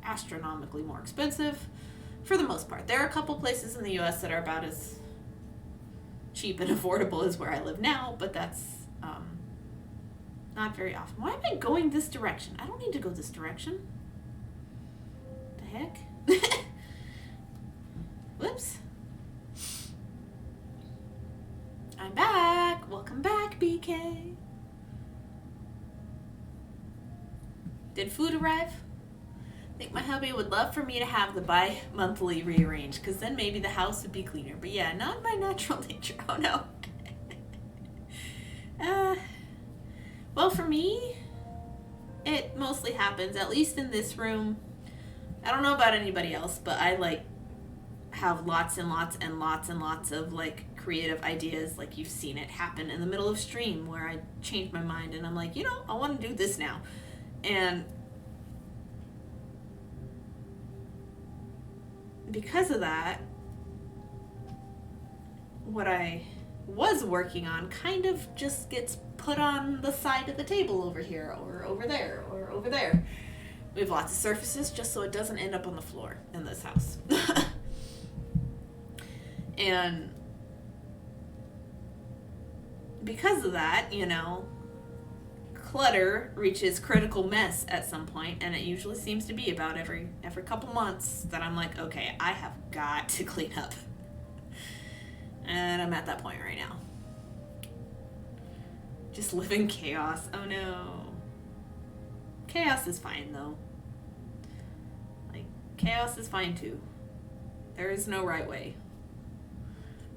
astronomically more expensive for the most part. There are a couple places in the US that are about as cheap and affordable as where I live now, but that's not very often. Why am I going this direction? I don't need to go this direction. The heck? Whoops. I'm back. Welcome back, BK. Did food arrive? I think my hubby would love for me to have the bi-monthly rearrange, because then maybe the house would be cleaner. But yeah, not by natural nature. Oh no. Well, for me, it mostly happens, at least in this room. I don't know about anybody else, but I like have lots and lots and lots and lots of like creative ideas. Like you've seen it happen in the middle of stream where I change my mind and I'm like, I want to do this now. And because of that, what I was working on kind of just gets put on the side of the table over here or over there or over there. We have lots of surfaces just so it doesn't end up on the floor in this house. And because of that, clutter reaches critical mess at some point, and it usually seems to be about every couple months that I'm like, okay, I have got to clean up. And I'm at that point right now. Just live in chaos. Oh no. Chaos is fine though. Like, chaos is fine too. There is no right way.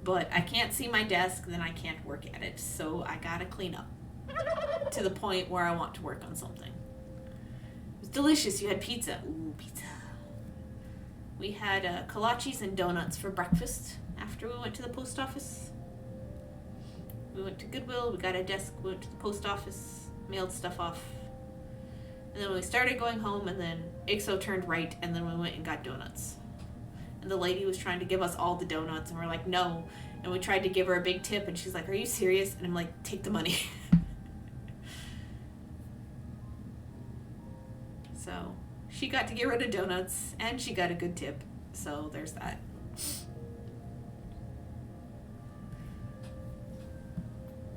But I can't see my desk, then I can't work at it. So I gotta clean up to the point where I want to work on something. It was delicious. You had pizza. Ooh, pizza. We had kolaches and donuts for breakfast after we went to the post office. We went to Goodwill, we got a desk, we went to the post office, mailed stuff off. And then we started going home, and then IXO turned right, and then we went and got donuts. And the lady was trying to give us all the donuts, and we're like, no. And we tried to give her a big tip, and she's like, are you serious? And I'm like, take the money. So she got to get rid of donuts, and she got a good tip. So there's that.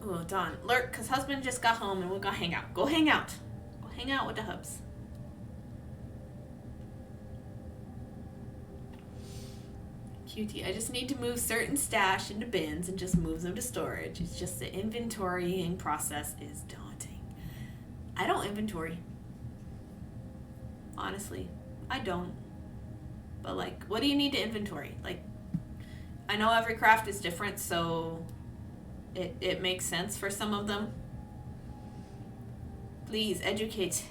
Oh, Dawn, lurk, because husband just got home and we'll go hang out. Go hang out. Go hang out with the hubs. Cutie, I just need to move certain stash into bins and just move them to storage. It's just the inventorying process is daunting. I don't inventory. Honestly, I don't. But like, what do you need to inventory? Like, I know every craft is different, so it makes sense for some of them. Please educate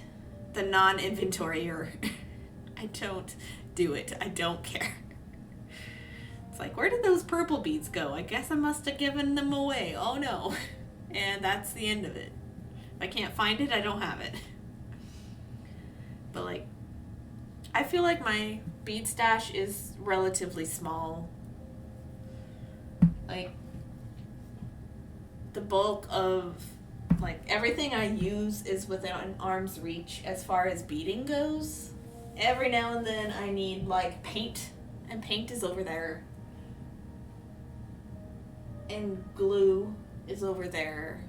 the non-inventorier. I don't do it. I don't care. It's like, where did those purple beads go? I guess I must have given them away. Oh no. And that's the end of it. If I can't find it, I don't have it. But like, I feel like my bead stash is relatively small. Like, the bulk of like everything I use is within arm's reach as far as beading goes. Every now and then I need like paint, and paint is over there, and glue, is over there.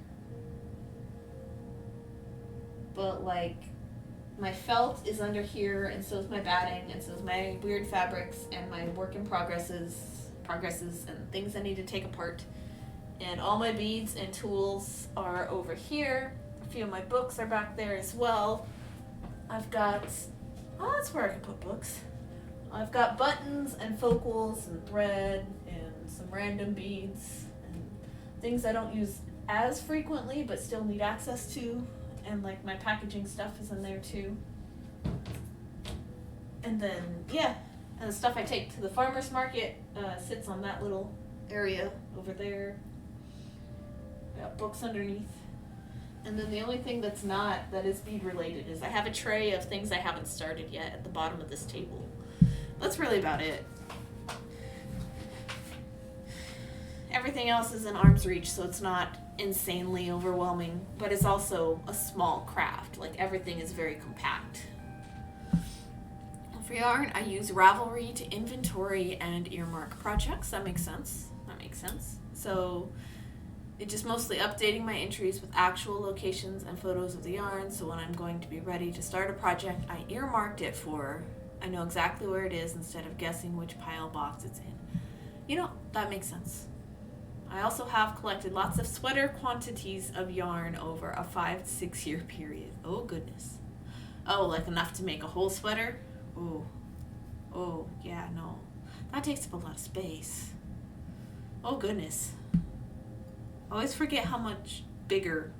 But like my felt is under here, and so is my batting, and so is my weird fabrics and my work in progresses and things I need to take apart. And all my beads and tools are over here. A few of my books are back there as well. I've got, oh, that's where I can put books. I've got buttons and focals and thread and some random beads and things I don't use as frequently but still need access to. And like my packaging stuff is in there too. And then, yeah, and the stuff I take to the farmer's market sits on that little area over there. I got books underneath. And then the only thing that is bead related is I have a tray of things I haven't started yet at the bottom of this table. That's really about it. Everything else is in arm's reach, so it's not insanely overwhelming, but it's also a small craft. Like everything is very compact. For yarn, I use Ravelry to inventory and earmark projects. That makes sense. So it's just mostly updating my entries with actual locations and photos of the yarn, so when I'm going to be ready to start a project, I earmarked it for, I know exactly where it is instead of guessing which pile box it's in. You know, that makes sense. I also have collected lots of sweater quantities of yarn over a 5 to 6 year period. Oh goodness. Oh, like enough to make a whole sweater? Oh, yeah, no. That takes up a lot of space. Oh goodness. I always forget how much bigger,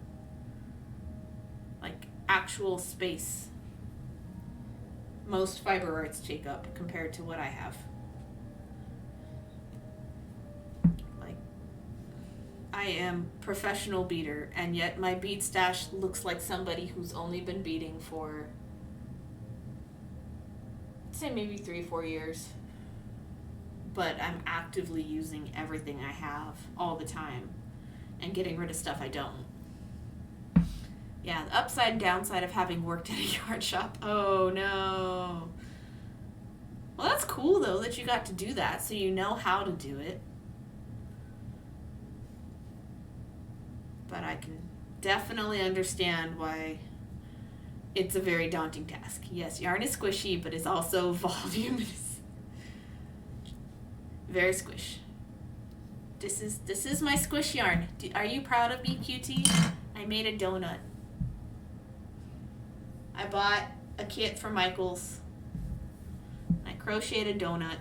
like, actual space most fiber arts take up compared to what I have. Like, I am professional beader, and yet my bead stash looks like somebody who's only been beading for, I'd say maybe 3-4 years. But I'm actively using everything I have all the time and getting rid of stuff I don't. Yeah, the upside and downside of having worked at a yarn shop. Oh no. Well, that's cool though that you got to do that, so you know how to do it. But I can definitely understand why it's a very daunting task. Yes, yarn is squishy, but it's also voluminous. Very squish. This is my squish yarn. Are you proud of me, QT? I made a donut. I bought a kit from Michaels. I crocheted a donut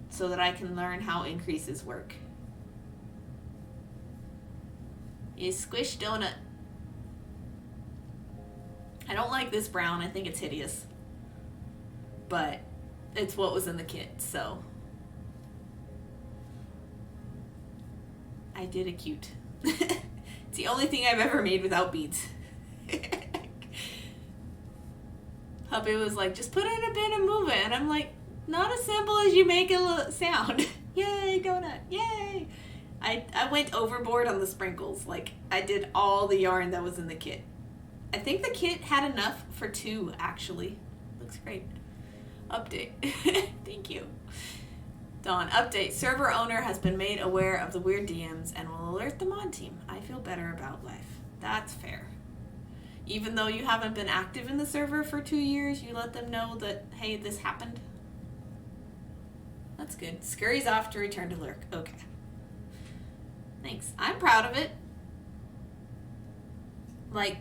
so that I can learn how increases work. A squish donut. I don't like this brown. I think it's hideous. But it's what was in the kit, so I did a cute. It's the only thing I've ever made without beads. Hubby was like, just put it in a bin and move it. And I'm like, not as simple as you make it sound. Yay, donut, yay. I went overboard on the sprinkles. Like, I did all the yarn that was in the kit. I think the kit had enough for 2, actually. Looks great. Update. Thank you. Dawn, update. Server owner has been made aware of the weird DMs and will alert the mod team. I feel better about life. That's fair. Even though you haven't been active in the server for 2 years, you let them know that, hey, this happened. That's good. Scurry's off to return to lurk. Okay. Thanks. I'm proud of it. Like,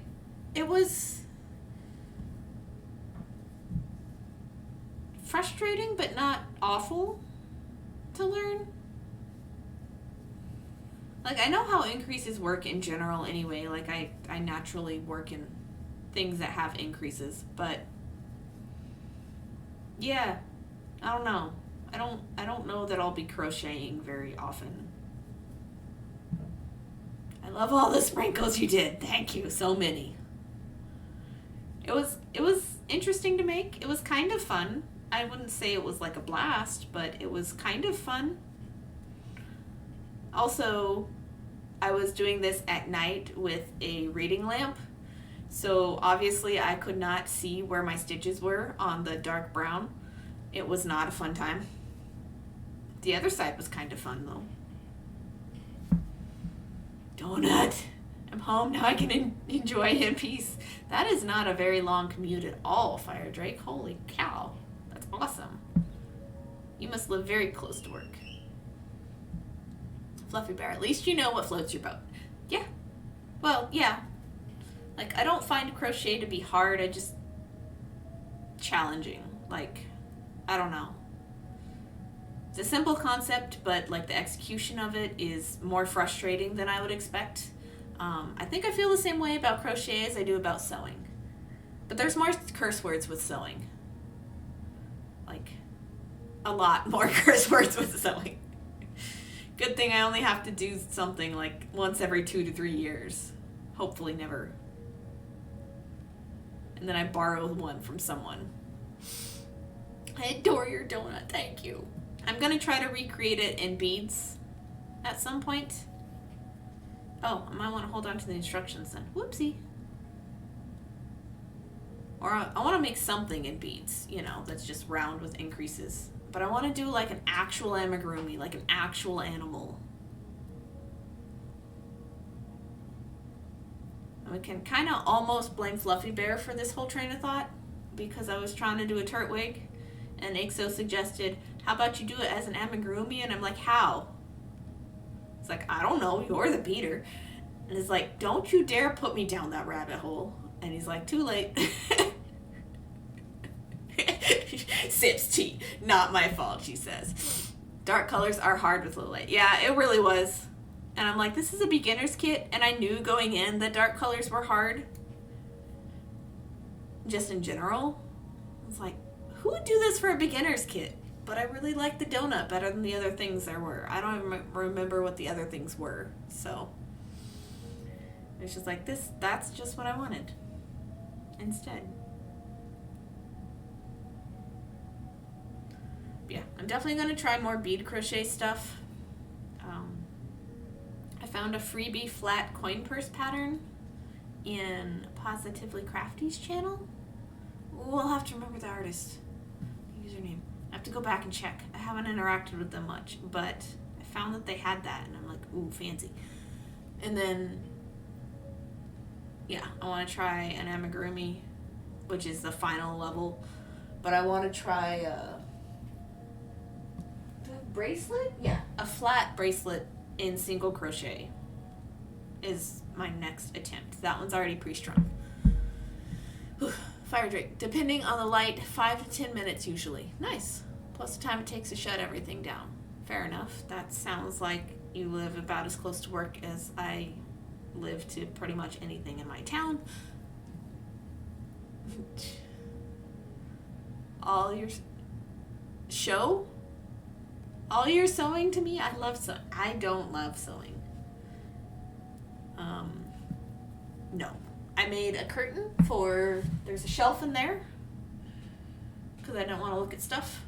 it was frustrating, but not awful to learn. Like, I know how increases work in general anyway. Like, I naturally work in things that have increases, but yeah, I don't know. I don't know that I'll be crocheting very often. I love all the sprinkles you did. Thank you. So many. It was interesting to make. It was kind of fun. I wouldn't say it was like a blast, but it was kind of fun. Also, I was doing this at night with a reading lamp, so obviously I could not see where my stitches were on the dark brown. It was not a fun time. The other side was kind of fun though. Donut. I'm home now. I can enjoy in peace. That is not a very long commute at all, Fire Drake. Holy cow. That's awesome. You must live very close to work. Fluffy Bear, at least you know what floats your boat. Yeah. Well, yeah. Like, I don't find crochet to be hard. I just... challenging. Like, I don't know. It's a simple concept, but, like, the execution of it is more frustrating than I would expect. I think I feel the same way about crochet as I do about sewing. But there's more curse words with sewing. Like, a lot more curse words with sewing. Good thing I only have to do something like once every 2 to 3 years. Hopefully never. And then I borrow one from someone. I adore your donut, thank you. I'm gonna try to recreate it in beads at some point. Oh, I might want to hold on to the instructions then. Whoopsie. Or I want to make something in beads, you know, that's just round with increases. But I want to do like an actual amigurumi, like an actual animal. And we can kind of almost blame Fluffy Bear for this whole train of thought, because I was trying to do a turret wig, and Ixo suggested, how about you do it as an amigurumi? And I'm like, how? It's like, I don't know, you're the beater. And it's like, don't you dare put me down that rabbit hole. And he's like, too late. Sips tea. Not my fault, she says. Dark colors are hard with low light. Yeah, it really was. And I'm like, this is a beginner's kit, and I knew going in that dark colors were hard. Just in general. It's like, who would do this for a beginner's kit? But I really like the donut better than the other things there were. I don't remember what the other things were. So it's just like this. That's just what I wanted instead. But yeah, I'm definitely going to try more bead crochet stuff. I found a freebie flat coin purse pattern in Positively Crafty's channel. We'll have to remember the artist. Username. I have to go back and check. I haven't interacted with them much, but I found that they had that, and I'm like, ooh, fancy. And then, yeah, I want to try an amigurumi, which is the final level, but I want to try a bracelet? Yeah, a flat bracelet in single crochet is my next attempt. That one's already pre-strung. Fire Drake. Depending on the light, 5 to 10 minutes usually. Nice. Plus the time it takes to shut everything down. Fair enough. That sounds like you live about as close to work as I live to pretty much anything in my town. All your show? All your sewing to me? I love sewing. I don't love sewing. No. I made a curtain for, there's a shelf in there because I don't want to look at stuff.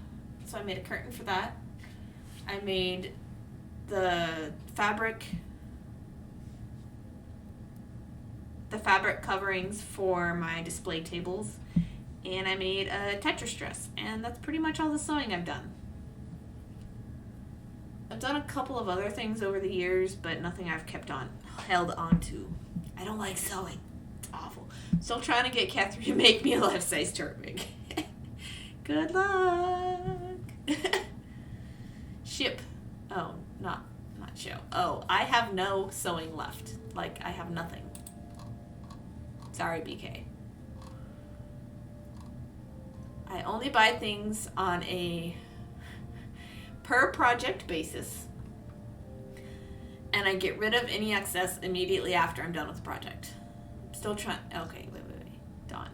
So I made a curtain for that. I made the fabric coverings for my display tables, and I made a Tetris dress, and that's pretty much all the sewing I've done. I've done a couple of other things over the years, but nothing I've held on to. I don't like sewing. It's awful. Still trying to get Catherine to make me a life-size turret wig. Good luck. Ship. Oh, not show. Oh, I have no sewing left. Like, I have nothing. Sorry, BK. I only buy things on a per project basis, and I get rid of any excess immediately after I'm done with the project. I'm still trying. Okay, wait. Dawn.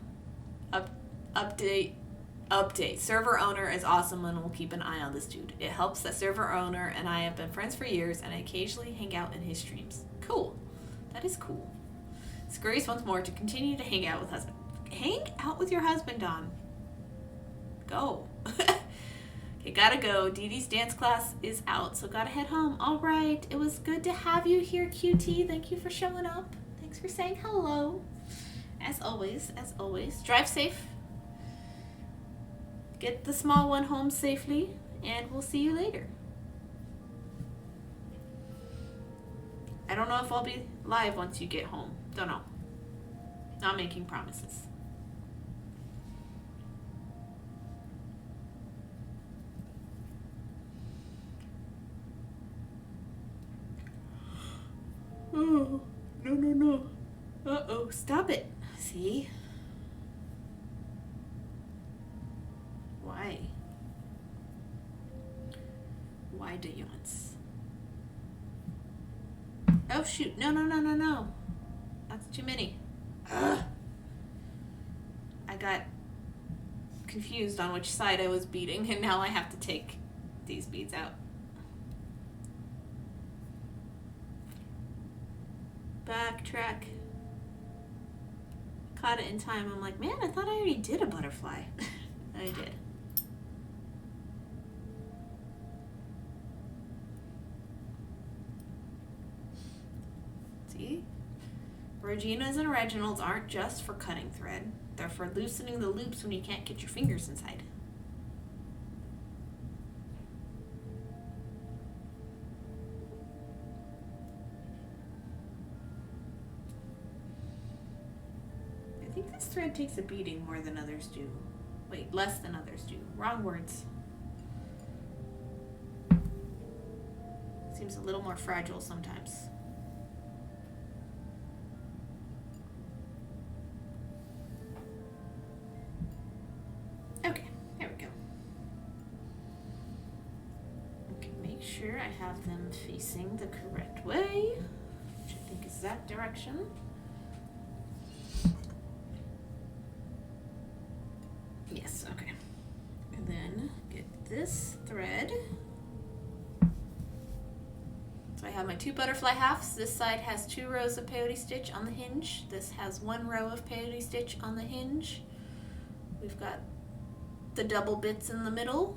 Update. Server owner is awesome, and we'll keep an eye on this dude. It helps that server owner and I have been friends for years, and I occasionally hang out in his streams. Cool. That is cool. Scurries once more to continue to hang out with husband. Hang out with your husband, Dawn. Go. Okay, gotta go. Dee Dee's dance class is out, so gotta head home. All right. It was good to have you here, QT. Thank you for showing up. Thanks for saying hello. As always. Drive safe. Get the small one home safely, and we'll see you later. I don't don't know if I'll be live once you get home. Don't know. Not making promises. Oh, no. Uh-oh, stop it. See? Why? Why do you want? Oh, shoot. No. That's too many. Ugh. I got confused on which side I was beading, and now I have to take these beads out. Backtrack. Caught it in time. I'm like, man, I thought I already did a butterfly. I did. See? Reginas and Reginalds aren't just for cutting thread. They're for loosening the loops when you can't get your fingers inside. I think this thread takes a beating more than others do. Wait, less than others do. Wrong words. Seems a little more fragile sometimes. Okay, there we go. Okay, make sure I have them facing the correct way, which I think is that direction. Yes, okay. And then get this thread. So I have my 2 butterfly halves. This side has 2 rows of peyote stitch on the hinge. This has 1 row of peyote stitch on the hinge. We've got the double bits in the middle.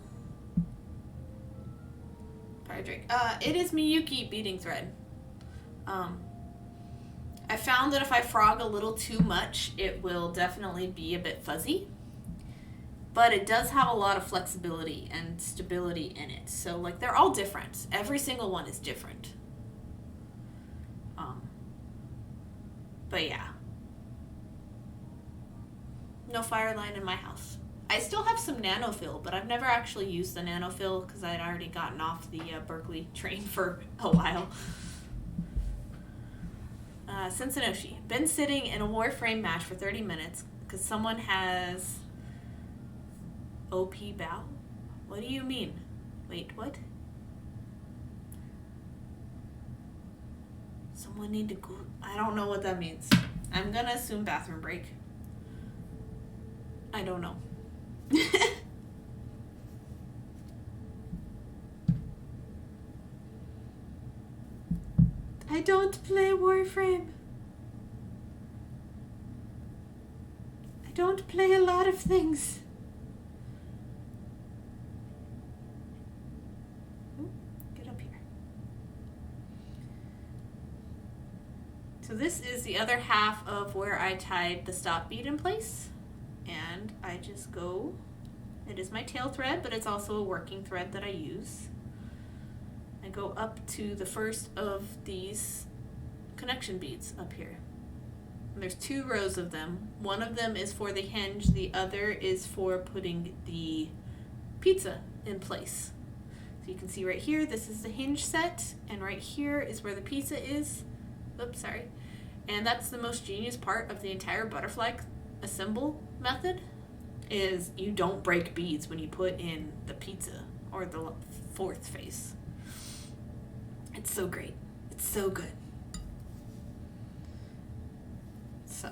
It is Miyuki beading thread. I found that if I frog a little too much, it will definitely be a bit fuzzy. But it does have a lot of flexibility and stability in it. So, like, they're all different. Every single one is different. But yeah. No fire line in my house. I still have some nanofill, but I've never actually used the nanofill because I had already gotten off the Berkeley train for a while. Cincinnati. Been sitting in a Warframe match for 30 minutes because someone has... OP bow? What do you mean? Wait, what? Someone need to go... I don't know what that means. I'm gonna assume bathroom break. I don't know. I don't play Warframe. I don't play a lot of things. So this is the other half of where I tied the stop bead in place, and I just go, it is my tail thread, but it's also a working thread that I use. I go up to the first of these connection beads up here. And there's 2 rows of them. One of them is for the hinge, the other is for putting the pizza in place. So you can see right here, this is the hinge set, and right here is where the pizza is. Oops, sorry. And that's the most genius part of the entire butterfly assemble method, is you don't break beads when you put in the pizza or the 4th face. It's so great. It's so good. So.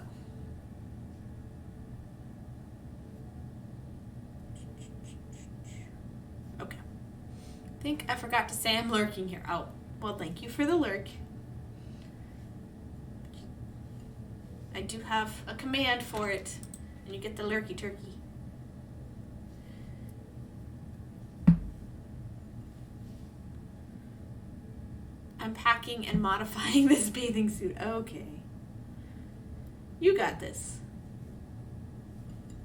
Okay. I think I forgot to say I'm lurking here. Oh, well, thank you for the lurk. I do have a command for it, and you get the lurky turkey. I'm packing and modifying this bathing suit. Okay. You got this.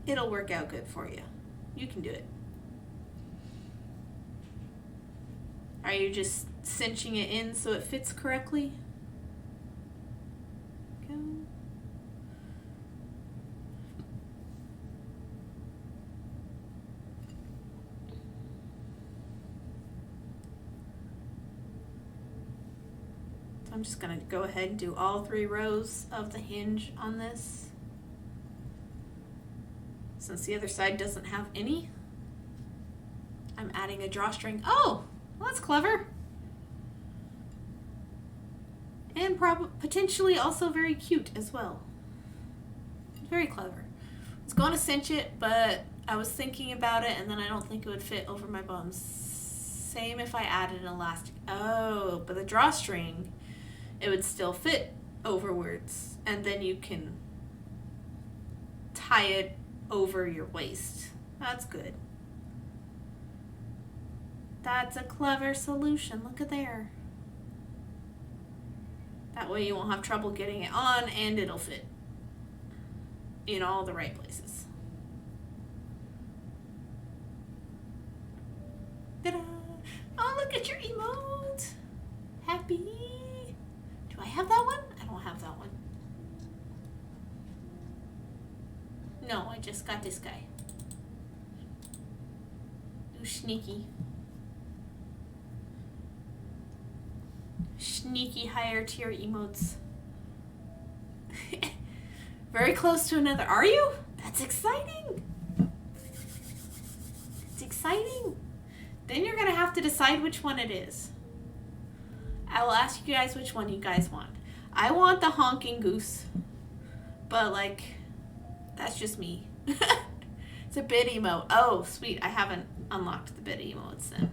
It'll work out good for you. You can do it. Are you just cinching it in so it fits correctly? I'm just going to go ahead and do all 3 rows of the hinge on this. Since the other side doesn't have any, I'm adding a drawstring. Oh, well, that's clever. And potentially also very cute as well. Very clever. I was going to cinch it, but I was thinking about it, and then I don't think it would fit over my bums. Same if I added an elastic. Oh, but the drawstring, it would still fit overwards, and then you can tie it over your waist. That's good. That's a clever solution. Look at there. That way you won't have trouble getting it on, and it'll fit in all the right places. Ta-da! Oh, look at your emote. Happy. Do I have that one? I don't have that one. No, I just got this guy. Ooh, sneaky. Sneaky higher tier emotes. Very close to another. Are you? That's exciting. It's exciting. Then you're going to have to decide which one it is. I will ask you guys which one you guys want. I want the honking goose. But, like, that's just me. It's a bid emote. Oh, sweet. I haven't unlocked the bid emotes then.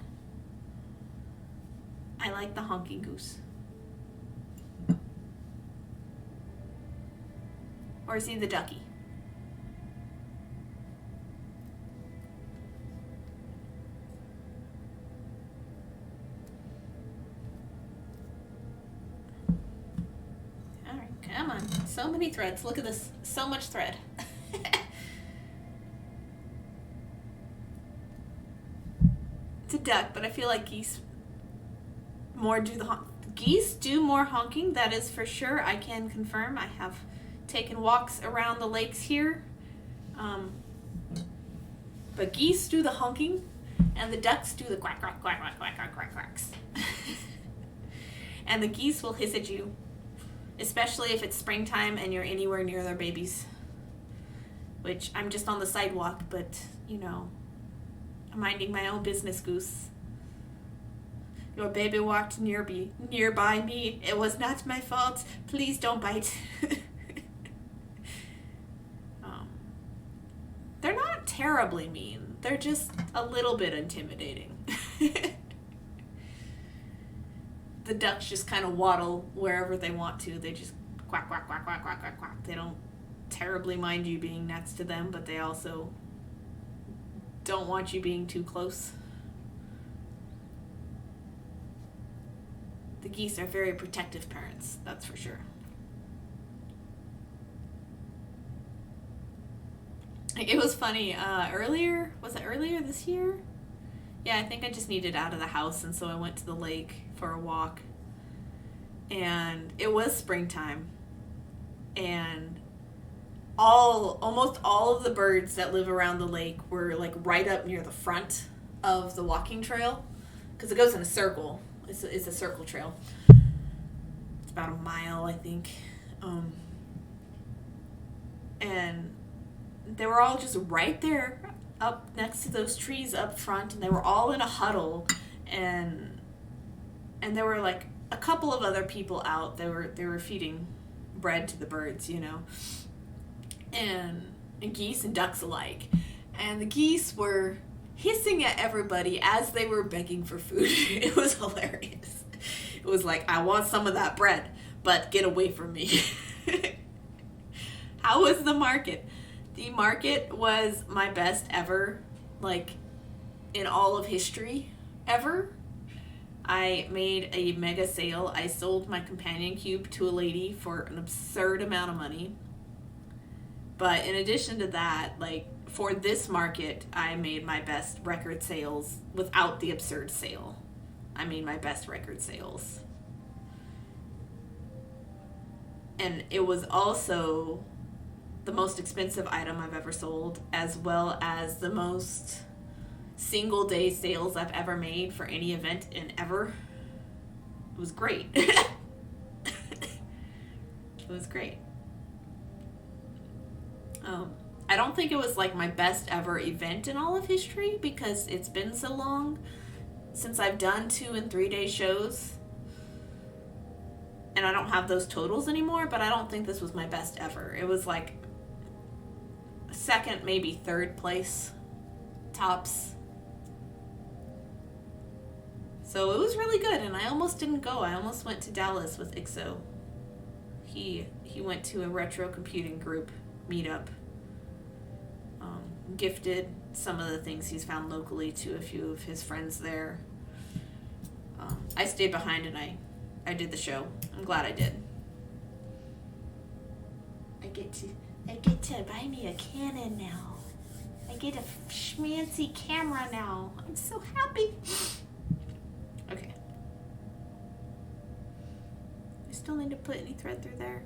I like the honking goose. Or is he the ducky? Alright, come on. So many threads. Look at this. So much thread. It's a duck, but I feel like geese geese do more honking, that is for sure. I can confirm. I have taken walks around the lakes here. But geese do the honking, and the ducks do the quack, quack, quack, quack, quack, quack, quack, quacks. And the geese will hiss at you, especially if it's springtime and you're anywhere near their babies. Which, I'm just on the sidewalk, but, you know, I'm minding my own business, goose. Your baby walked nearby me. It was not my fault. Please don't bite. They're not terribly mean. They're just a little bit intimidating. The ducks just kind of waddle wherever they want to. They just quack, quack, quack, quack, quack, quack, quack. They don't terribly mind you being next to them, but they also don't want you being too close. The geese are very protective parents, that's for sure. It was funny, was it earlier this year? Yeah, I think I just needed out of the house, and so I went to the lake for a walk. And it was springtime. And almost all of the birds that live around the lake were like right up near the front of the walking trail, because it goes in a circle. It's a circle trail. It's about a mile, I think. And they were all just right there up next to those trees up front, and they were all in a huddle, and there were like a couple of other people out. They were feeding bread to the birds, you know, and geese and ducks alike. And the geese were hissing at everybody as they were begging for food. It was hilarious. It was like, I want some of that bread, but get away from me. How was the market? The market was my best ever, like, in all of history, ever. I made a mega sale. I sold my companion cube to a lady for an absurd amount of money. But in addition to that, like, for this market, I made my best record sales without the absurd sale. I made my best record sales. And it was also the most expensive item I've ever sold, as well as the most single day sales I've ever made for any event in ever. It was great. it was great. I don't think it was like my best ever event in all of history because it's been so long since I've done 2 and 3 day shows. And I don't have those totals anymore, but I don't think this was my best ever. It was like second, maybe third place tops. So it was really good, and I almost didn't go. I almost went to Dallas with IXO. He went to a retro computing group meetup. Gifted some of the things he's found locally to a few of his friends there. I stayed behind and I did the show. I'm glad I did. I get to buy me a Canon now. I get a schmancy camera now. I'm so happy. Okay. I still need to put any thread through there.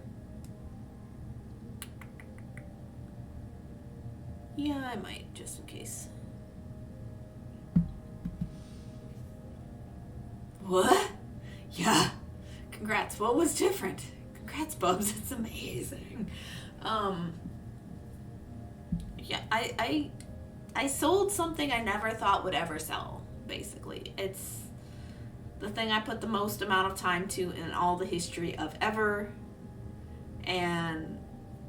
Yeah, I might, just in case. What? Yeah. Congrats. What was different? Congrats, Bubs. It's amazing. Yeah, I sold something I never thought would ever sell, basically. It's the thing I put the most amount of time to in all the history of ever. And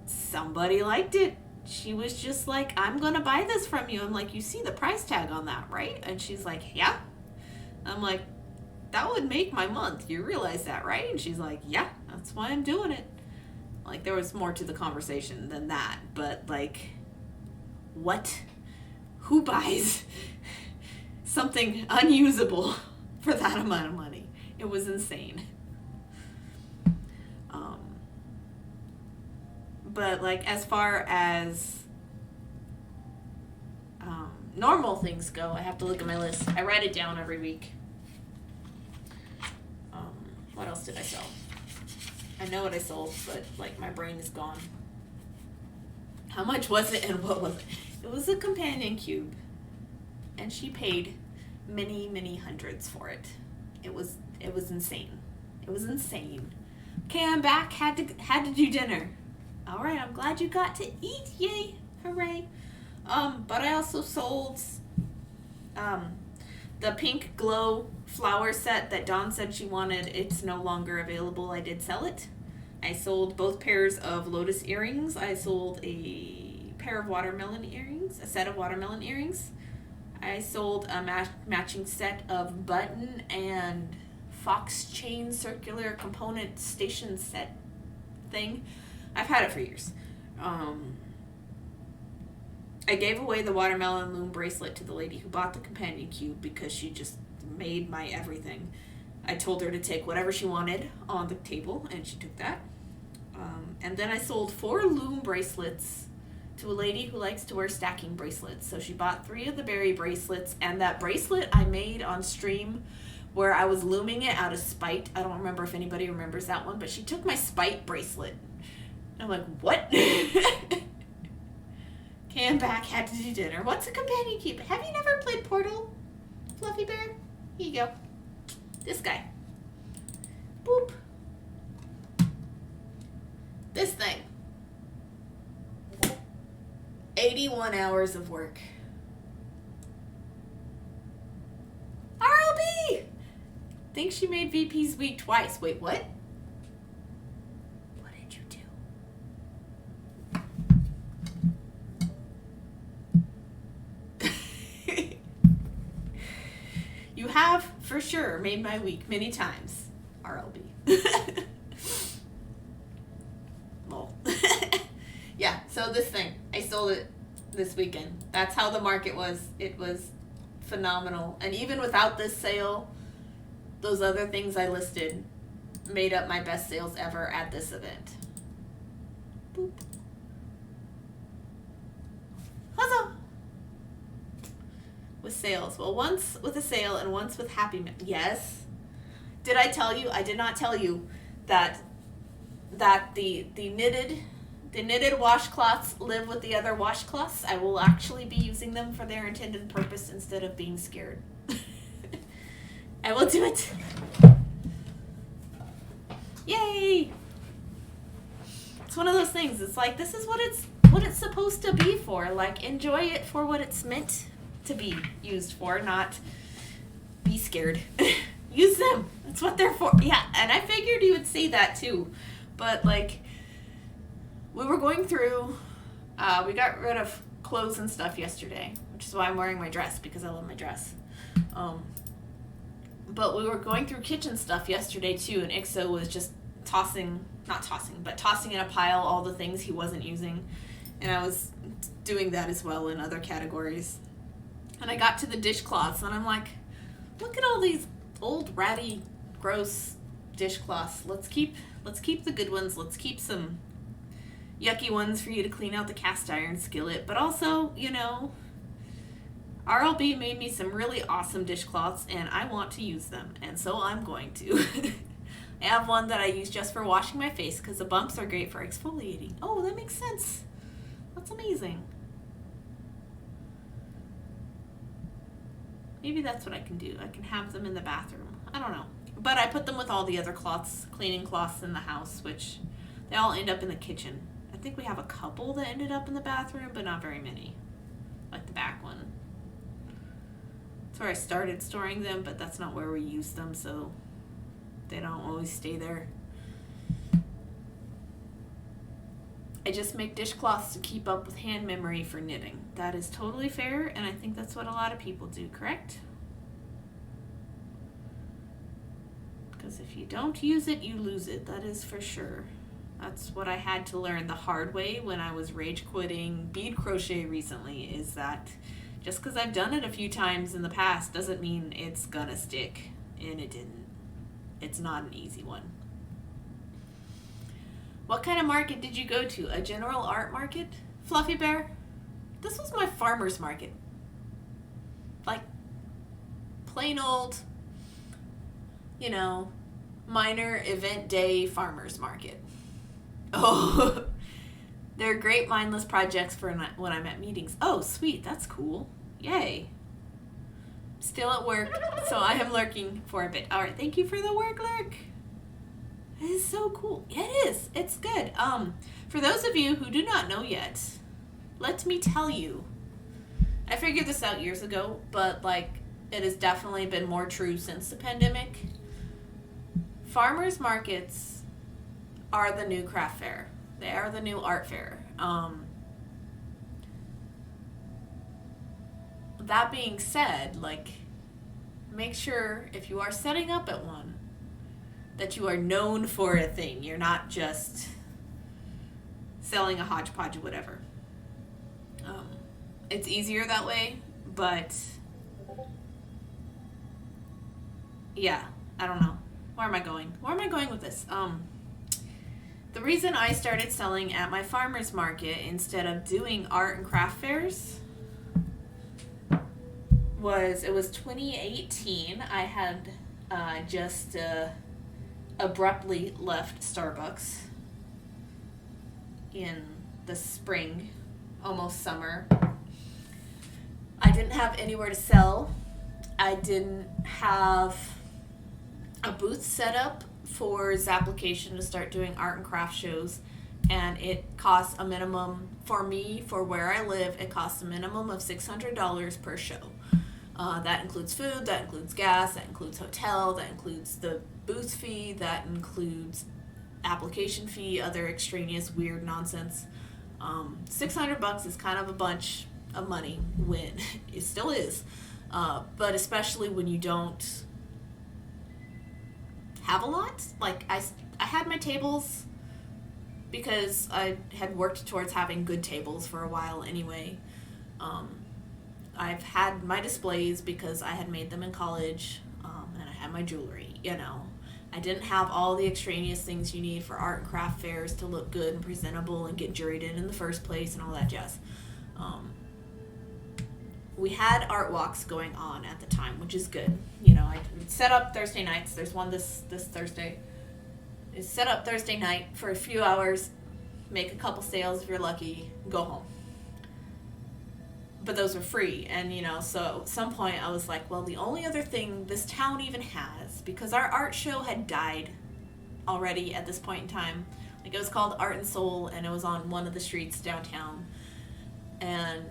somebody liked it. She was just like, I'm gonna buy this from you. I'm like, you see the price tag on that, right? And she's like, yeah. I'm like, that would make my month. You realize that, right? And she's like, yeah, that's why I'm doing it. Like, there was more to the conversation than that. But, like, what? Who buys something unusable for that amount of money? It was insane. But, like, as far as normal things go, I have to look at my list. I write it down every week. What else did I sell? I know what I sold, but, like, my brain is gone. How much was it and what was it? It was a companion cube. And she paid many, many hundreds for it. It was insane. It was insane. Okay, I'm back. Had to do dinner. All right, I'm glad you got to eat. Yay. Hooray. But I also sold the pink glow flower set that Dawn said she wanted. It's no longer available. I did sell it. I sold both pairs of lotus earrings. I sold a pair of watermelon earrings, a set of watermelon earrings. I sold a matching set of button and fox chain circular component station set thing. I've had it for years. I gave away the watermelon loom bracelet to the lady who bought the companion cube because she just made my everything. I told her to take whatever she wanted on the table, and she took that. And then I sold 4 loom bracelets to a lady who likes to wear stacking bracelets. So she bought 3 of the berry bracelets, and that bracelet I made on stream where I was looming it out of spite. I don't remember if anybody remembers that one, but she took my spite bracelet. I'm like, what? Came back, had to do dinner. What's a companion cube? Have you never played Portal, Fluffy Bear? Here you go. This guy. Boop. This thing. 81 hours of work. RLB! Think she made VP's week twice. Wait, what? What did you do? You have, for sure, made my week many times. RLB. Lol. Yeah, so this thing, I sold it this weekend. That's how the market was. It was phenomenal. And even without this sale, those other things I listed made up my best sales ever at this event. Boop. Huzzah! With sales. Well, once with a sale and once with happy. Yes. Did I tell you? I did not tell you that the knitted washcloths live with the other washcloths. I will actually be using them for their intended purpose instead of being scared. I will do it. Yay! It's one of those things. It's like, this is what it's supposed to be for. Like, enjoy it for what it's meant to be used for, not be scared. Use them. That's what they're for. Yeah, and I figured you would say that too. But, like, we were going through, we got rid of clothes and stuff yesterday, which is why I'm wearing my dress, because I love my dress. But we were going through kitchen stuff yesterday too, and Ixo was just tossing in a pile all the things he wasn't using. And I was doing that as well in other categories. And I got to the dishcloths, and I'm like, look at all these old, ratty, gross dishcloths. Let's keep the good ones. Let's keep some yucky ones for you to clean out the cast iron skillet. But also, you know, RLB made me some really awesome dishcloths, and I want to use them, and so I'm going to. I have one that I use just for washing my face, because the bumps are great for exfoliating. Oh, that makes sense. That's amazing. Maybe that's what I can do. I can have them in the bathroom. I don't know. But I put them with all the other cloths, cleaning cloths in the house, which they all end up in the kitchen. I think we have a couple that ended up in the bathroom, but not very many. Like the back one. That's where I started storing them, but that's not where we use them, so they don't always stay there. I just make dishcloths to keep up with hand memory for knitting. That is totally fair, and I think that's what a lot of people do, correct? Because if you don't use it, you lose it. That is for sure. That's what I had to learn the hard way when I was rage quitting bead crochet recently, is that just because I've done it a few times in the past doesn't mean it's gonna stick, and it didn't. It's not an easy one. What kind of market did you go to? A general art market? Fluffy Bear? This was my farmer's market. Like, plain old, you know, minor event day farmer's market. Oh, they're great mindless projects for when I'm at meetings. Oh, sweet, that's cool. Yay. Still at work, so I am lurking for a bit. All right, thank you for the work lurk. It is so cool. Yeah, it is. It's good. For those of you who do not know yet, let me tell you. I figured this out years ago, but like it has definitely been more true since the pandemic. Farmers markets are the new craft fair. They are the new art fair. That being said, like, make sure if you are setting up at one that you are known for a thing. You're not just selling a hodgepodge of whatever. It's easier that way, but yeah, I don't know. Where am I going? Where am I going with this? The reason I started selling at my farmer's market instead of doing art and craft fairs was, it was 2018. I had just abruptly left Starbucks in the spring, almost summer. I didn't have anywhere to sell. I didn't have a booth set up for Zapplication to start doing art and craft shows, and it costs a minimum, for me, for where I live, it costs a minimum of $600 per show. That includes food, that includes gas, that includes hotel, that includes the booth fee, that includes application fee, other extraneous weird nonsense. $600 is kind of a bunch of money when it still is, but especially when you don't have a lot. Like I had my tables because I had worked towards having good tables for a while anyway. I've had my displays because I had made them in college, and I had my jewelry, you know. I didn't have all the extraneous things you need for art and craft fairs to look good and presentable and get juried in the first place and all that jazz. We had art walks going on at the time, which is good. You know, I set up Thursday nights. There's one this Thursday. It's set up Thursday night for a few hours, make a couple sales if you're lucky, go home. But those were free, and you know, so at some point I was like, well, the only other thing this town even has, because our art show had died already at this point in time, Like, it was called Art and Soul, and it was on one of the streets downtown. And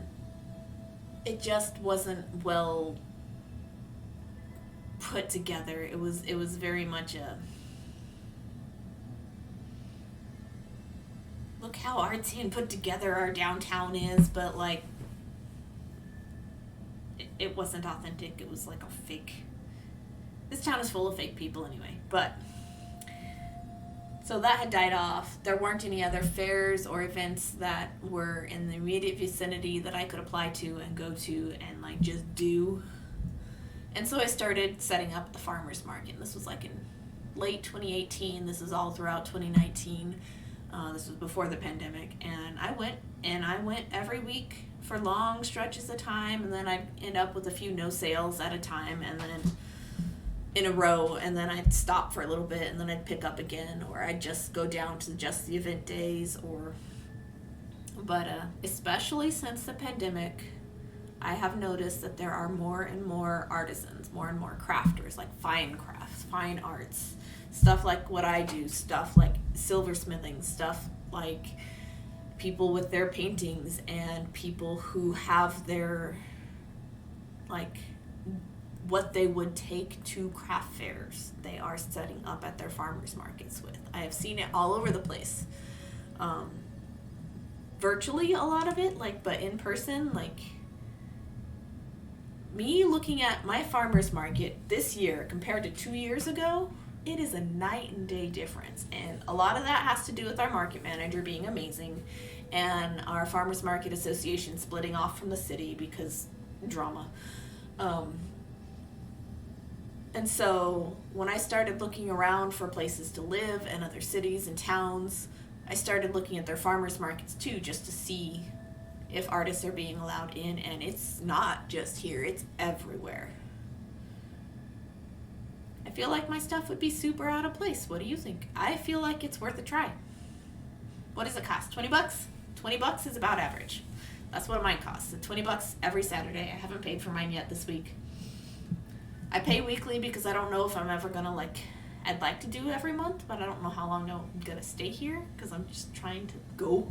it just wasn't well put together. It was very much a, look how artsy and put together our downtown is, but like it wasn't authentic. It was like a fake. This town is full of fake people anyway. But so that had died off. There weren't any other fairs or events that were in the immediate vicinity that I could apply to and go to and like just do. And so I started setting up the farmers market. And this was like in late 2018. This is all throughout 2019. This was before the pandemic. And I went every week for long stretches of time. And then I'd end up with a few no sales at a time. And then in a row, and then I'd stop for a little bit, and then I'd pick up again, or I'd just go down to just the event days, but especially since the pandemic, I have noticed that there are more and more artisans, more and more crafters, like fine crafts, fine arts, stuff like what I do, stuff like silversmithing, stuff like people with their paintings, and people who have their, like, what they would take to craft fairs, they are setting up at their farmers markets with. I have seen it all over the place. Virtually a lot of it, like, but in person, like, me looking at my farmers market this year compared to 2 years ago, it is a night and day difference. And a lot of that has to do with our market manager being amazing and our farmers market association splitting off from the city because drama. And so when I started looking around for places to live and other cities and towns, I started looking at their farmers markets too, just to see if artists are being allowed in. And it's not just here, it's everywhere. I feel like my stuff would be super out of place. What do you think? I feel like it's worth a try. What does it cost? 20 bucks? 20 bucks is about average. That's what mine costs. So 20 bucks every Saturday. I haven't paid for mine yet this week. I pay weekly because I don't know if I'm ever gonna, like, I'd like to do every month, but I don't know how long I'm gonna stay here because I'm just trying to go.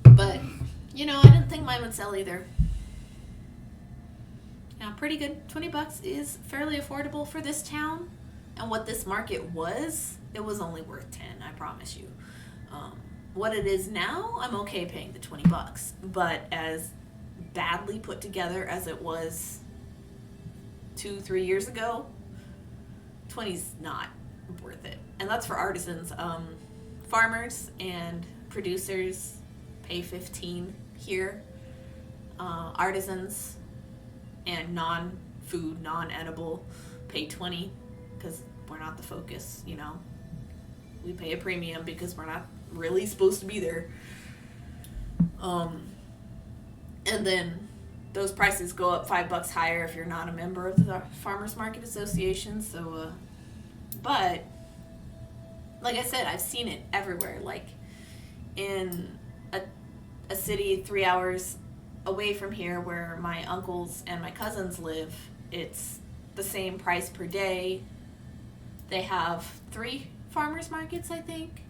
But, you know, I didn't think mine would sell either. Yeah, pretty good. 20 bucks is fairly affordable for this town. And what this market was, it was only worth 10, I promise you. What it is now, I'm okay paying the 20 bucks. But as badly put together as it was 2-3 years ago, 20's not worth it. And that's for artisans. Farmers and producers pay 15 here. Artisans and non-food, non-edible pay 20 because we're not the focus, you know. We pay a premium because we're not really supposed to be there. And then those prices go up $5 higher if you're not a member of the Farmers Market Association. So, but like I said, I've seen it everywhere. Like in a city 3 hours away from here where my uncles and my cousins live, it's the same price per day. They have 3 farmers markets, I think.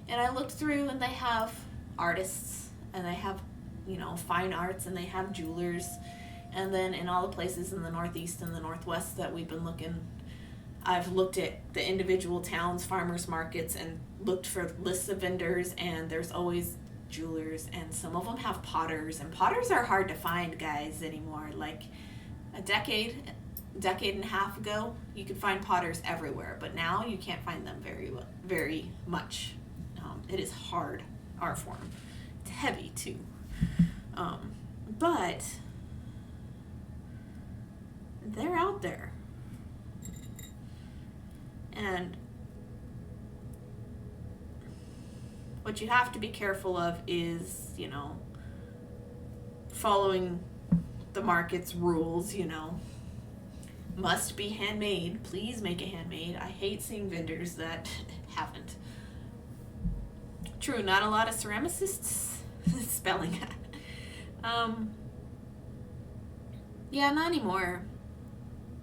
And I looked through and they have artists and they have, you know, fine arts, and they have jewelers. And then in all the places in the Northeast and the Northwest that we've been looking, I've looked at the individual towns, farmers markets, and looked for lists of vendors, and there's always jewelers, and some of them have potters, and potters are hard to find, guys, anymore. Like a decade and a half ago, you could find potters everywhere, but now you can't find them very much. It is hard art form. It's heavy too. But they're out there. And what you have to be careful of is, you know, following the market's rules, you know. Must be handmade. Please make it handmade. I hate seeing vendors that haven't. True, not a lot of ceramicists. Spelling that. Yeah, not anymore.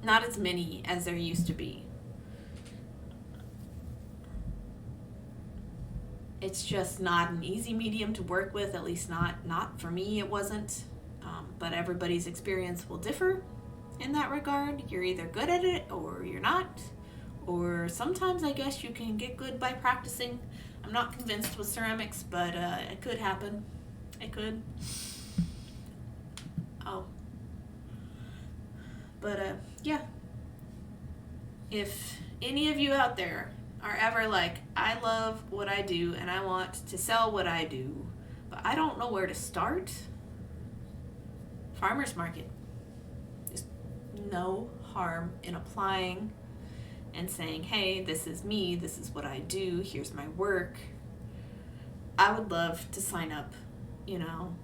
Not as many as there used to be. it's just not an easy medium to work with, at least not for me, it wasn't. But everybody's experience will differ in that regard. You're either good at it or you're not. Or sometimes I guess you can get good by practicing. I'm not convinced with ceramics, but it could happen. It could. Oh. But yeah. If any of you out there are ever like, I love what I do and I want to sell what I do, but I don't know where to start, farmer's market. There's no harm in applying and saying, hey, this is me, this is what I do, here's my work. I would love to sign up, you know.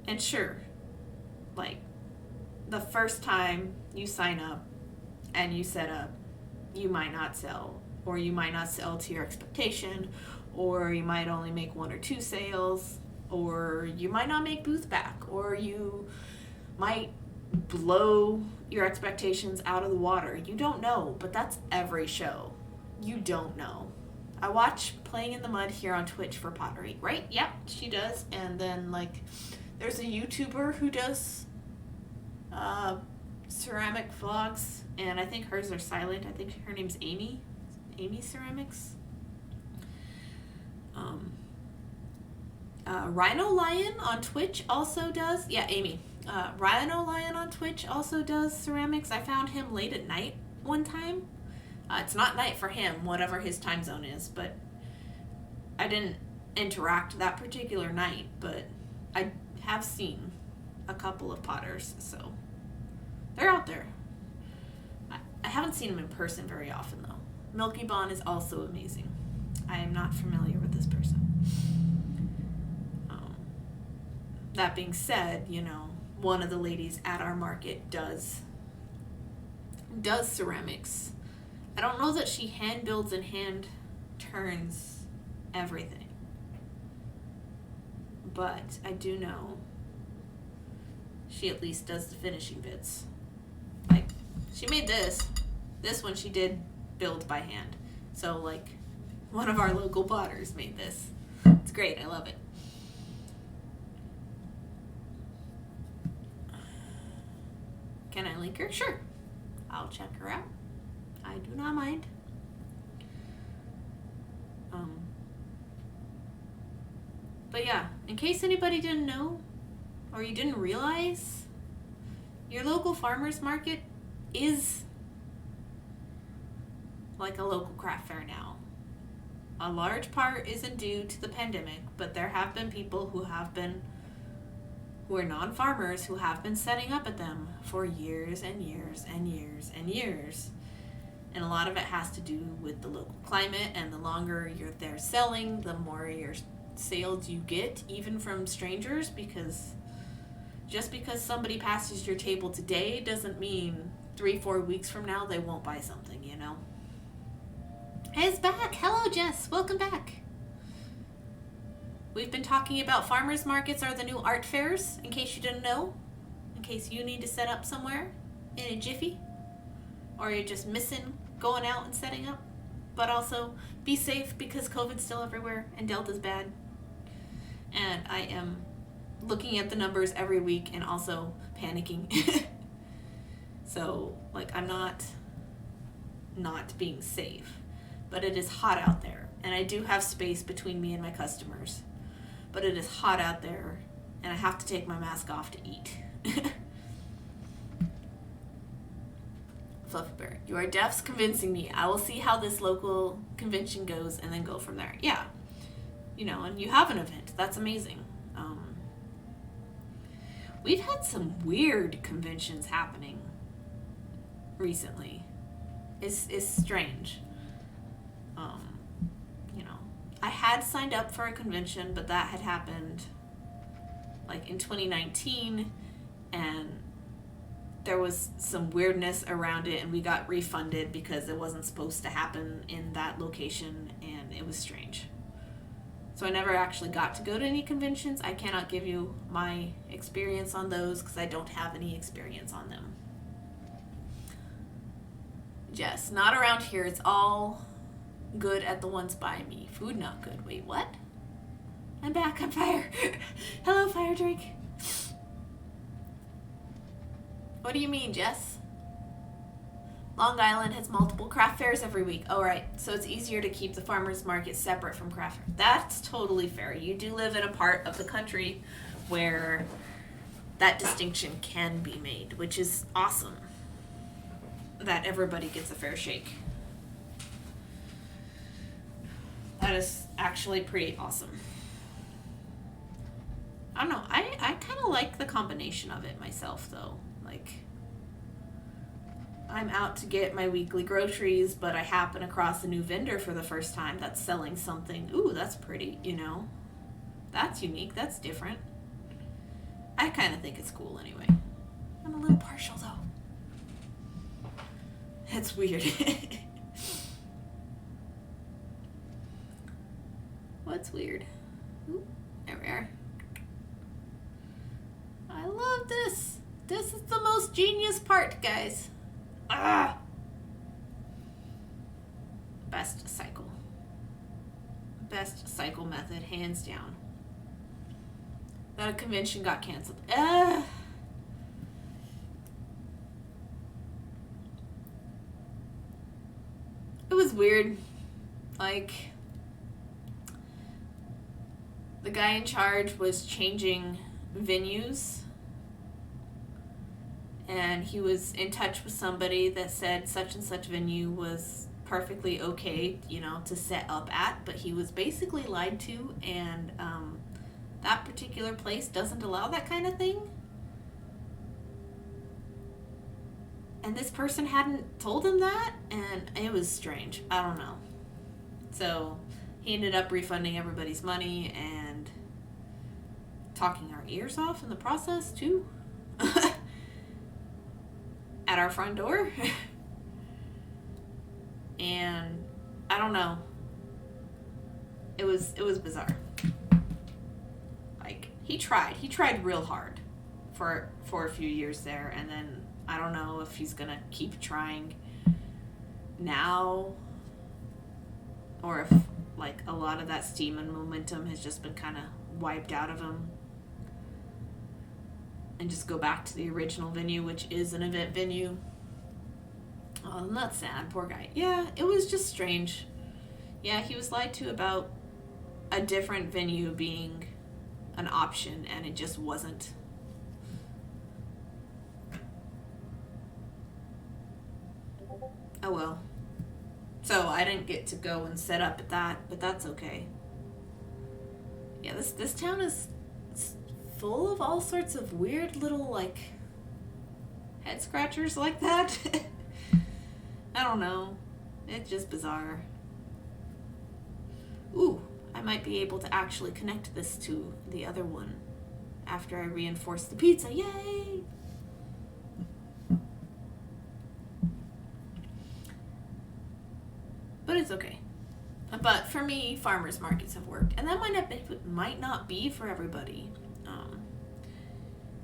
And sure, like, the first time you sign up and you set up, you might not sell, or you might not sell to your expectation, or you might only make 1 or 2 sales, or you might not make booth back, or you might blow your expectations out of the water. You don't know, but that's every show. You don't know. I watch Playing in the Mud here on Twitch for pottery, right? Yep, she does. And then, like, there's a YouTuber who does ceramic vlogs, and I think hers are silent. I think her name's Amy Ceramics. Rhino Lion on Twitch also does, Amy. Rhino Lion on Twitch also does ceramics. I found him late at night one time. It's not night for him, whatever his time zone is, but I didn't interact that particular night, but I have seen a couple of potters, so they're out there. I haven't seen them in person very often, though. Milky Bond is also amazing. I am not familiar with this person. That being said, you know, one of the ladies at our market does ceramics. I don't know that she hand builds and hand turns everything, but I do know she at least does the finishing bits. Like, she made this one she did build by hand. So, like, one of our local potters made this. It's great, I love it. Can I link her? Sure. I'll check her out. I do not mind. But yeah, in case anybody didn't know, or you didn't realize, your local farmer's market is like a local craft fair now. A large part isn't due to the pandemic, but there have been people who are non-farmers who have been setting up at them for years and years and years and years. And a lot of it has to do with the local climate, and the longer you're there selling, the more your sales you get, even from strangers, because just because somebody passes your table today doesn't mean 3-4 weeks from now they won't buy something, you know? Hey, it's back! Hello, Jess! Welcome back! We've been talking about farmers markets are the new art fairs, in case you didn't know. In case you need to set up somewhere in a jiffy, or you're just missing going out and setting up. But also, be safe because COVID's still everywhere and Delta's bad. And I am looking at the numbers every week and also panicking. So, like, I'm not being safe. But it is hot out there. And I do have space between me and my customers. But it is hot out there, and I have to take my mask off to eat. Fluffy Bear, you are deaf convincing me. I will see how this local convention goes and then go from there. Yeah. You know, and you have an event. That's amazing. We've had some weird conventions happening recently. It's strange. You know, I had signed up for a convention, but that had happened like in 2019, and there was some weirdness around it, and we got refunded because it wasn't supposed to happen in that location, and it was strange. So I never actually got to go to any conventions. I cannot give you my experience on those because I don't have any experience on them. Yes, not around here. It's all good at the ones by me. Food not good. Wait, what? I'm back on fire. Hello, Fire Drake. What do you mean, Jess? Long Island has multiple craft fairs every week. Oh, right. So it's easier to keep the farmers market separate from craft fair. That's totally fair. You do live in a part of the country where that distinction can be made, which is awesome. That everybody gets a fair shake. That is actually pretty awesome. I don't know. I kind of like the combination of it myself, though. Like, I'm out to get my weekly groceries, but I happen across a new vendor for the first time that's selling something. Ooh, that's pretty, you know. That's unique. That's different. I kind of think it's cool anyway. I'm a little partial, though. It's weird. What's weird? Ooh, there we are. I love this. This is the most genius part, guys. Ah! Best cycle. Best cycle method, hands down. That convention got canceled. It was weird. Like, the guy in charge was changing venues, and he was in touch with somebody that said such and such venue was perfectly okay, you know, to set up at, but he was basically lied to, and that particular place doesn't allow that kind of thing. And this person hadn't told him that, and it was strange. I don't know. So he ended up refunding everybody's money and talking our ears off in the process, too. At our front door. And I don't know. It was bizarre. Like, he tried real hard for a few years there, and then I don't know if he's gonna keep trying now, or if, like, a lot of that steam and momentum has just been kind of wiped out of him, and just go back to the original venue, which is an event venue. Oh, that's sad. Poor guy. Yeah, it was just strange. Yeah, he was lied to about a different venue being an option, and it just wasn't. Oh well. So I didn't get to go and set up at that, but that's okay. Yeah, this town is full of all sorts of weird little, like, head scratchers like that. I don't know. It's just bizarre. Ooh, I might be able to actually connect this to the other one after I reinforce the pizza. Yay! But it's okay. But for me, farmers markets have worked, and that might not be for everybody.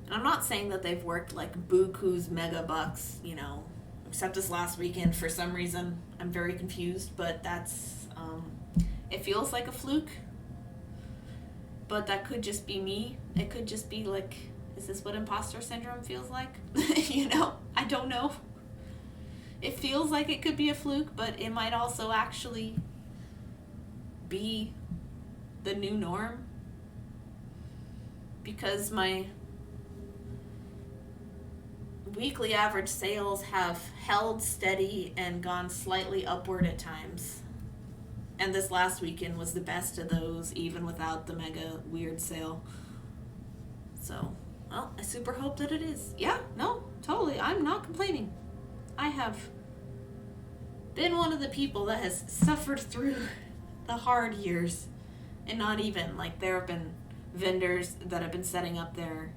And I'm not saying that they've worked like buku's mega bucks, you know, except this last weekend for some reason. I'm very confused, but that's, it feels like a fluke. But that could just be me. It could just be like, is this what imposter syndrome feels like? You know, I don't know. It feels like it could be a fluke, but it might also actually be the new norm. Because my weekly average sales have held steady and gone slightly upward at times. And this last weekend was the best of those, even without the mega weird sale. So, well, I super hope that it is. Yeah, no, totally. I'm not complaining. I have been one of the people that has suffered through the hard years. And not even, like, there have been vendors that have been setting up there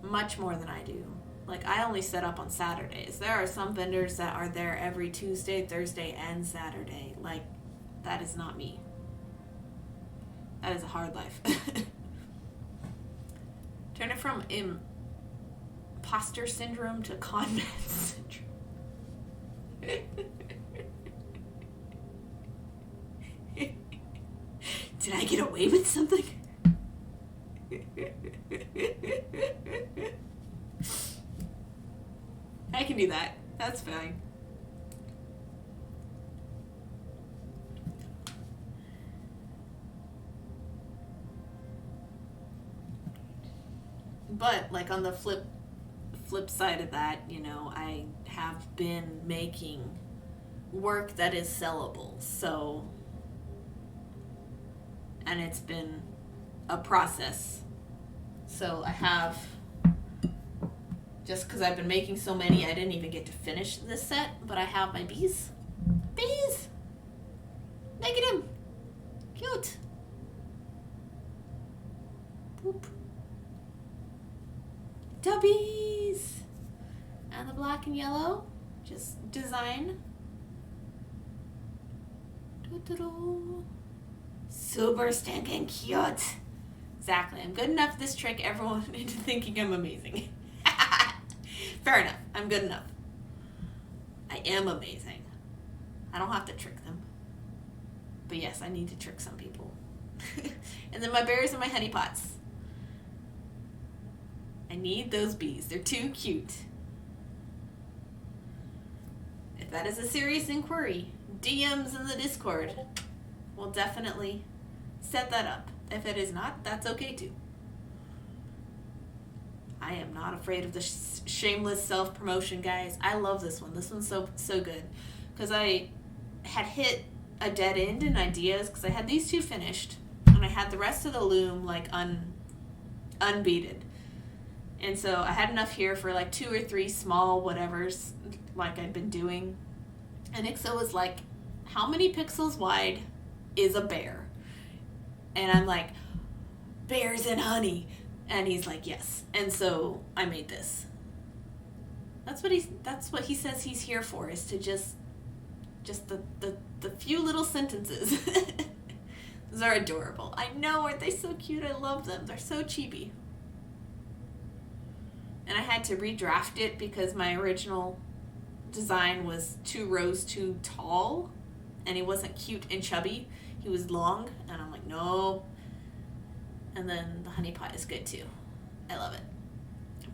much more than I do. Like, I only set up on Saturdays. There are some vendors that are there every Tuesday, Thursday, and Saturday. Like, that is not me. That is a hard life. Turn it from imposter syndrome to con man syndrome. away with something? I can do that. That's fine. But like on the flip side of that, you know, I have been making work that is sellable. So, and it's been a process. So I have, just because I've been making so many, I didn't even get to finish this set, but I have my bees. Bees! Look at him! Cute! Boop. Dubbies! And the black and yellow, just design. Doo-doo-doo. Super stinking cute. Exactly. I'm good enough at this trick everyone into thinking I'm amazing. Fair enough. I'm good enough. I am amazing. I don't have to trick them. But yes, I need to trick some people. And then my bears and my honey pots. I need those bees. They're too cute. If that is a serious inquiry, DMs in the Discord. We'll definitely set that up. If it is not, that's okay too. I am not afraid of the shameless self-promotion, guys. I love this one. This one's so good. Because I had hit a dead end in ideas because I had these two finished. And I had the rest of the loom like unbeaded. And so I had enough here for like 2 or 3 small whatevers like I'd been doing. And Ixo was like, how many pixels wide is a bear? And I'm like, bears and honey. And he's like, yes. And so I made this. That's what he says he's here for, is to just the few little sentences. Those are adorable. I know, aren't they so cute? I love them. They're so cheapy. And I had to redraft it because my original design was 2 rows too tall. And he wasn't cute and chubby. He was long. And I'm like, no. And then the honey pot is good too. I love it.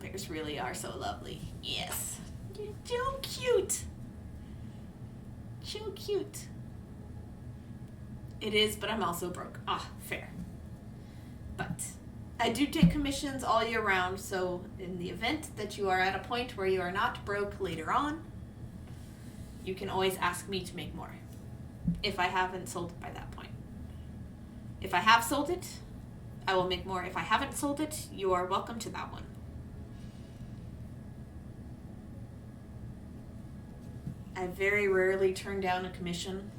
Bears really are so lovely. Yes. You're so cute. So cute. It is, but I'm also broke. Ah, fair. But I do take commissions all year round, so in the event that you are at a point where you are not broke later on, you can always ask me to make more. If I haven't sold it by that point. If I have sold it, I will make more. If I haven't sold it, you are welcome to that one. I very rarely turn down a commission.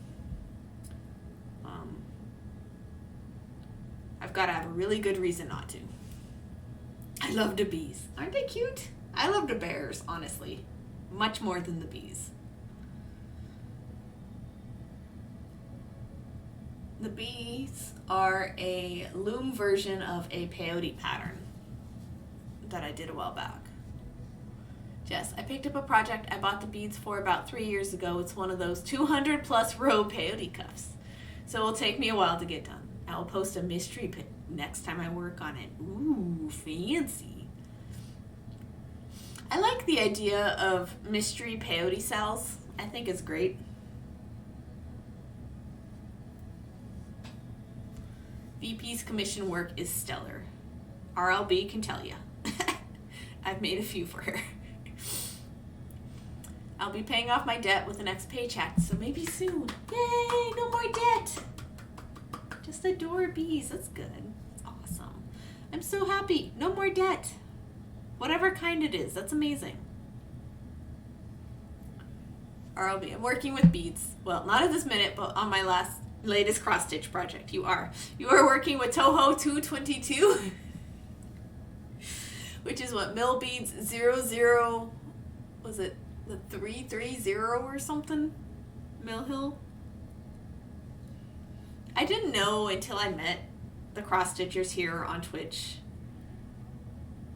I've got to have a really good reason not to. I love the bees. Aren't they cute? I love the bears, honestly. Much more than the bees. The bees are a loom version of a peyote pattern that I did a while back. Yes, I picked up a project I bought the beads for about 3 years ago. It's one of those 200 plus row peyote cuffs. So it will take me a while to get done. I will post a mystery pic next time I work on it. Ooh, fancy. I like the idea of mystery peyote cells. I think it's great. VP's commission work is stellar. RLB can tell you. I've made a few for her. I'll be paying off my debt with the next paycheck, so maybe soon. Yay, no more debt. Just adore bees, that's good. That's awesome. I'm so happy, no more debt. Whatever kind it is, that's amazing. RLB, I'm working with beads. Well, not at this minute, but on my latest cross stitch project. You are working with Toho 222, which is what mill beads 00, was it the 330 or something? Mill Hill. I didn't know until I met the cross stitchers here on Twitch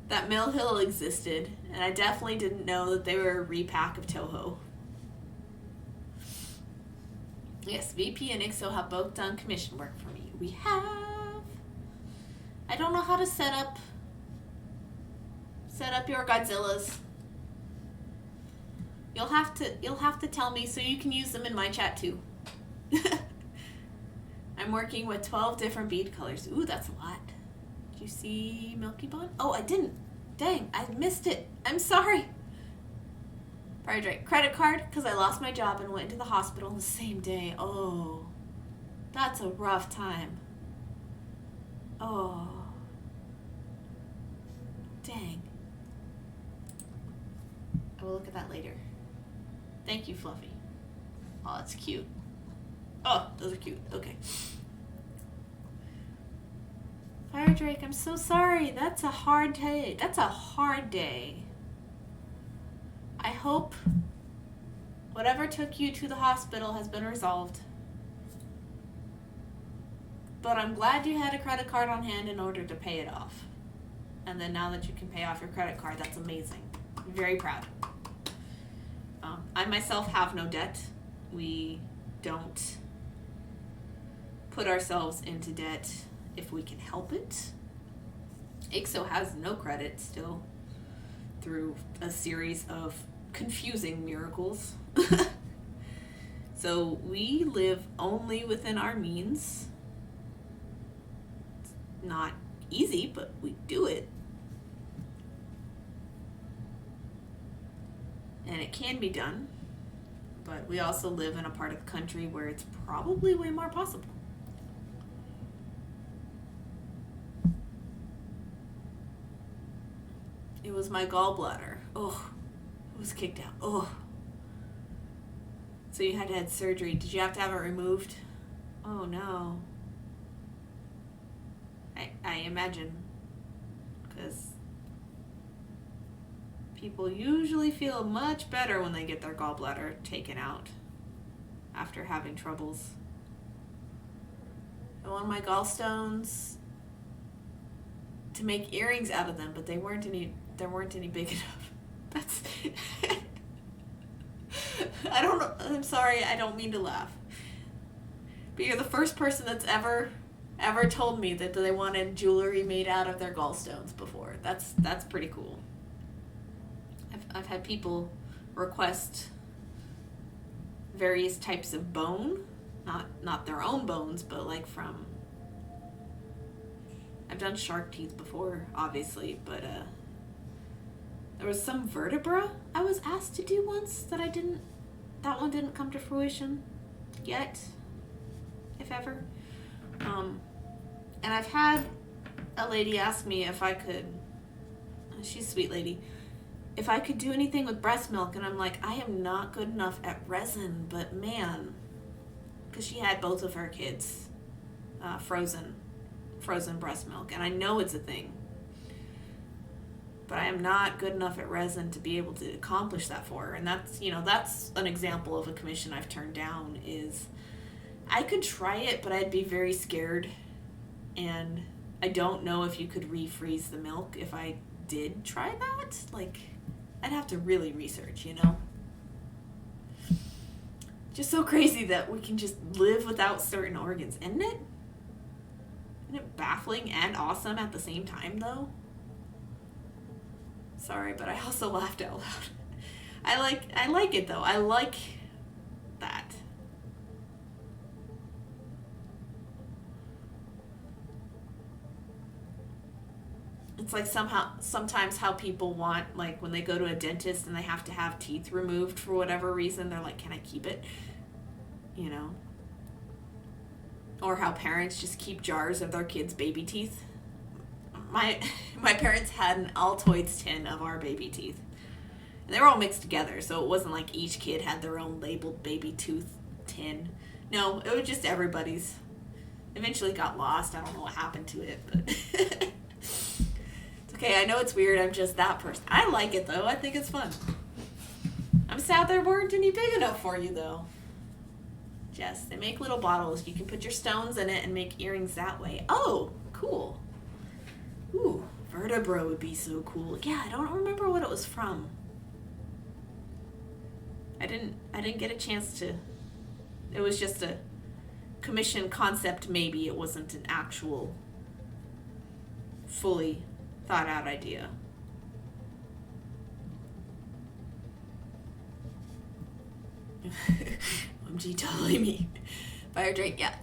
that Mill Hill existed, and I definitely didn't know that they were a repack of Toho. Yes, VP and IXO have both done commission work for me. We have. I don't know how to set up your Godzillas. You'll have to tell me so you can use them in my chat too. I'm working with 12 different bead colors. Ooh, that's a lot. Did you see Milky Bond? Oh, I didn't. Dang, I missed it. I'm sorry. Fire Drake. Credit card, because I lost my job and went into the hospital the same day. Oh, that's a rough time. Oh. Dang. I will look at that later. Thank you, Fluffy. Oh, that's cute. Oh, those are cute. Okay. Fire Drake, I'm so sorry. That's a hard day. That's a hard day. I hope whatever took you to the hospital has been resolved. But I'm glad you had a credit card on hand in order to pay it off. And then now that you can pay off your credit card, that's amazing. I'm very proud. I myself have no debt. We don't put ourselves into debt if we can help it. ICSO has no credit still through a series of confusing miracles. So we live only within our means. It's not easy, but we do it. And it can be done, but we also live in a part of the country where it's probably way more possible. It was my gallbladder. Oh, it was kicked out. Oh. So you had to have surgery. Did you have to have it removed? Oh no. I imagine, because people usually feel much better when they get their gallbladder taken out after having troubles. I wanted my gallstones to make earrings out of them, but there weren't any big enough. That's I don't know. I'm sorry. I don't mean to laugh. But you're the first person that's ever told me that they wanted jewelry made out of their gallstones before. That's pretty cool. I've had people request various types of bone, not their own bones, but like from. I've done shark teeth before, obviously, but there was some vertebra I was asked to do once that that one didn't come to fruition yet, if ever. And I've had a lady ask me if I could, she's a sweet lady, if I could do anything with breast milk, and I'm like, I am not good enough at resin, but man, because she had both of her kids frozen breast milk, and I know it's a thing, but I am not good enough at resin to be able to accomplish that for her. And that's an example of a commission I've turned down. Is I could try it, but I'd be very scared, and I don't know if you could refreeze the milk if I did try that. Like, I'd have to really research, Just so crazy that we can just live without certain organs, isn't it? Isn't it baffling and awesome at the same time, though? Sorry, but I also laughed out loud. I like it, though. I like that. It's like sometimes how people want, like when they go to a dentist and they have to have teeth removed for whatever reason, they're like, can I keep it? Or how parents just keep jars of their kids' baby teeth. My parents had an Altoids tin of our baby teeth. And they were all mixed together, so it wasn't like each kid had their own labeled baby tooth tin. No, it was just everybody's. Eventually got lost. I don't know what happened to it, but it's okay. I know it's weird. I'm just that person. I like it, though. I think it's fun. I'm sad there weren't any big enough for you, though. Jess, they make little bottles. You can put your stones in it and make earrings that way. Oh, cool. Ooh, vertebra would be so cool. Yeah, I don't remember what it was from. I didn't get a chance to. It was just a commission concept, maybe. It wasn't an actual fully thought out idea. OMG, totally me. Fire drink, yeah.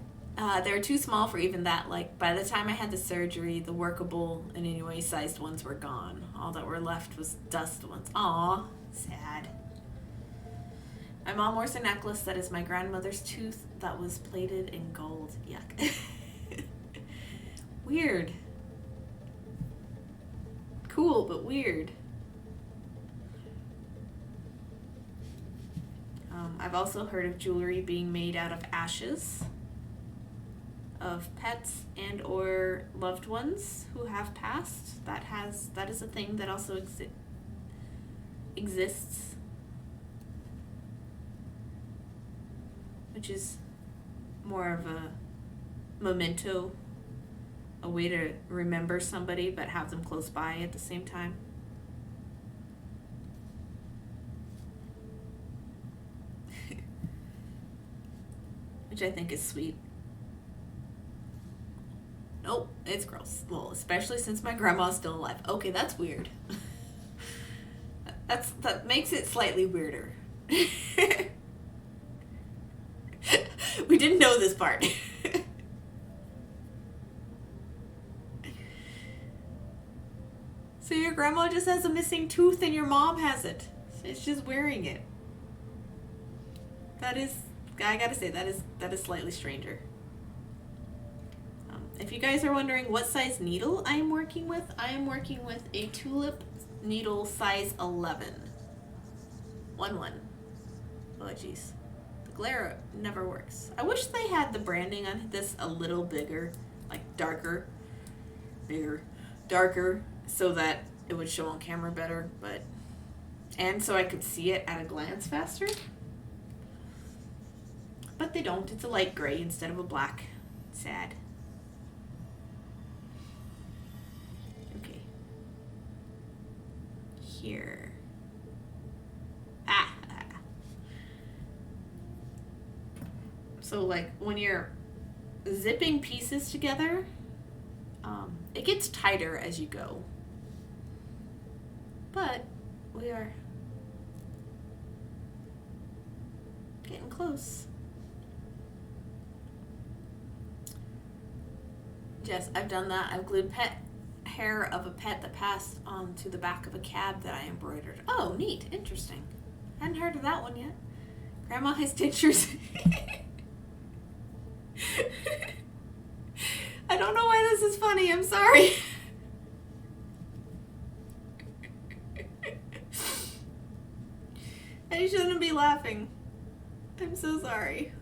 They were too small for even that. Like, by the time I had the surgery, the workable and anyway sized ones were gone. All that were left was dust ones. Aw, sad. My mom wears a necklace that is my grandmother's tooth that was plated in gold. Yuck. Weird. Cool, but weird. I've also heard of jewelry being made out of ashes of pets and or loved ones who have passed. That is a thing that also exists, which is more of a memento, a way to remember somebody but have them close by at the same time. Which I think is sweet. Nope, it's gross. Well, especially since my grandma's still alive. Okay, that's weird. That makes it slightly weirder. We didn't know this part. So your grandma just has a missing tooth and your mom has it. It's just wearing it. That is, I gotta say, that is slightly stranger. If you guys are wondering what size needle I am working with a tulip needle size 11. 1-1. Oh jeez. The glare never works. I wish they had the branding on this a little bigger, like darker, so that it would show on camera better, and so I could see it at a glance faster. But they don't. It's a light gray instead of a black. Sad. Okay. Here. So like when you're zipping pieces together, it gets tighter as you go. But we are getting close. Yes, I've done that. I've glued hair of a pet that passed onto the back of a cab that I embroidered. Oh, neat. Interesting. Hadn't heard of that one yet. Grandma has tinctures. I don't know why this is funny. I'm sorry. I shouldn't be laughing. I'm so sorry.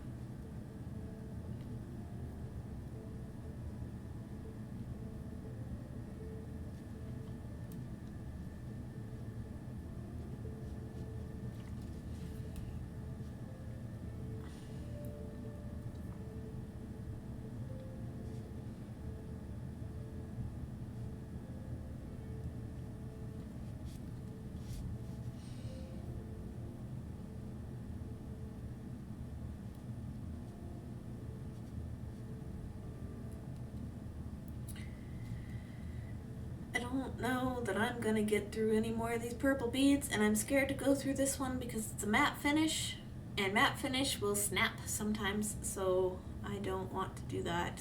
I don't know that I'm gonna get through any more of these purple beads, and I'm scared to go through this one because it's a matte finish, and matte finish will snap sometimes, so I don't want to do that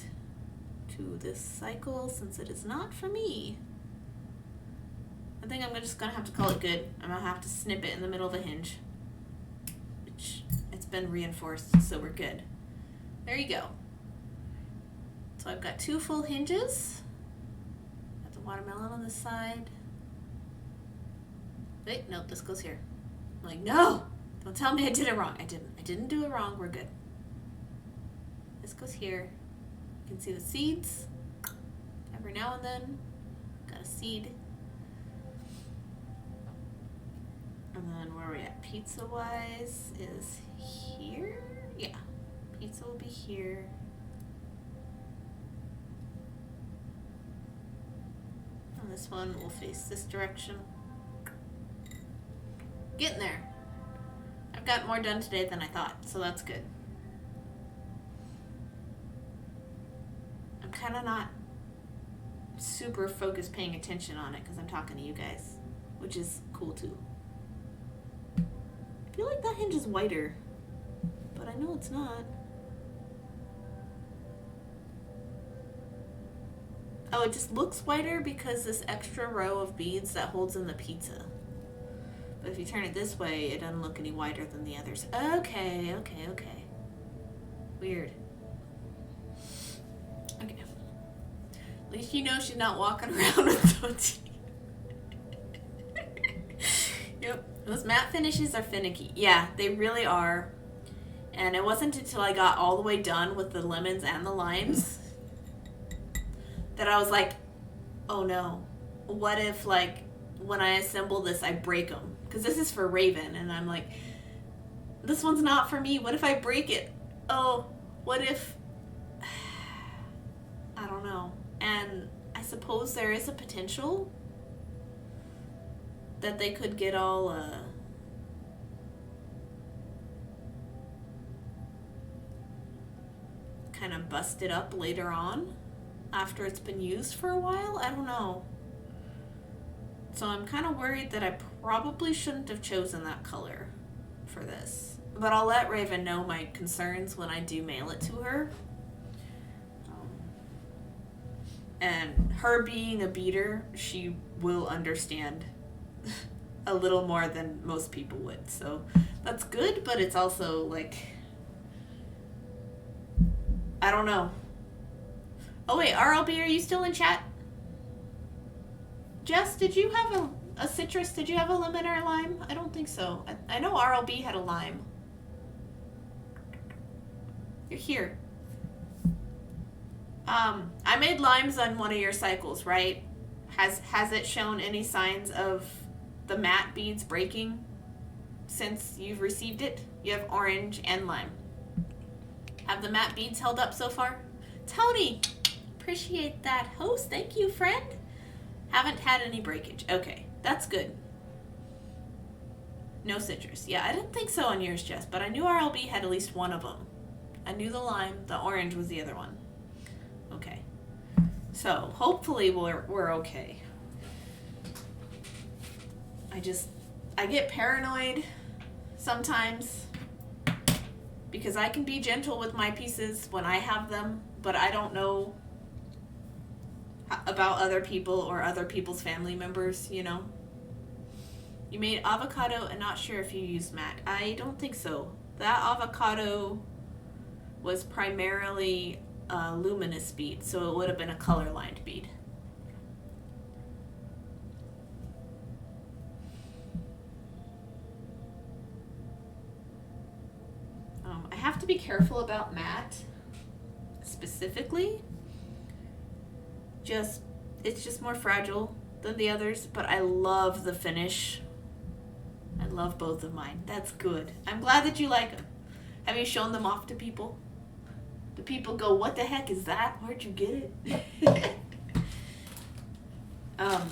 to this cycle since it is not for me. I think I'm just gonna have to call it good. I'm gonna have to snip it in the middle of the hinge, which it's been reinforced, so we're good. There you go. So I've got 2 full hinges. Watermelon on this side. Wait, no, this goes here. I'm like, no! Don't tell me I did it wrong. I didn't do it wrong. We're good. This goes here. You can see the seeds. Every now and then, got a seed. And then where are we at? Pizza-wise is here? Yeah. Pizza will be here. This one will face this direction. Getting there. I've got more done today than I thought, so that's good. I'm kind of not super focused paying attention on it because I'm talking to you guys, which is cool too. I feel like that hinge is whiter, but I know it's not. Oh, it just looks whiter because this extra row of beads that holds in the pizza. But if you turn it this way, it doesn't look any whiter than the others. Okay. Weird. Okay. At least you know she's not walking around with those. Yep. Those matte finishes are finicky. Yeah, they really are. And it wasn't until I got all the way done with the lemons and the limes that I was like, oh no, what if, like, when I assemble this, I break them? Because this is for Raven, and I'm like, this one's not for me. What if I break it? Oh, what if... I don't know. And I suppose there is a potential that they could get all, kind of busted up later on after it's been used for a while. I don't know. So I'm kind of worried that I probably shouldn't have chosen that color for this. But I'll let Raven know my concerns when I do mail it to her. And her being a beater, she will understand a little more than most people would. So that's good, but it's also like, I don't know. Oh wait, RLB, are you still in chat? Jess, did you have a citrus? Did you have a lemon or a lime? I don't think so. I know RLB had a lime. You're here. I made limes on one of your cycles, right? Has it shown any signs of the matte beads breaking since you've received it? You have orange and lime. Have the matte beads held up so far? Tony, appreciate that. Host, thank you, friend. Haven't had any breakage. Okay, that's good. No citrus. Yeah, I didn't think so on yours, Jess, but I knew RLB had at least one of them. I knew the lime, the orange was the other one. Okay. So, hopefully we're okay. I get paranoid sometimes because I can be gentle with my pieces when I have them, but I don't know about other people or other people's family members, you know. You made avocado and not sure if you used matte. I don't think so. That avocado was primarily a luminous bead, so it would have been a color-lined bead. I have to be careful about matte specifically. It's just more fragile than the others, but I love the finish. I love both of mine. That's good. I'm glad that you like them. Have you shown them off to people? Do people go, what the heck is that? Where'd you get it? I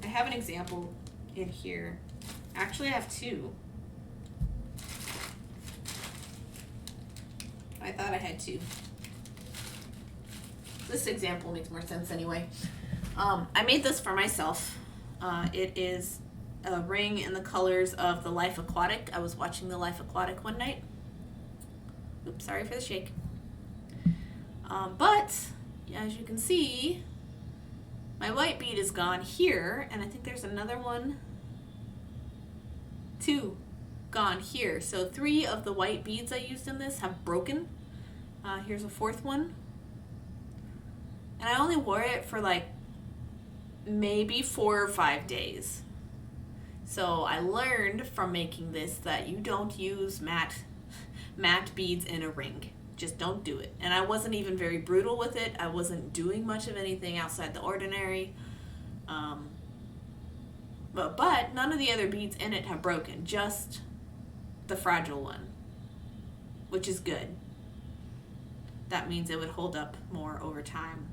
have an example in here. Actually, I have two. I thought I had two. This example makes more sense anyway. I made this for myself. It is a ring in the colors of the Life Aquatic. I was watching the Life Aquatic one night. Oops, sorry for the shake. But as you can see, my white bead is gone here, and I think there's another one, two gone here. So 3 of the white beads I used in this have broken. Here's a 4th one. And I only wore it for like maybe 4 or 5 days. So I learned from making this that you don't use matte beads in a ring. Just don't do it. And I wasn't even very brutal with it. I wasn't doing much of anything outside the ordinary. But none of the other beads in it have broken. Just the fragile one, which is good. That means it would hold up more over time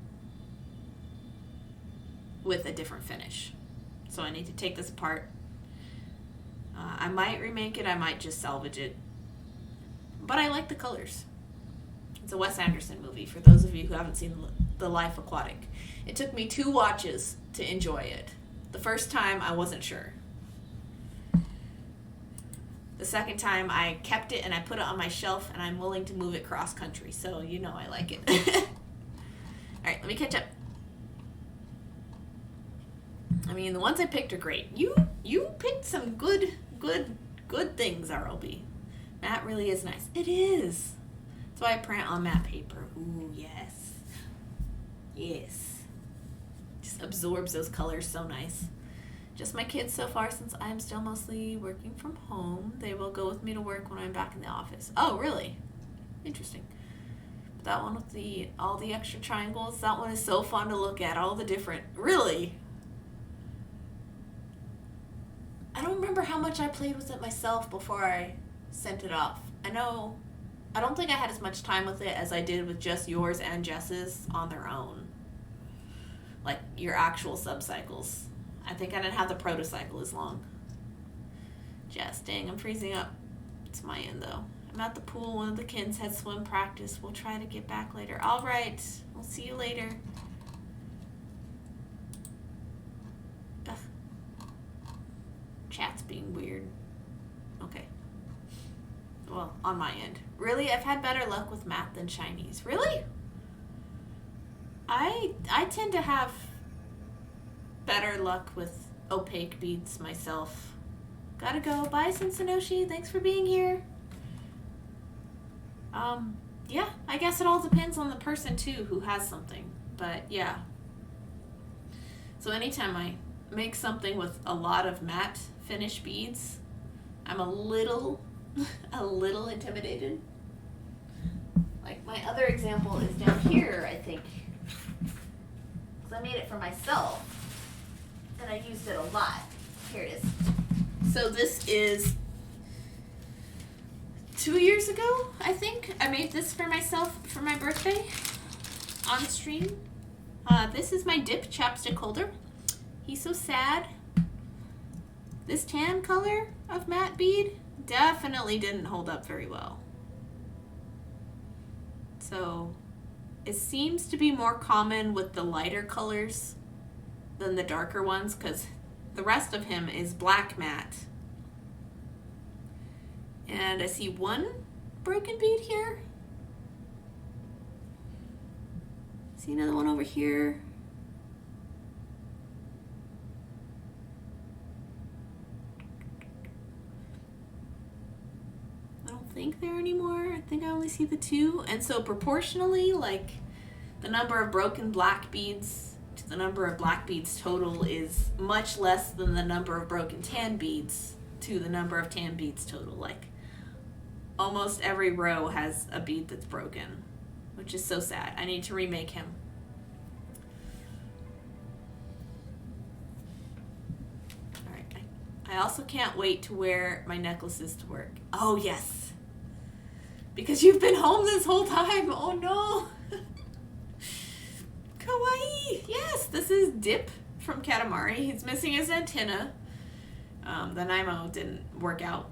with a different finish. So I need to take this apart. I might remake it. I might just salvage it. But I like the colors. It's a Wes Anderson movie, for those of you who haven't seen the Life Aquatic. It took me 2 watches to enjoy it. The first time, I wasn't sure. The second time, I kept it and I put it on my shelf, and I'm willing to move it cross country, so you know I like it. All right, let me catch up. I mean, the ones I picked are great. You picked some good things, RLB. Matte really is nice. It is. That's why I print on matte paper. Ooh, yes. Yes. Just absorbs those colors so nice. Just my kids so far, since I'm still mostly working from home. They will go with me to work when I'm back in the office. Oh, really? Interesting. That one with all the extra triangles, that one is so fun to look at. All the different, really. I don't remember how much I played with it myself before I sent it off. I don't think I had as much time with it as I did with just yours and Jess's on their own. Like your actual subcycles. I think I didn't have the protocycle as long. Jess, dang, I'm freezing up. It's my end though. I'm at the pool. One of the kids had swim practice. We'll try to get back later. All right. We'll see you later. Ugh. Chat's being weird. Okay. Well, on my end. Really? I've had better luck with matte than shinies. Really? I tend to have better luck with opaque beads myself. Gotta go. Bye, Cincinnati. Thanks for being here. Yeah, I guess it all depends on the person too who has something. But yeah. So anytime I make something with a lot of matte finish beads, I'm a little intimidated. Like my other example is down here, I think. Because I made it for myself. And I used it a lot. Here it is. So this is 2 years ago, I think. I made this for myself for my birthday on stream. This is my dip chapstick holder. He's so sad. This tan color of matte bead definitely didn't hold up very well. So it seems to be more common with the lighter colors than the darker ones, because the rest of him is black matte. And I see one broken bead here. See another one over here. I don't think there anymore. I think I only see the 2. And so proportionally, like the number of broken black beads to the number of black beads total is much less than the number of broken tan beads to the number of tan beads total. Like almost every row has a bead that's broken, which is so sad. I need to remake him. All right. I also can't wait to wear my necklaces to work. Oh yes, because you've been home this whole time. Oh no. Kawaii! Yes, this is Dip from Katamari. He's missing his antenna. The Nymo didn't work out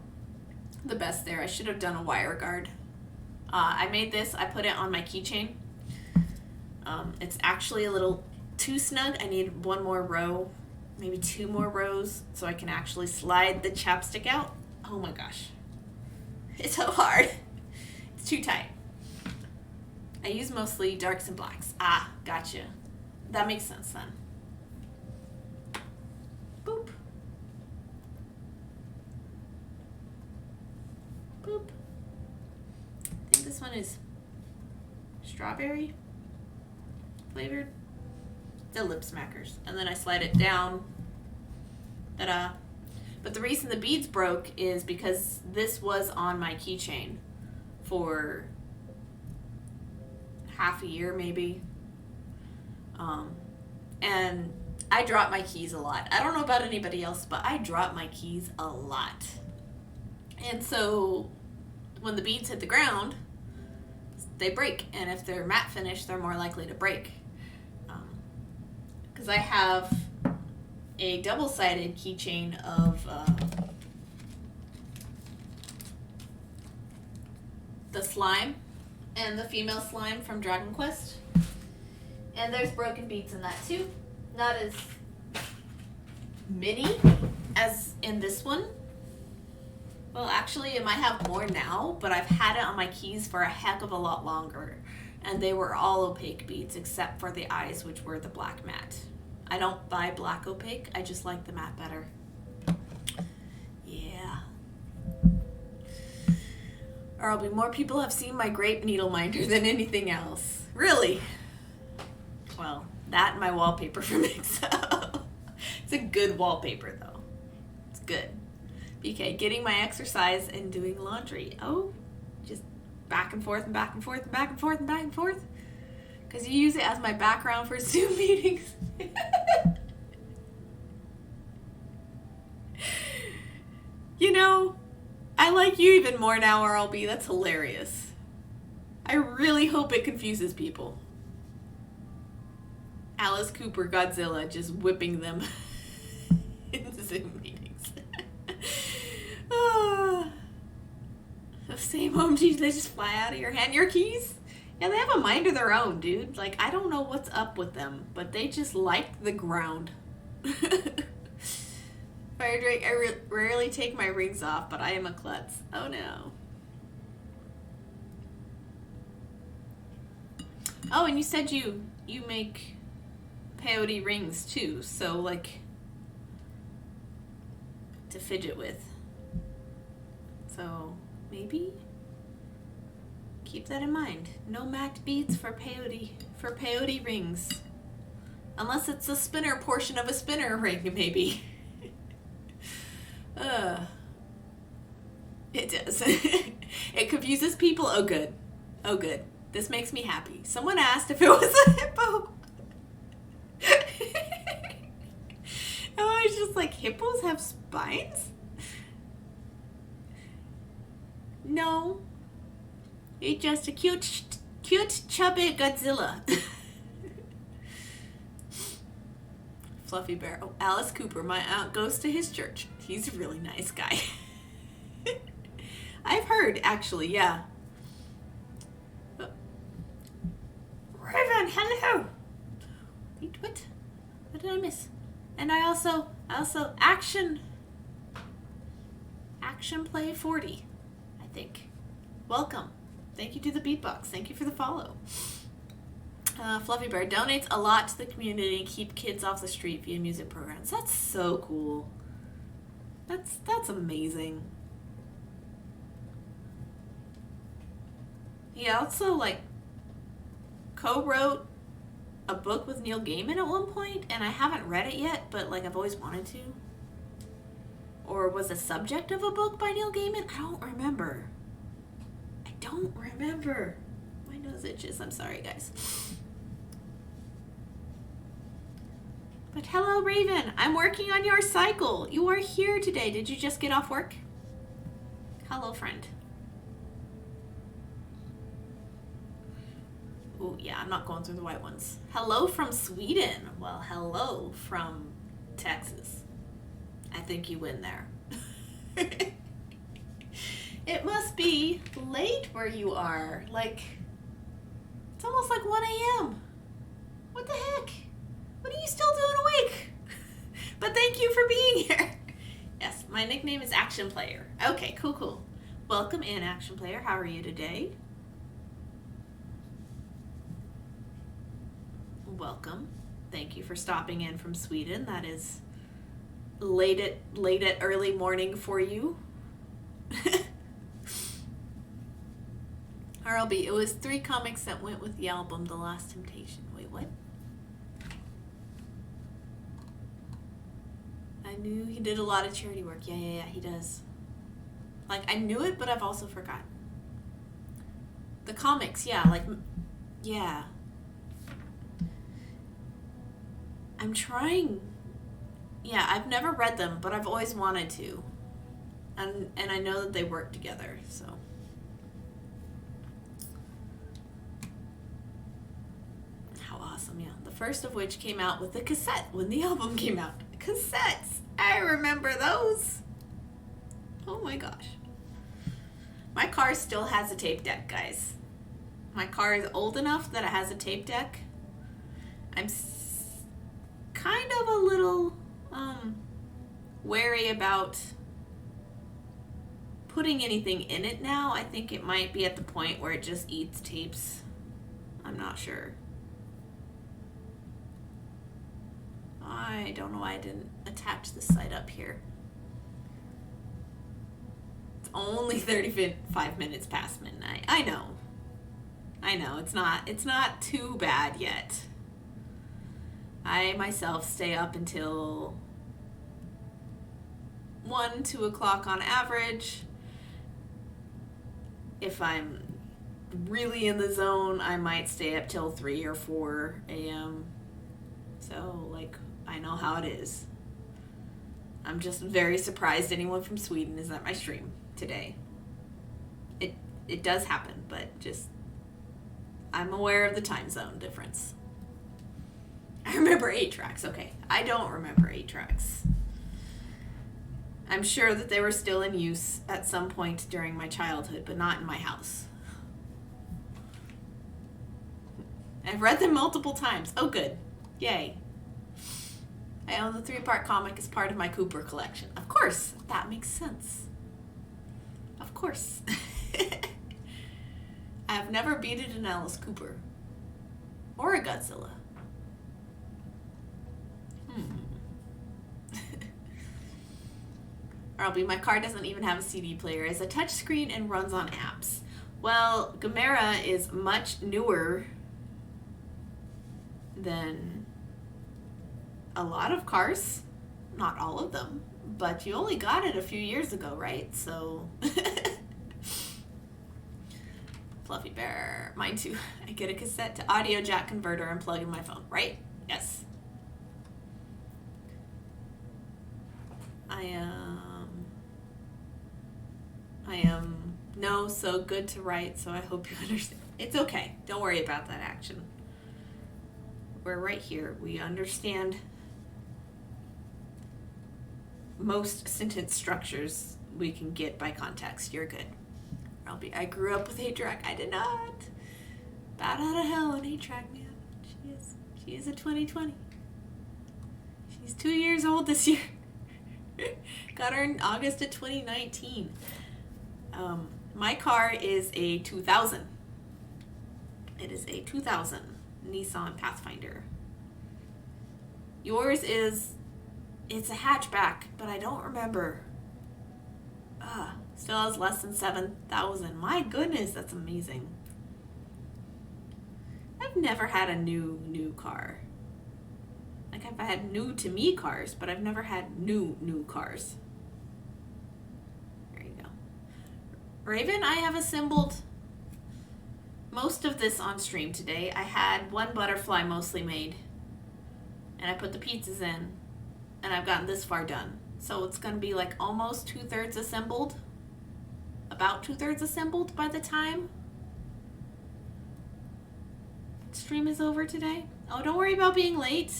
the best there. I should have done a wire guard. I made this. I put it on my keychain. It's actually a little too snug. I need one more row, maybe 2 more rows, so I can actually slide the chapstick out. Oh my gosh. It's so hard. It's too tight. I use mostly darks and blacks. Ah, gotcha. That makes sense then. Boop. Boop. I think this one is strawberry flavored. The lip smackers. And then I slide it down. Ta-da. But the reason the beads broke is because this was on my keychain for half a year maybe. And I drop my keys a lot. I don't know about anybody else, but I drop my keys a lot. And so when the beads hit the ground, they break. And if they're matte finish, they're more likely to break. Because I have a double-sided keychain of the slime and the female slime from Dragon Quest. And there's broken beads in that too. Not as many as in this one. Well, actually, it might have more now, but I've had it on my keys for a heck of a lot longer. And they were all opaque beads except for the eyes, which were the black matte. I don't buy black opaque. I just like the matte better. Yeah. Or I'll be more people have seen my grape needle minder than anything else. Really? Well, that and my wallpaper for Mixo. It's a good wallpaper though. It's good. BK, getting my exercise and doing laundry. Oh, just back and forth and back and forth and back and forth and back and forth. Because you use it as my background for Zoom meetings. You know, I like you even more now, RLB. That's hilarious. I really hope it confuses people. Alice Cooper, Godzilla, just whipping them in Zoom meetings. The same OMGs, they just fly out of your hand. Your keys? Yeah, they have a mind of their own, dude. Like, I don't know what's up with them, but they just like the ground. Fire Drake, I rarely take my rings off, but I am a klutz. Oh no. Oh, and you said you make peyote rings too, so like to fidget with. So maybe keep that in mind. No matte beads for peyote rings. Unless it's a spinner portion of a spinner ring, maybe. It does. It confuses people. Oh good. Oh good. This makes me happy. Someone asked if it was a hippo. And I was just like, hippos have spines? No. It's just a cute chubby Godzilla. Fluffy Bear. Oh, Alice Cooper. My aunt goes to his church. He's a really nice guy. I've heard, actually, yeah. Raven, hello. Wait, what? What did I miss? And I also action play 40, I think. Welcome. Thank you to the Beatbox. Thank you for the follow. Fluffy Bear donates a lot to the community and keep kids off the street via music programs. That's so cool. That's amazing. He also like co-wrote a book with Neil Gaiman at one point, and I haven't read it yet, but like I've always wanted to. Or was a subject of a book by Neil Gaiman? I don't remember. My nose itches. I'm sorry, guys. But hello, Raven. I'm working on your cycle. You are here today. Did you just get off work? Hello, friend. Oh, yeah, I'm not going through the white ones. Hello from Sweden. Well, hello from Texas. I think you win there. It must be late where you are. Like, it's almost like 1 a.m. What the heck? What are you still doing awake? But thank you for being here. Yes, my nickname is Action Player. Okay, cool. Welcome in, Action Player. How are you today? Welcome. Thank you for stopping in from Sweden. That is late at early morning for you. RLB, it was 3 comics that went with the album The Last Temptation. Wait, what? I knew he did a lot of charity work. Yeah, he does. Like, I knew it, but I've also forgotten. The comics, yeah, like, yeah. I'm trying. Yeah, I've never read them, but I've always wanted to. And I know that they work together, so. How awesome, yeah. The first of which came out with the cassette when the album came out. Cassettes! I remember those. Oh my gosh. My car still has a tape deck, guys. My car is old enough that it has a tape deck. I'm kind of a little wary about putting anything in it now. I think it might be at the point where it just eats tapes. I'm not sure. I don't know why I didn't attach this side up here. It's only 35 minutes past midnight. I know. It's not too bad yet. I myself stay up until 1, 2 o'clock on average. If I'm really in the zone, I might stay up till 3 or 4 a.m. So, like, I know how it is. I'm just very surprised anyone from Sweden is at my stream today. It does happen, but just I'm aware of the time zone difference. I remember 8-tracks. Okay, I don't remember 8-tracks. I'm sure that they were still in use at some point during my childhood, but not in my house. I've read them multiple times. Oh, good. Yay. I own the 3-part comic as part of my Cooper collection. Of course, that makes sense. Of course. I've never beaded an Alice Cooper. Or a Godzilla. My car doesn't even have a CD player. It's a touchscreen and runs on apps. Well, Gamera is much newer than a lot of cars. Not all of them. But you only got it a few years ago, right? So... Fluffy Bear. Mine too. I get a cassette to audio jack converter and plug in my phone, right? Yes. I am no so good to write, so I hope you understand. It's okay. Don't worry about that action. We're right here. We understand most sentence structures we can get by context. You're good. I grew up with 8-track. I did not. Bat out of hell on 8-track, man. She is a 2020. She's 2 years old this year. Got her in August of 2019. My car is a 2000. It is a 2000 Nissan Pathfinder. Yours is, it's a hatchback, but I don't remember. Still has less than 7,000. My goodness, that's amazing. I've never had a new car. Like, I've had new to me cars, but I've never had new cars. There you go. Raven, I have assembled most of this on stream today. I had one butterfly mostly made, and I put the pizzas in, and I've gotten this far done. So it's going to be like almost 2/3 assembled. About 2/3 assembled by the time stream is over today. Oh, don't worry about being late.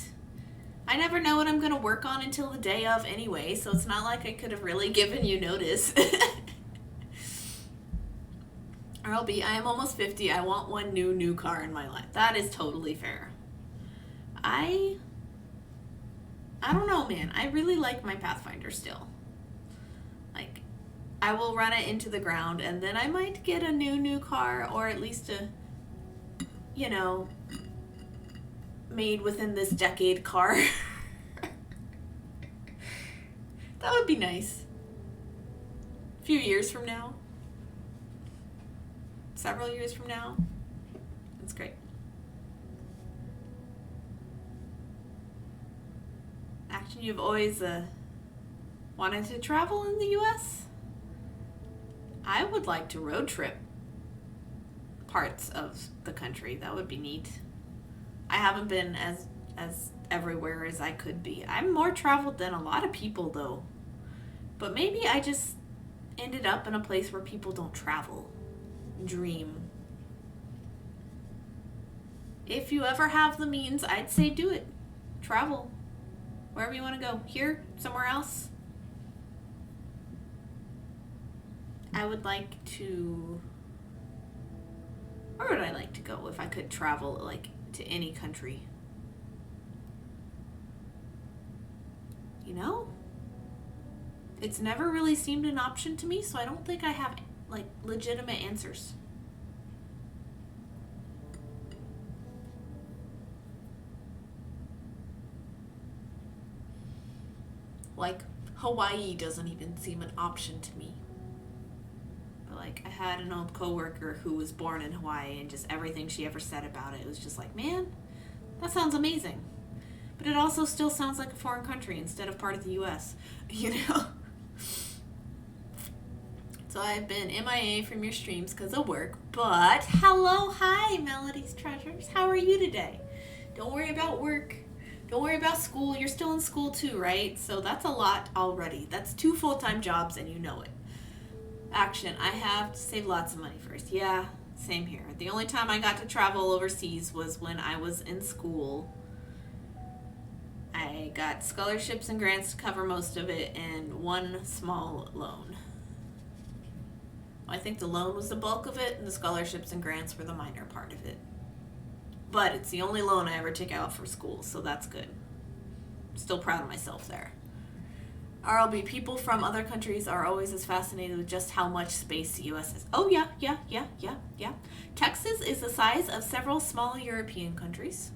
I never know what I'm going to work on until the day of anyway, so it's not like I could have really given you notice. RLB, I am almost 50. I want one new car in my life. That is totally fair. I don't know, man. I really like my Pathfinder still. Like, I will run it into the ground, and then I might get a new car, or at least a, made within this decade car. That would be nice. A few years from now. Several years from now. That's great. Action, you've always wanted to travel in the U.S.? I would like to road trip parts of the country. That would be neat. I haven't been as everywhere as I could be. I'm more traveled than a lot of people, though. But maybe I just ended up in a place where people don't travel. Dream. If you ever have the means, I'd say do it. Travel. Wherever you want to go. Here? Somewhere else? I would like to... Where would I like to go if I could travel, like, to any country? know? It's never really seemed an option to me, so I don't think I have, like, legitimate answers. Like, Hawaii doesn't even seem an option to me. But, like, I had an old coworker who was born in Hawaii, and just everything she ever said about it was just like, man, that sounds amazing. But it also still sounds like a foreign country instead of part of the U.S., you know? So I've been MIA from your streams because of work, but hello, hi, Melody's Treasures. How are you today? Don't worry about work. Don't worry about school. You're still in school too, right? So that's a lot already. That's 2 full-time jobs and you know it. Action. I have to save lots of money first. Yeah, same here. The only time I got to travel overseas was when I was in school. I got scholarships and grants to cover most of it and one small loan. I think the loan was the bulk of it and the scholarships and grants were the minor part of it. But it's the only loan I ever took out for school, so that's good. Still proud of myself there. RLB, people from other countries are always as fascinated with just how much space the U.S. is. Oh, yeah. Texas is the size of several small European countries.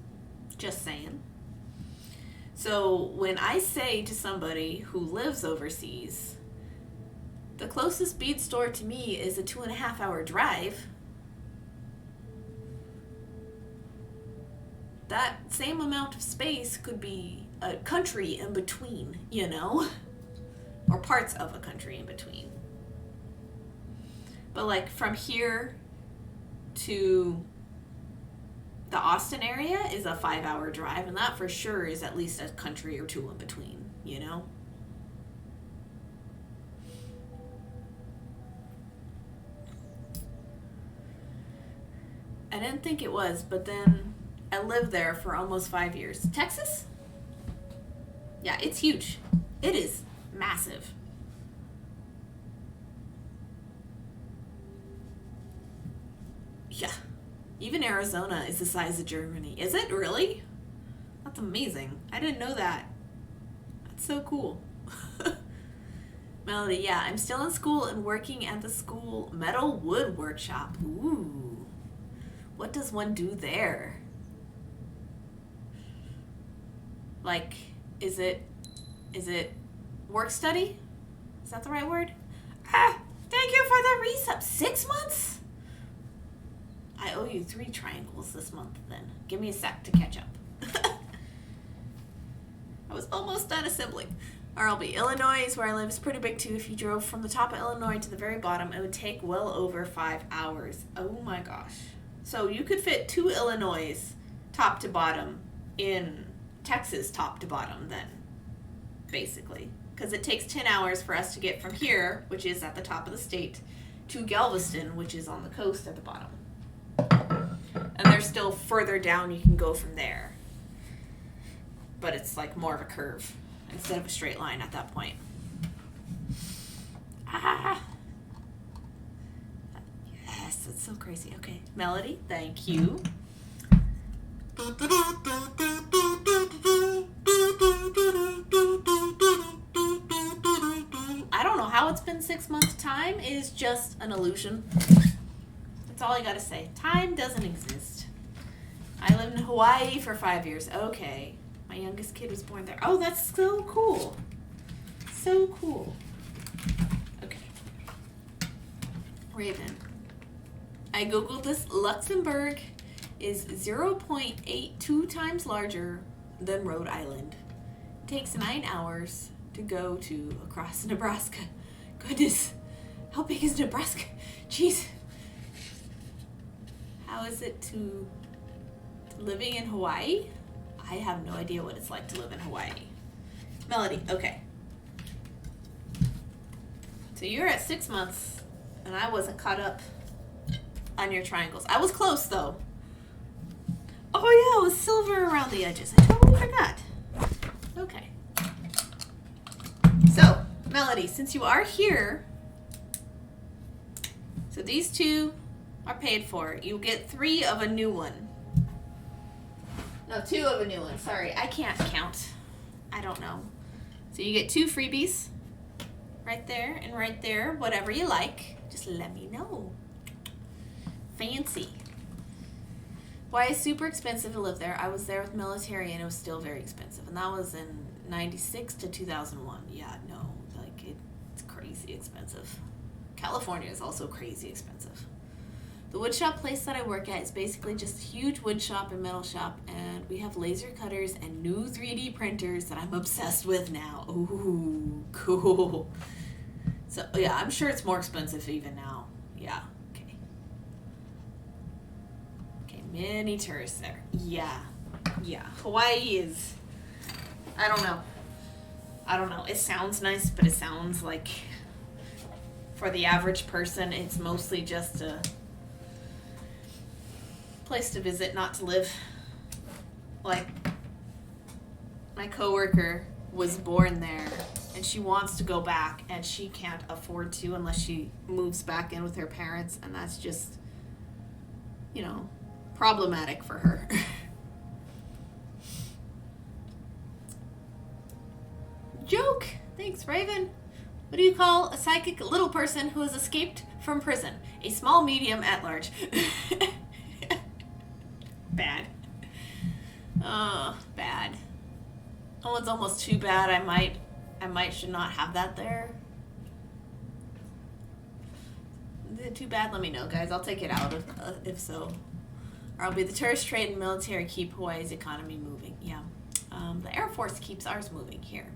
Just saying. So when I say to somebody who lives overseas, the closest bead store to me is a 2.5-hour drive, that same amount of space could be a country in between, you know? Or parts of a country in between. But like from here to the Austin area is a 5-hour drive, and that for sure is at least a country or 2 in between, you know? I didn't think it was, but then I lived there for almost 5 years. Texas? Yeah, it's huge. It is massive. Yeah. Even Arizona is the size of Germany. Is it really? That's amazing. I didn't know that. That's so cool. Melody, yeah, I'm still in school and working at the school metal wood workshop. Ooh. What does one do there? Like, is it work study? Is that the right word? Thank you for the resub. 6 months? I owe you 3 triangles this month then. Give me a sec to catch up. I was almost done assembling. RLB. Illinois is where I live. It's pretty big too. If you drove from the top of Illinois to the very bottom, it would take well over 5 hours. Oh my gosh. So you could fit 2 Illinois top to bottom in Texas top to bottom then, basically. Because it takes 10 hours for us to get from here, which is at the top of the state, to Galveston, which is on the coast at the bottom. And there's still further down you can go from there. But it's like more of a curve instead of a straight line at that point. Yes, it's so crazy. Okay, Melody, thank you. I don't know how it's been 6 months. Time is just an illusion. That's all I gotta say. Time doesn't exist. I lived in Hawaii for 5 years. Okay. My youngest kid was born there. Oh, that's so cool. So cool. Okay. Raven. I googled this. Luxembourg is 0.82 times larger than Rhode Island. It takes 9 hours to go to across Nebraska. Goodness. How big is Nebraska? Jeez. How is it to living in Hawaii? I have no idea what it's like to live in Hawaii. Melody, okay. So you're at 6 months, and I wasn't caught up on your triangles. I was close, though. Oh, yeah, it was silver around the edges. I totally forgot. Okay. So, Melody, since you are here, so these 2 are paid for. You get 3 of a new one. No, 2 of a new one. Sorry, I can't count. I don't know. So you get 2 freebies. Right there and right there. Whatever you like. Just let me know. Fancy. Why is super expensive to live there? I was there with military and it was still very expensive. And that was in 96 to 2001. Yeah, no. Like, it's crazy expensive. California is also crazy expensive. The woodshop place that I work at is basically just a huge wood shop and metal shop, and we have laser cutters and new 3D printers that I'm obsessed with now. Ooh, cool. So, yeah, I'm sure it's more expensive even now. Yeah, okay. Okay, many tourists there. Yeah. Hawaii is, I don't know. It sounds nice, but it sounds like, for the average person, it's mostly just a place to visit, not to live. Like, my coworker was born there and she wants to go back and she can't afford to unless she moves back in with her parents, and that's just, problematic for her. Joke. Thanks, Raven. What do you call a psychic little person who has escaped from prison? A small medium at large. Bad. Bad. That one's almost too bad. I might should not have that there. Is it too bad? Let me know, guys. I'll take it out if so. Or I'll be the tourist trade and military keep Hawaii's economy moving. Yeah. The Air Force keeps ours moving here.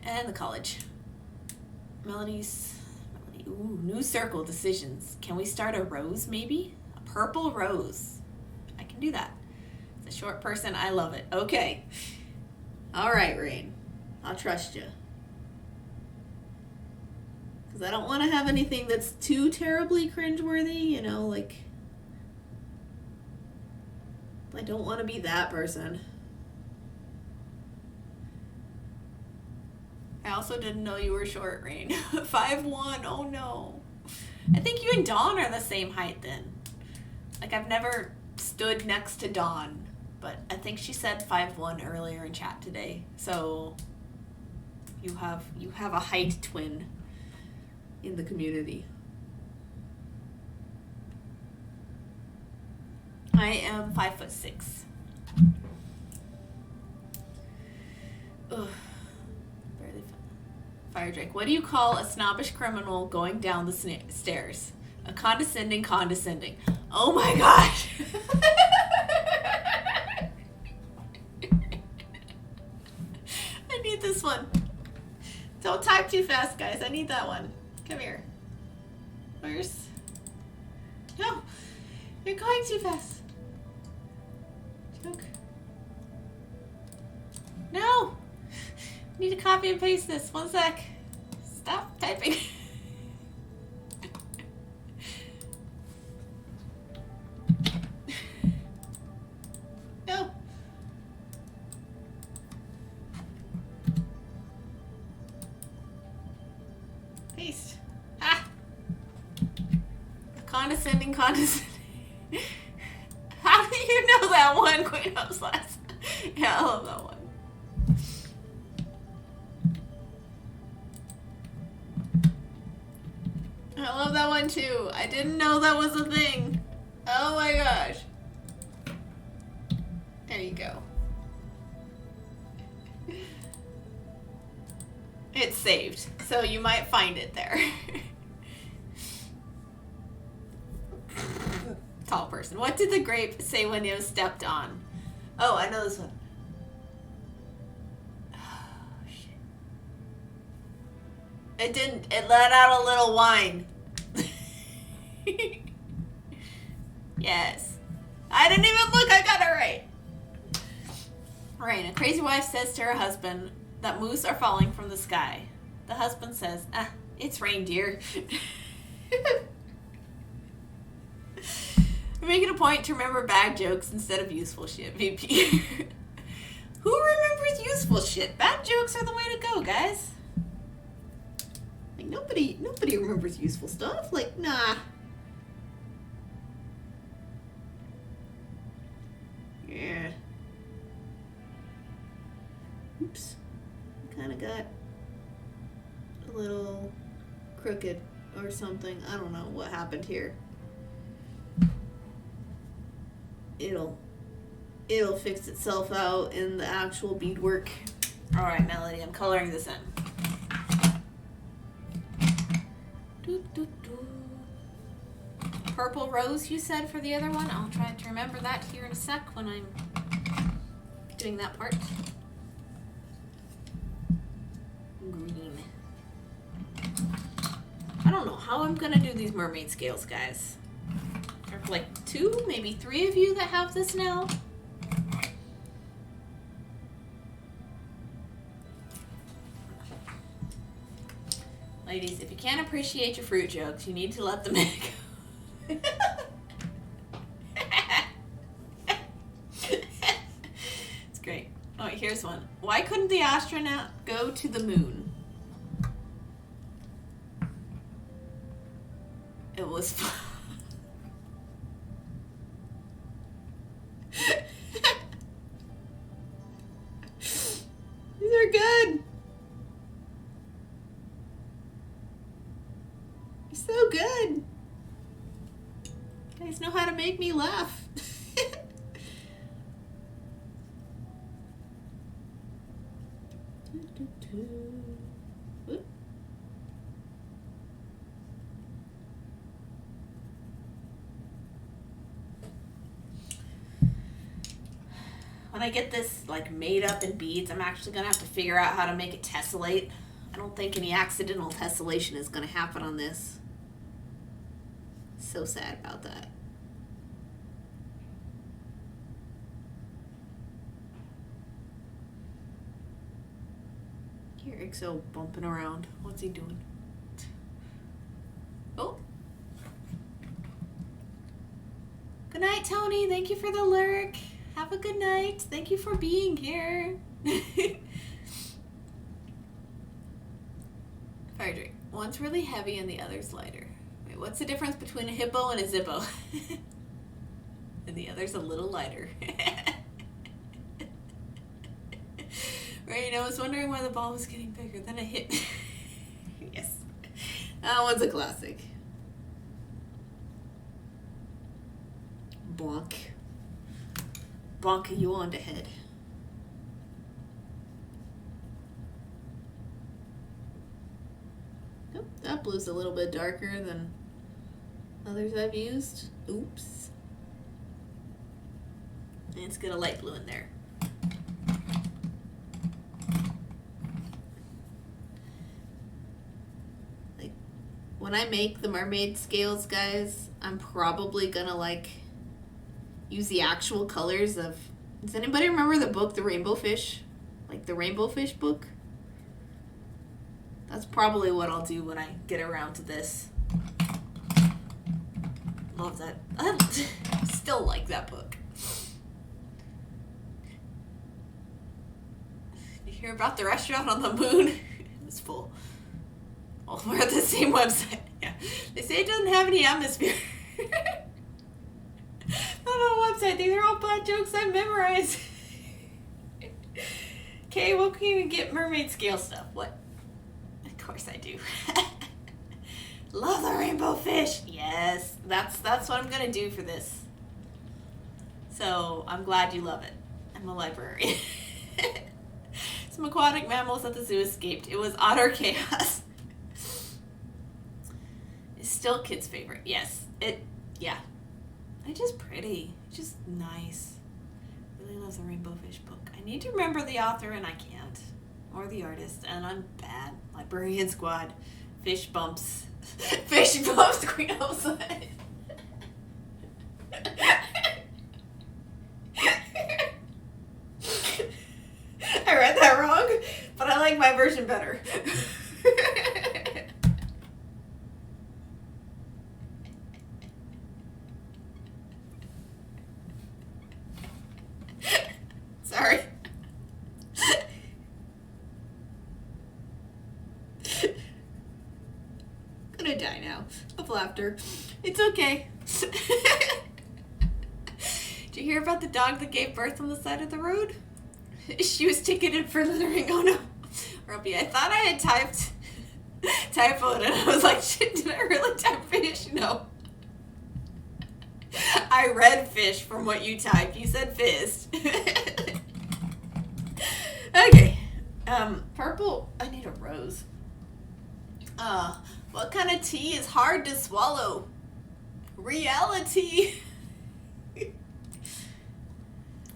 And the college. Melody. Ooh, new circle decisions. Can we start a rose, maybe? Purple rose. I can do that. It's a short person. I love it. Okay. All right, Rain. I'll trust you. Because I don't want to have anything that's too terribly cringeworthy, like... I don't want to be that person. I also didn't know you were short, Rain. 5'1". Oh, no. I think you and Dawn are the same height then. Like, I've never stood next to Dawn, but I think she said 5'1" earlier in chat today. So you have a height twin in the community. I am 5'6". Ugh. Barely Fire Drake. What do you call a snobbish criminal going down the stairs? A condescending. Oh my gosh. I need this one. Don't type too fast, guys. I need that one. Come here. Where's... No. You're going too fast. Joke. No. I need to copy and paste this. One sec. Stop typing. No. Paste. Ah. Condescending. How do you know that one, Queen of Slats? Yeah, I love that one. I love that one too. I didn't know that was a thing. Oh my gosh. There you go. It's saved, so you might find it there. Tall person. What did the grape say when it was stepped on? Oh, I know this one. Oh, shit. It didn't. It let out a little whine. Yes. I didn't even look. I got it right. Rain. A crazy wife says to her husband that moose are falling from the sky. The husband says, it's reindeer. We're making a point to remember bad jokes instead of useful shit, VP. Who remembers useful shit? Bad jokes are the way to go, guys. Like, nobody remembers useful stuff. Like, nah. Yeah. Oops. of got a little crooked or something. I don't know what happened here. It'll fix itself out in the actual beadwork. All right, Melody, I'm coloring this in. Purple rose, you said, for the other one. I'll try to remember that here in a sec when I'm doing that part. Green. I don't know how I'm gonna do these mermaid scales, guys. There's like 2, maybe 3 of you that have this now. Ladies, if you can't appreciate your fruit jokes, you need to let them go. It's great. Oh, here's one. Why couldn't the astronaut go to the moon? It was fun. These are good. You're so good. You guys know how to make me laugh. When I get this like made up in beads, I'm actually gonna have to figure out how to make it tessellate. I don't think any accidental tessellation is gonna happen on this. So sad about that. Here, Ixo bumping around. What's he doing? Oh. Good night, Tony. Thank you for the lurk. Have a good night. Thank you for being here. Fire drink. One's really heavy and the other's lighter. Wait, what's the difference between a hippo and a zippo? And the other's a little lighter. Right, I was wondering why the ball was getting bigger. Then it hit. Yes. That one's a classic. Bonk. Bonk you on the head. Oh, that blue's a little bit darker than others I've used. Oops. And it's got a light blue in there. Like, when I make the mermaid scales, guys, I'm probably gonna like use the actual colors of, does anybody remember the book, The Rainbow Fish? Like the Rainbow Fish book? That's probably what I'll do when I get around to this. Love that. I still like that book. You hear about the restaurant on the moon? It's full. Oh, we're at the same website. Yeah. They say it doesn't have any atmosphere. Not on the website. These are all bad jokes I memorized. Okay, what can you get mermaid scale stuff? What? Of course I do. Love the rainbow fish. Yes, that's what I'm gonna do for this. So I'm glad you love it. I'm a librarian. Some aquatic mammals at the zoo escaped. It was otter chaos. It's still kids' favorite. Yes, yeah. It's just pretty. It's just nice. Really love the Rainbow Fish book. I need to remember the author and I can't. Or the artist. And I'm bad. Librarian squad. Fish bumps. Fish bumps Queen outside. I read that wrong, but I like my version better. Sorry. Gonna die now of laughter. It's okay. Did you hear about the dog that gave birth on the side of the road? She was ticketed for littering. Oh no. Rumpy, I thought I had typoed and I was like, shit, did I really type fish? No. I read fish from what you typed. You said fist. Okay. Purple. I need a rose. What kind of tea is hard to swallow? Reality.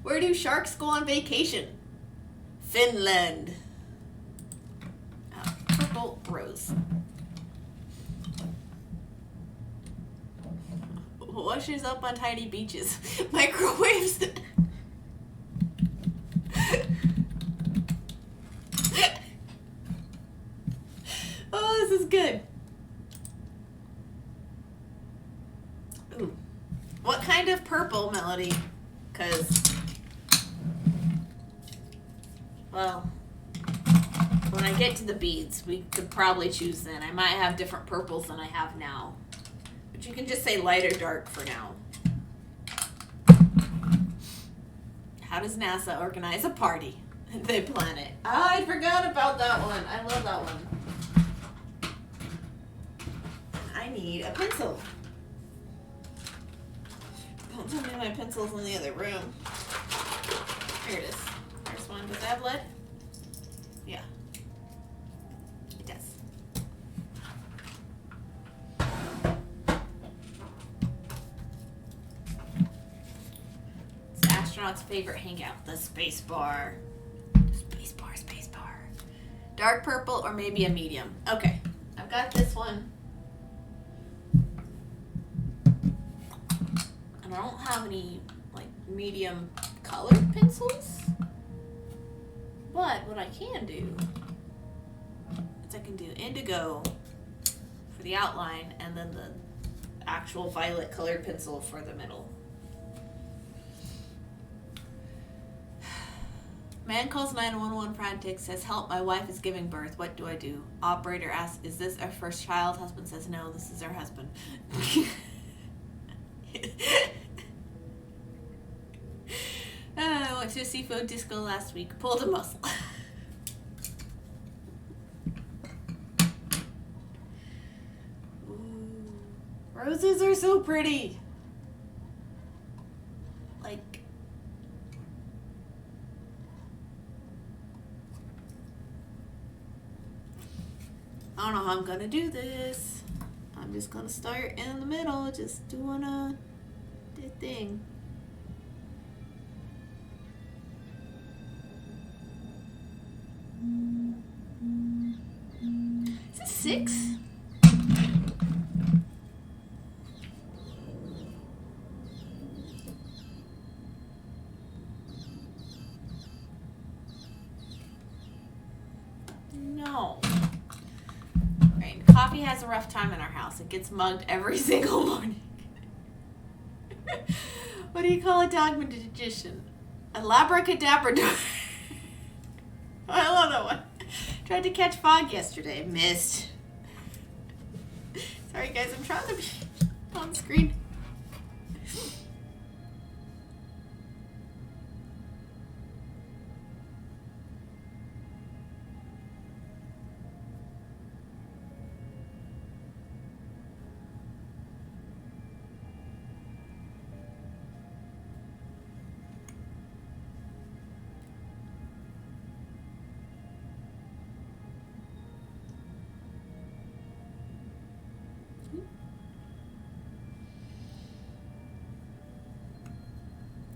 Where do sharks go on vacation? Finland. Purple rose. Washes up on tiny beaches. Microwaves. Oh, this is good. Ooh. What kind of purple, Melody? Because, well, when I get to the beads, we could probably choose then. I might have different purples than I have now. But you can just say light or dark for now. How does NASA organize a party? They plan it. Oh, I forgot about that one. I love that one. I need a pencil. Don't tell me my pencil's in the other room. Here it is. First one. Does that have lead? Yeah. It does. It's the astronaut's favorite hangout. The space bar. Space bar, space bar. Dark purple or maybe a medium. Okay. I've got this one. And I don't have any like medium colored pencils. But what I can do is I can do indigo for the outline and then the actual violet colored pencil for the middle. Man calls 911 frantic, says, help, my wife is giving birth. What do I do? Operator asks, is this our first child? Husband says, no, this is our husband. I went to a seafood disco last week. Pulled a muscle. Ooh, roses are so pretty. Like, I don't know how I'm gonna do this. I'm just gonna start in the middle, just doing the thing. Is this 6? No. Right. Coffee has a rough time in our house. It gets mugged every single morning. What do you call a dog magician? A labracadabra dog. I love that one. Tried to catch fog yesterday. Missed. Sorry guys, I'm trying to be on screen.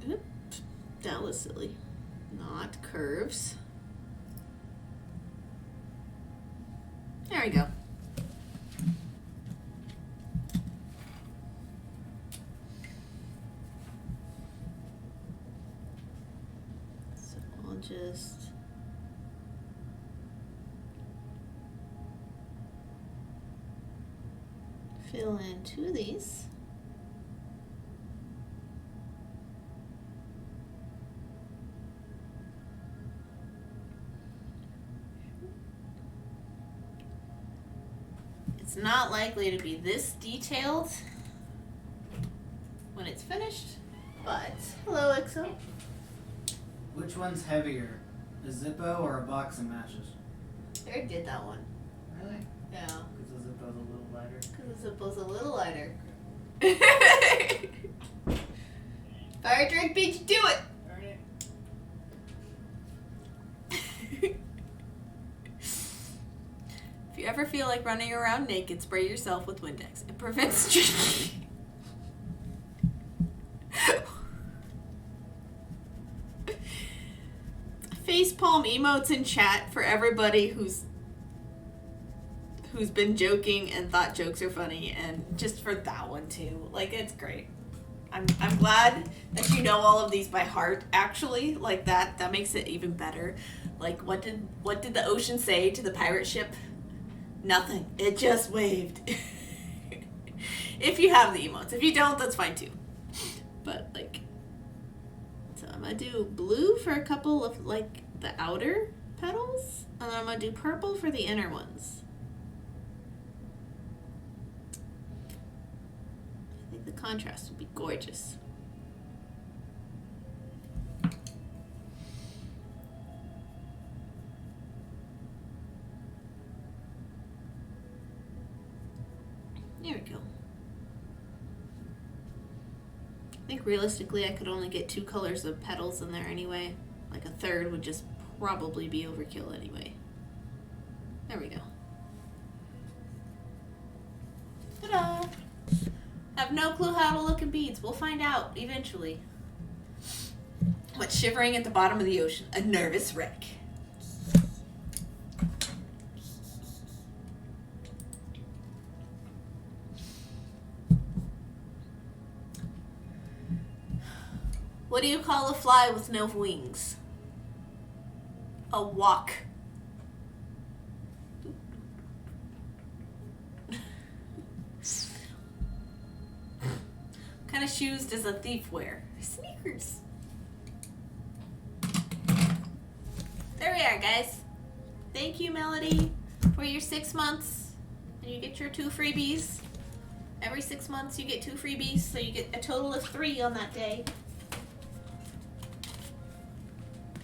Oops, that was silly. Not curves. There we go. So I'll just fill in 2 of these. It's not likely to be this detailed when it's finished, but hello, EXO. Which one's heavier, a Zippo or a box of matches? I already did that one. Really? Yeah. Because the zip goes a little lighter. Because the zip was a little lighter. Fire drink beat you to it. Alright. If you ever feel like running around naked, spray yourself with Windex. It prevents drinking. Facepalm emotes in chat for everybody who's been joking and thought jokes are funny, and just for that one too. Like, it's great. I'm glad that you know all of these by heart, actually. Like, that makes it even better. Like, what did the ocean say to the pirate ship? Nothing. It just waved. If you have the emotes. If you don't, that's fine too. But, like, so I'm gonna do blue for a couple of, like, the outer petals, and then I'm gonna do purple for the inner ones. I think the contrast would be gorgeous. There we go. I think realistically I could only get 2 colors of petals in there anyway. Like a third would just probably be overkill anyway. There we go. Ta-da! I have no clue how to look at beads. We'll find out eventually. What's shivering at the bottom of the ocean? A nervous wreck. What do you call a fly with no wings? A walk. What kind of shoes does a thief wear? Sneakers. There we are, guys. Thank you, Melody, for your 6 months. And you get your 2 freebies. Every 6 months you get 2 freebies, so you get a total of 3 on that day.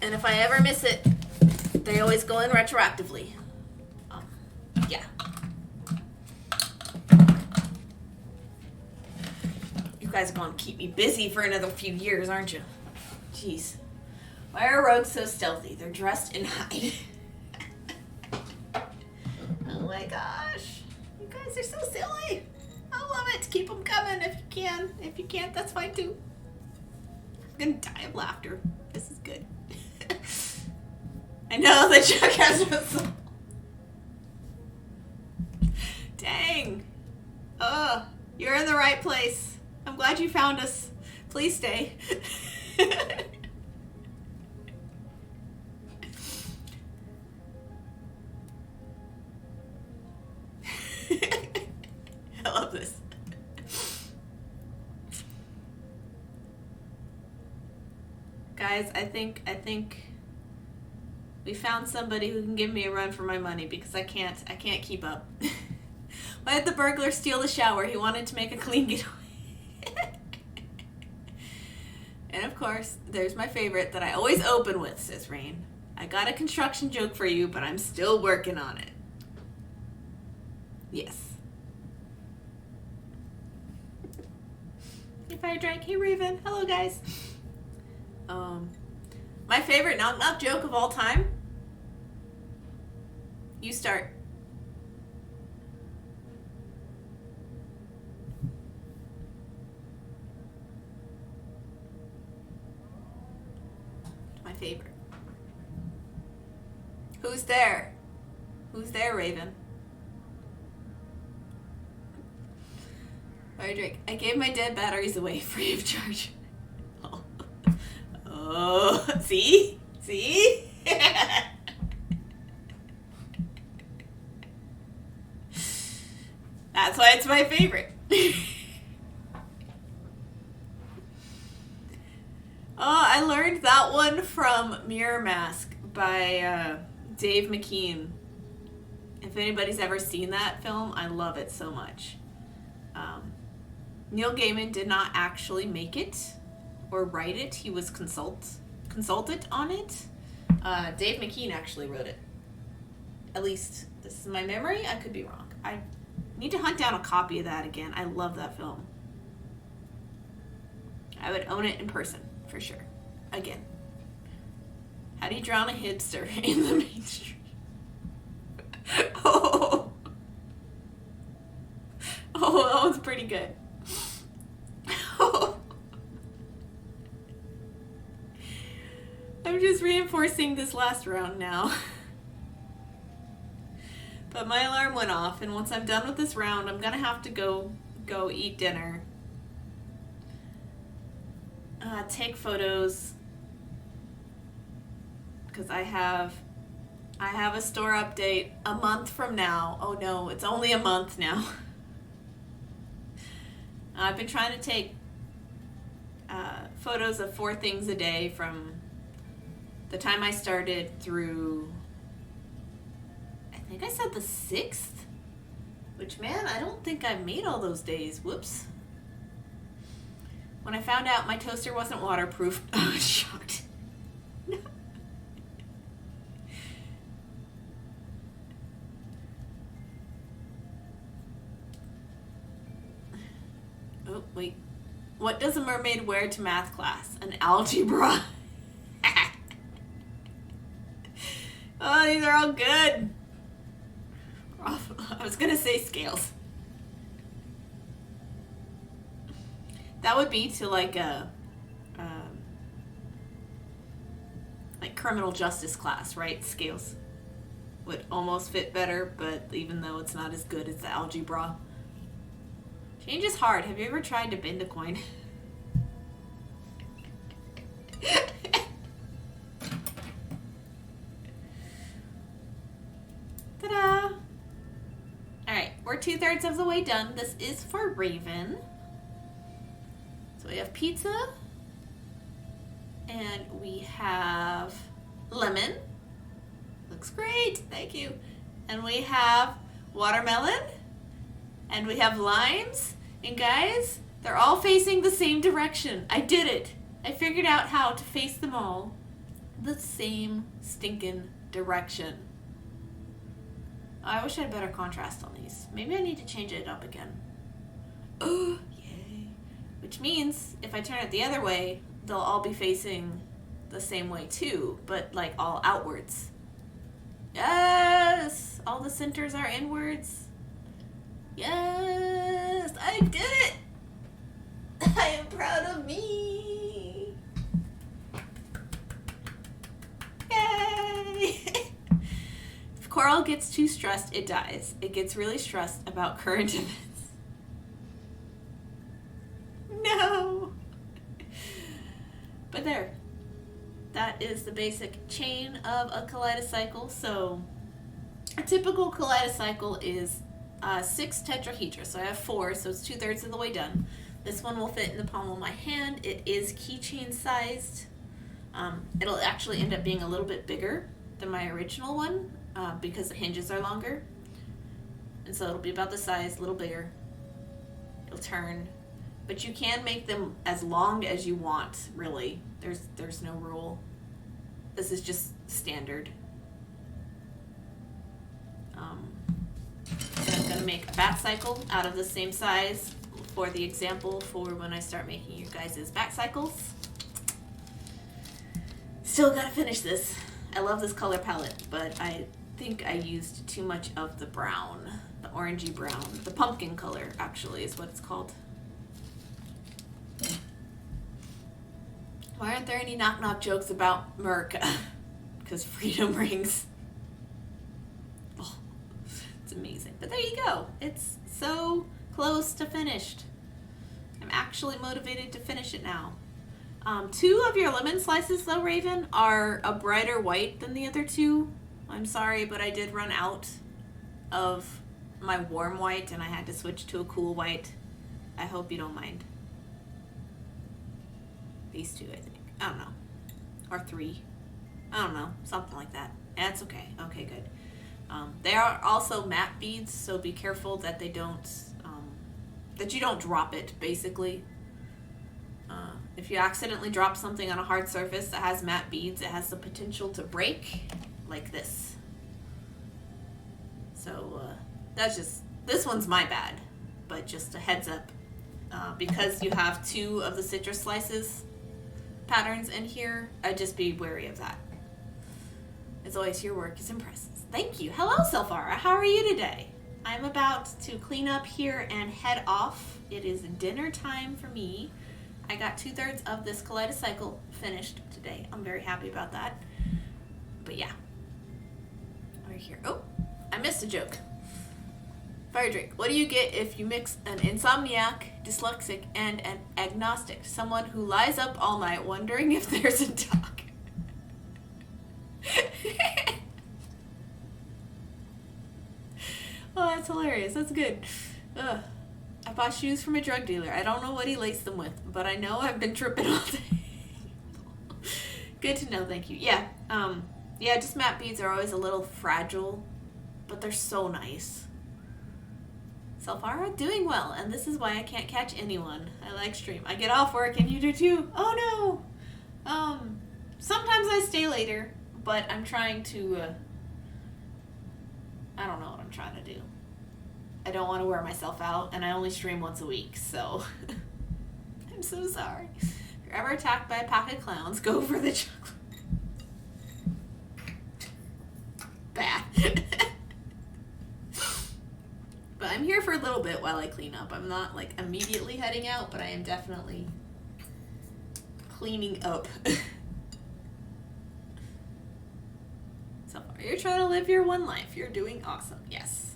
And if I ever miss it, they always go in retroactively. Yeah. You guys are going to keep me busy for another few years, aren't you? Jeez. Why are rogues so stealthy? They're dressed in hide. Oh my gosh. You guys are so silly. I love it. Keep them coming if you can. If you can't, that's fine too. I'm going to die of laughter. This is good. I know that Chuck has no soul. Dang. Oh, you're in the right place. I'm glad you found us. Please stay. I love this. Guys, I think we found somebody who can give me a run for my money, because I can't keep up. Why did the burglar steal the shower? He wanted to make a clean getaway. And of course, there's my favorite that I always open with, says Rain. I got a construction joke for you, but I'm still working on it. Yes. Hey, Fire Drake. Hey, Raven. Hello, guys. My favorite knock-knock joke of all time. You start. My favorite. Who's there? Who's there, Raven? Fire Drake. I gave my dead batteries away free of charge. Oh, see? See? That's why it's my favorite. Oh, I learned that one from Mirror Mask by Dave McKean. If anybody's ever seen that film, I love it so much. Neil Gaiman did not actually make it or write it. He was consulted on it. Dave McKean actually wrote it. At least this is my memory. I could be wrong. I need to hunt down a copy of that again. I love that film. I would own it in person, for sure. Again. How do you drown a hipster in the main street? Oh, that one's pretty good. I'm just reinforcing this last round now. But my alarm went off, and once I'm done with this round, I'm gonna have to go eat dinner. Take photos, because I have a store update a month from now. Oh no, it's only a month now. I've been trying to take photos of 4 things a day from the time I started through, I think I said the 6th, which, man, I don't think I've made all those days. Whoops. When I found out my toaster wasn't waterproof, I was shocked. Oh, wait. What does a mermaid wear to math class? An algebra. Oh, these are all good. I was going to say scales. That would be to like a like criminal justice class, right? Scales would almost fit better, but even though it's not as good as the algebra. Change is hard. Have you ever tried to bend a coin? Ta-da! Alright, we're 2/3 of the way done. This is for Raven. So we have pizza, and we have lemon. Looks great, thank you. And we have watermelon, and we have limes. And guys, they're all facing the same direction. I did it. I figured out how to face them all the same stinking direction. I wish I had better contrast on these. Maybe I need to change it up again. Oh, yay. Which means if I turn it the other way, they'll all be facing the same way too, but like all outwards. Yes! All the centers are inwards. Yes! I did it! I am proud of me! Yay! If coral gets too stressed, it dies. It gets really stressed about current events. No! But there. That is the basic chain of a kaleidocycle. So a typical kaleidocycle is 6 tetrahedra. So I have 4, so it's 2/3 of the way done. This one will fit in the palm of my hand. It is keychain sized. It'll actually end up being a little bit bigger than my original one because the hinges are longer. And so it'll be about the size, a little bigger. It'll turn. But you can make them as long as you want, really. There's no rule. This is just standard. So I'm going to make a bat cycle out of the same size for the example for when I start making you guys' bat cycles. Still got to finish this. I love this color palette, but I think I used too much of the brown, the orangey brown. The pumpkin color, actually, is what it's called. Why aren't there any knock-knock jokes about America? Because freedom rings. Oh, it's amazing. But there you go. It's so close to finished. I'm actually motivated to finish it now. 2 of your lemon slices, though, Raven, are a brighter white than the other 2. I'm sorry, but I did run out of my warm white, and I had to switch to a cool white. I hope you don't mind. These 2, I think. I don't know. Or 3. I don't know. Something like that. That's okay. Okay, good. They are also matte beads, so be careful that they don't, that you don't drop it, basically. If you accidentally drop something on a hard surface that has matte beads, it has the potential to break like this. this one's my bad, but just a heads up. Because you have 2 of the citrus slices patterns in here, I'd just be wary of that. As always, your work is impressive. Thank you. Hello, Selfara. How are you today? I'm about to clean up here and head off. It is dinner time for me. I got 2/3 of this kaleidocycle finished today. I'm very happy about that. But yeah. Over here. Oh, I missed a joke. Fire Drake, what do you get if you mix an insomniac, dyslexic, and an agnostic? Someone who lies up all night wondering if there's a dog. Oh, that's hilarious. That's good. Ugh. I bought shoes from a drug dealer. I don't know what he laced them with, but I know I've been tripping all day. Good to know. Thank you. Yeah. Yeah, just matte beads are always a little fragile, but they're so nice. Selfara, doing well, and this is why I can't catch anyone. I like stream. I get off work and you do too. Oh no! Sometimes I stay later, but I'm trying to, I don't know what I'm trying to do. I don't want to wear myself out, and I only stream once a week, so I'm so sorry. If you're ever attacked by a pack of clowns, go for the chocolate. Bad. But I'm here for a little bit while I clean up. I'm not like immediately heading out, but I am definitely cleaning up. So far, you're trying to live your one life. You're doing awesome. Yes.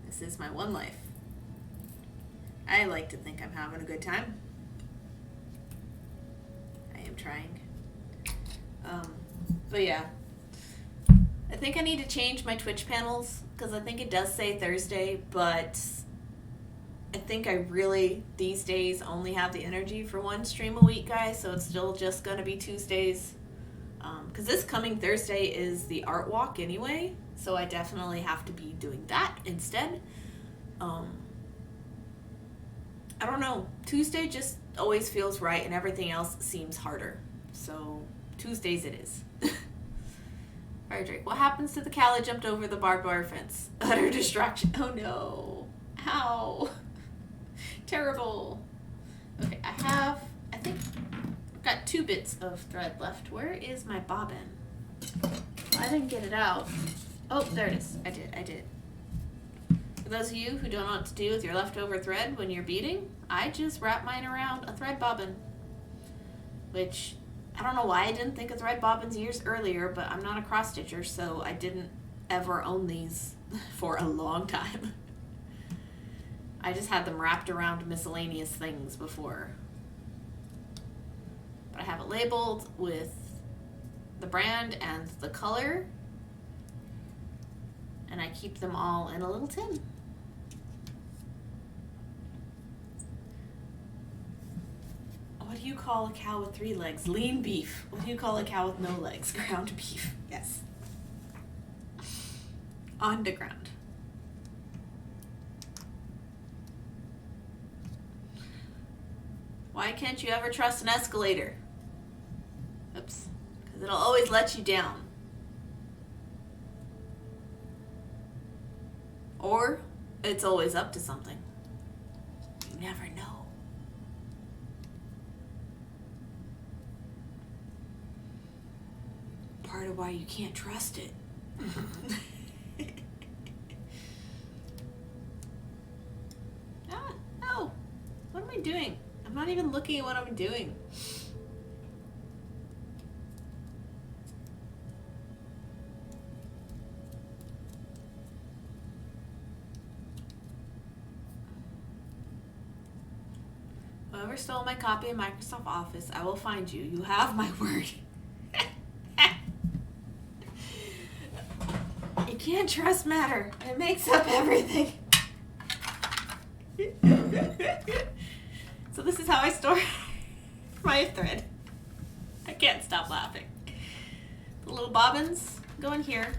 This is my one life. I like to think I'm having a good time. I am trying. But yeah. I think I need to change my Twitch panels because I think it does say Thursday, but I think I really, these days, only have the energy for one stream a week, guys, so it's still just going to be Tuesdays. Because this coming Thursday is the art walk anyway, so I definitely have to be doing that instead. I don't know. Tuesday just always feels right, and everything else seems harder. So Tuesdays it is. Fire Drake, what happens to the cow that jumped over the barbed wire fence? Utter distraction. Oh no. Ow. Terrible. Okay, I think I've got 2 bits of thread left. Where is my bobbin? I didn't get it out. Oh, there it is. I did. For those of you who don't know what to do with your leftover thread when you're beading, I just wrap mine around a thread bobbin. Which, I don't know why I didn't think of thread bobbins years earlier, but I'm not a cross stitcher, so I didn't ever own these for a long time. I just had them wrapped around miscellaneous things before. But I have it labeled with the brand and the color, and I keep them all in a little tin. What do you call a cow with 3 legs? Lean beef. What do you call a cow with no legs? Ground beef. Yes. On the ground. Why can't you ever trust an escalator? Oops. Because it'll always let you down. Or it's always up to something. You never know. Part of why you can't trust it. No. What am I doing? I'm not even looking at what I'm doing. Whoever stole my copy of Microsoft Office, I will find you. You have my word. You can't trust matter. It makes up everything. So this is how I store my thread. I can't stop laughing. The little bobbins go in here.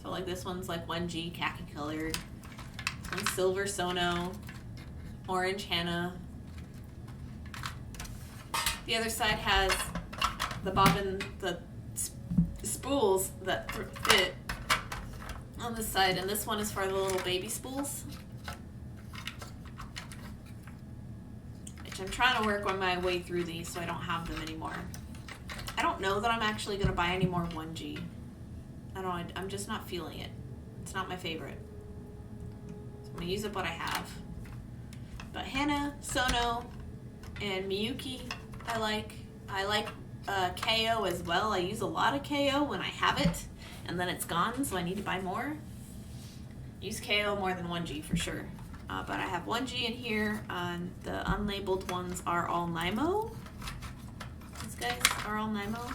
So like this one's like 1G khaki colored. One silver sono, orange henna. The other side has the bobbin, the spools that fit on this side, and this one is for the little baby spools. Which I'm trying to work on my way through these so I don't have them anymore. I don't know that I'm actually going to buy any more 1G. I'm just not feeling it. It's not my favorite. So I'm going to use up what I have. But Hana, Sono, and Miyuki I like. I like KO as well. I use a lot of KO when I have it, and then it's gone, so I need to buy more. Use KO more than 1G for sure. But I have 1G in here. The unlabeled ones are all Nymo. These guys are all Nymo.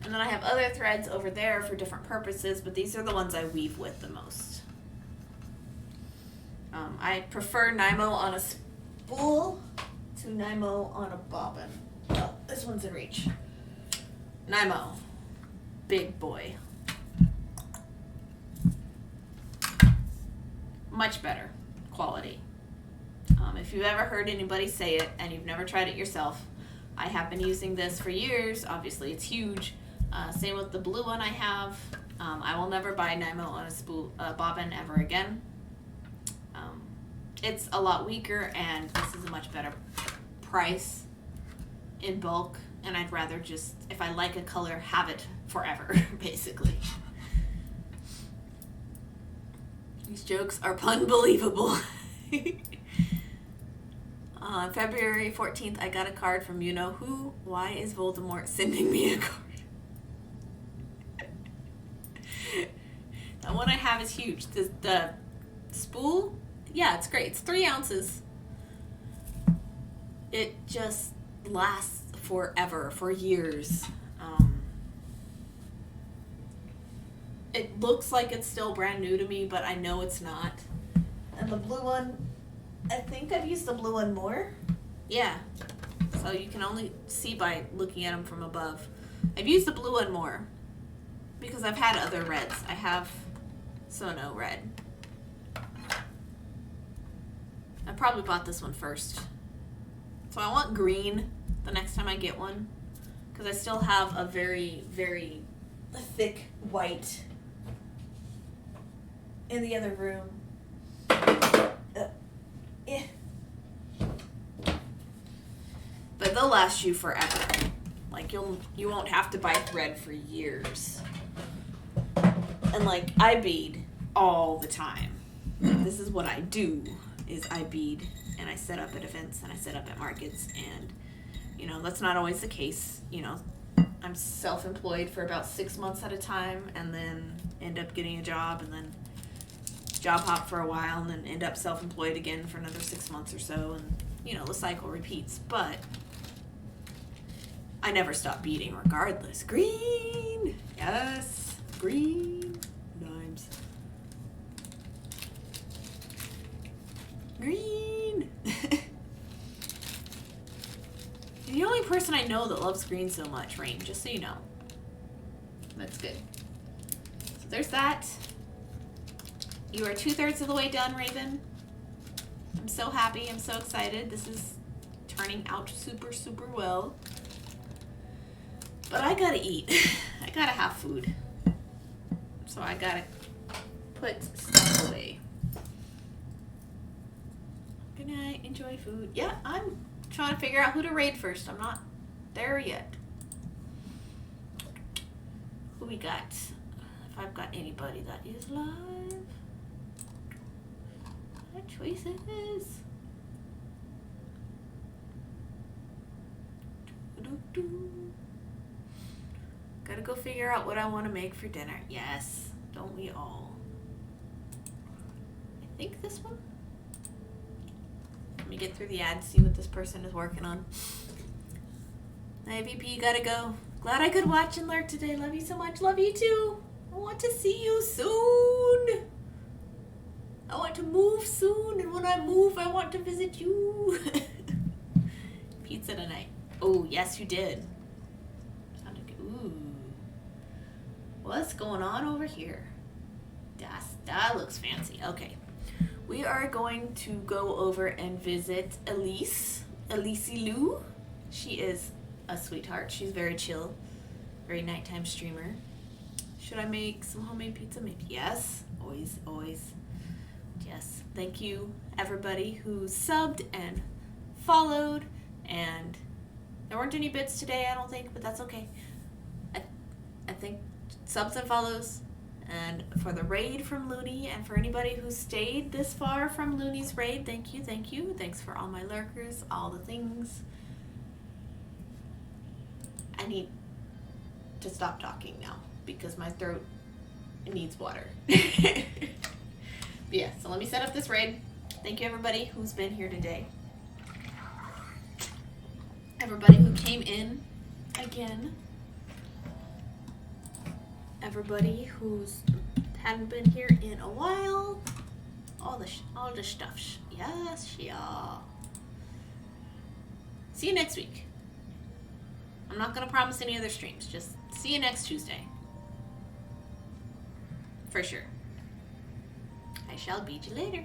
And then I have other threads over there for different purposes, but these are the ones I weave with the most. I prefer Nymo on a spool to Nymo on a bobbin. Oh, this one's in reach. Nymo. Big boy. Much better quality. If you've ever heard anybody say it and you've never tried it yourself, I have been using this for years. Obviously, it's huge. Same with the blue one I have. I will never buy Nymo on a spool bobbin ever again. It's a lot weaker, and this is a much better price in bulk, and I'd rather just, if I like a color, have it forever, basically. These jokes are unbelievable. On February 14th, I got a card from you-know-who. Why is Voldemort sending me a card? The one I have is huge. The spool, yeah, it's great. It's 3 ounces. It just lasts forever, for years. It looks like it's still brand new to me, but I know it's not. And the blue one, I think I've used the blue one more. Yeah. So you can only see by looking at them from above. I've used the blue one more because I've had other reds. I have Sono red. I probably bought this one first. So I want green the next time I get one, because I still have a very, very thick white in the other room. But they'll last you forever. Like you won't have to buy thread for years. And like I bead all the time. This is what I do, is I bead, and I set up at events and I set up at markets, and you know, that's not always the case. You know, I'm self-employed for about 6 months at a time, and then end up getting a job, and then job hop for a while, and then end up self-employed again for another 6 months or so, and you know, the cycle repeats. But I never stop beading regardless. Green! Yes! Green! Dimes. Green! You're the only person I know that loves green so much, Rain, just so you know. That's good. So there's that. You are 2/3 of the way done, Raven. I'm so happy. I'm so excited. This is turning out super, super well. But I gotta eat. I gotta have food. So I gotta put stuff away. Good night. Enjoy food. Yeah, I'm trying to figure out who to raid first. I'm not there yet. Who we got? If I've got anybody that is live. What choices? Gotta go figure out what I want to make for dinner. Yes, don't we all? I think this one. Let me get through the ads, see what this person is working on. IVP, gotta go. Glad I could watch and lurk today. Love you so much. Love you too. I want to see you soon. I want to move soon, and when I move, I want to visit you. Pizza tonight. Oh, yes, you did. Sounded good. Ooh. What's going on over here? That looks fancy. Okay. We are going to go over and visit Elise Lou. She is a sweetheart. She's very chill. Very nighttime streamer. Should I make some homemade pizza? Maybe. Yes. Always, always. Yes. Thank you, everybody who subbed and followed. And there weren't any bits today, I don't think, but that's okay. I think subs and follows. And for the raid from Looney, and for anybody who stayed this far from Looney's raid, thank you, thank you. Thanks for all my lurkers, all the things. I need to stop talking now because my throat needs water. But yeah, so let me set up this raid. Thank you, everybody who's been here today. Everybody who came in again. Everybody who's hadn't been here in a while, all the stuff. Yes, yeah. See you next week. I'm not gonna promise any other streams. Just see you next Tuesday, for sure. I shall beat you later.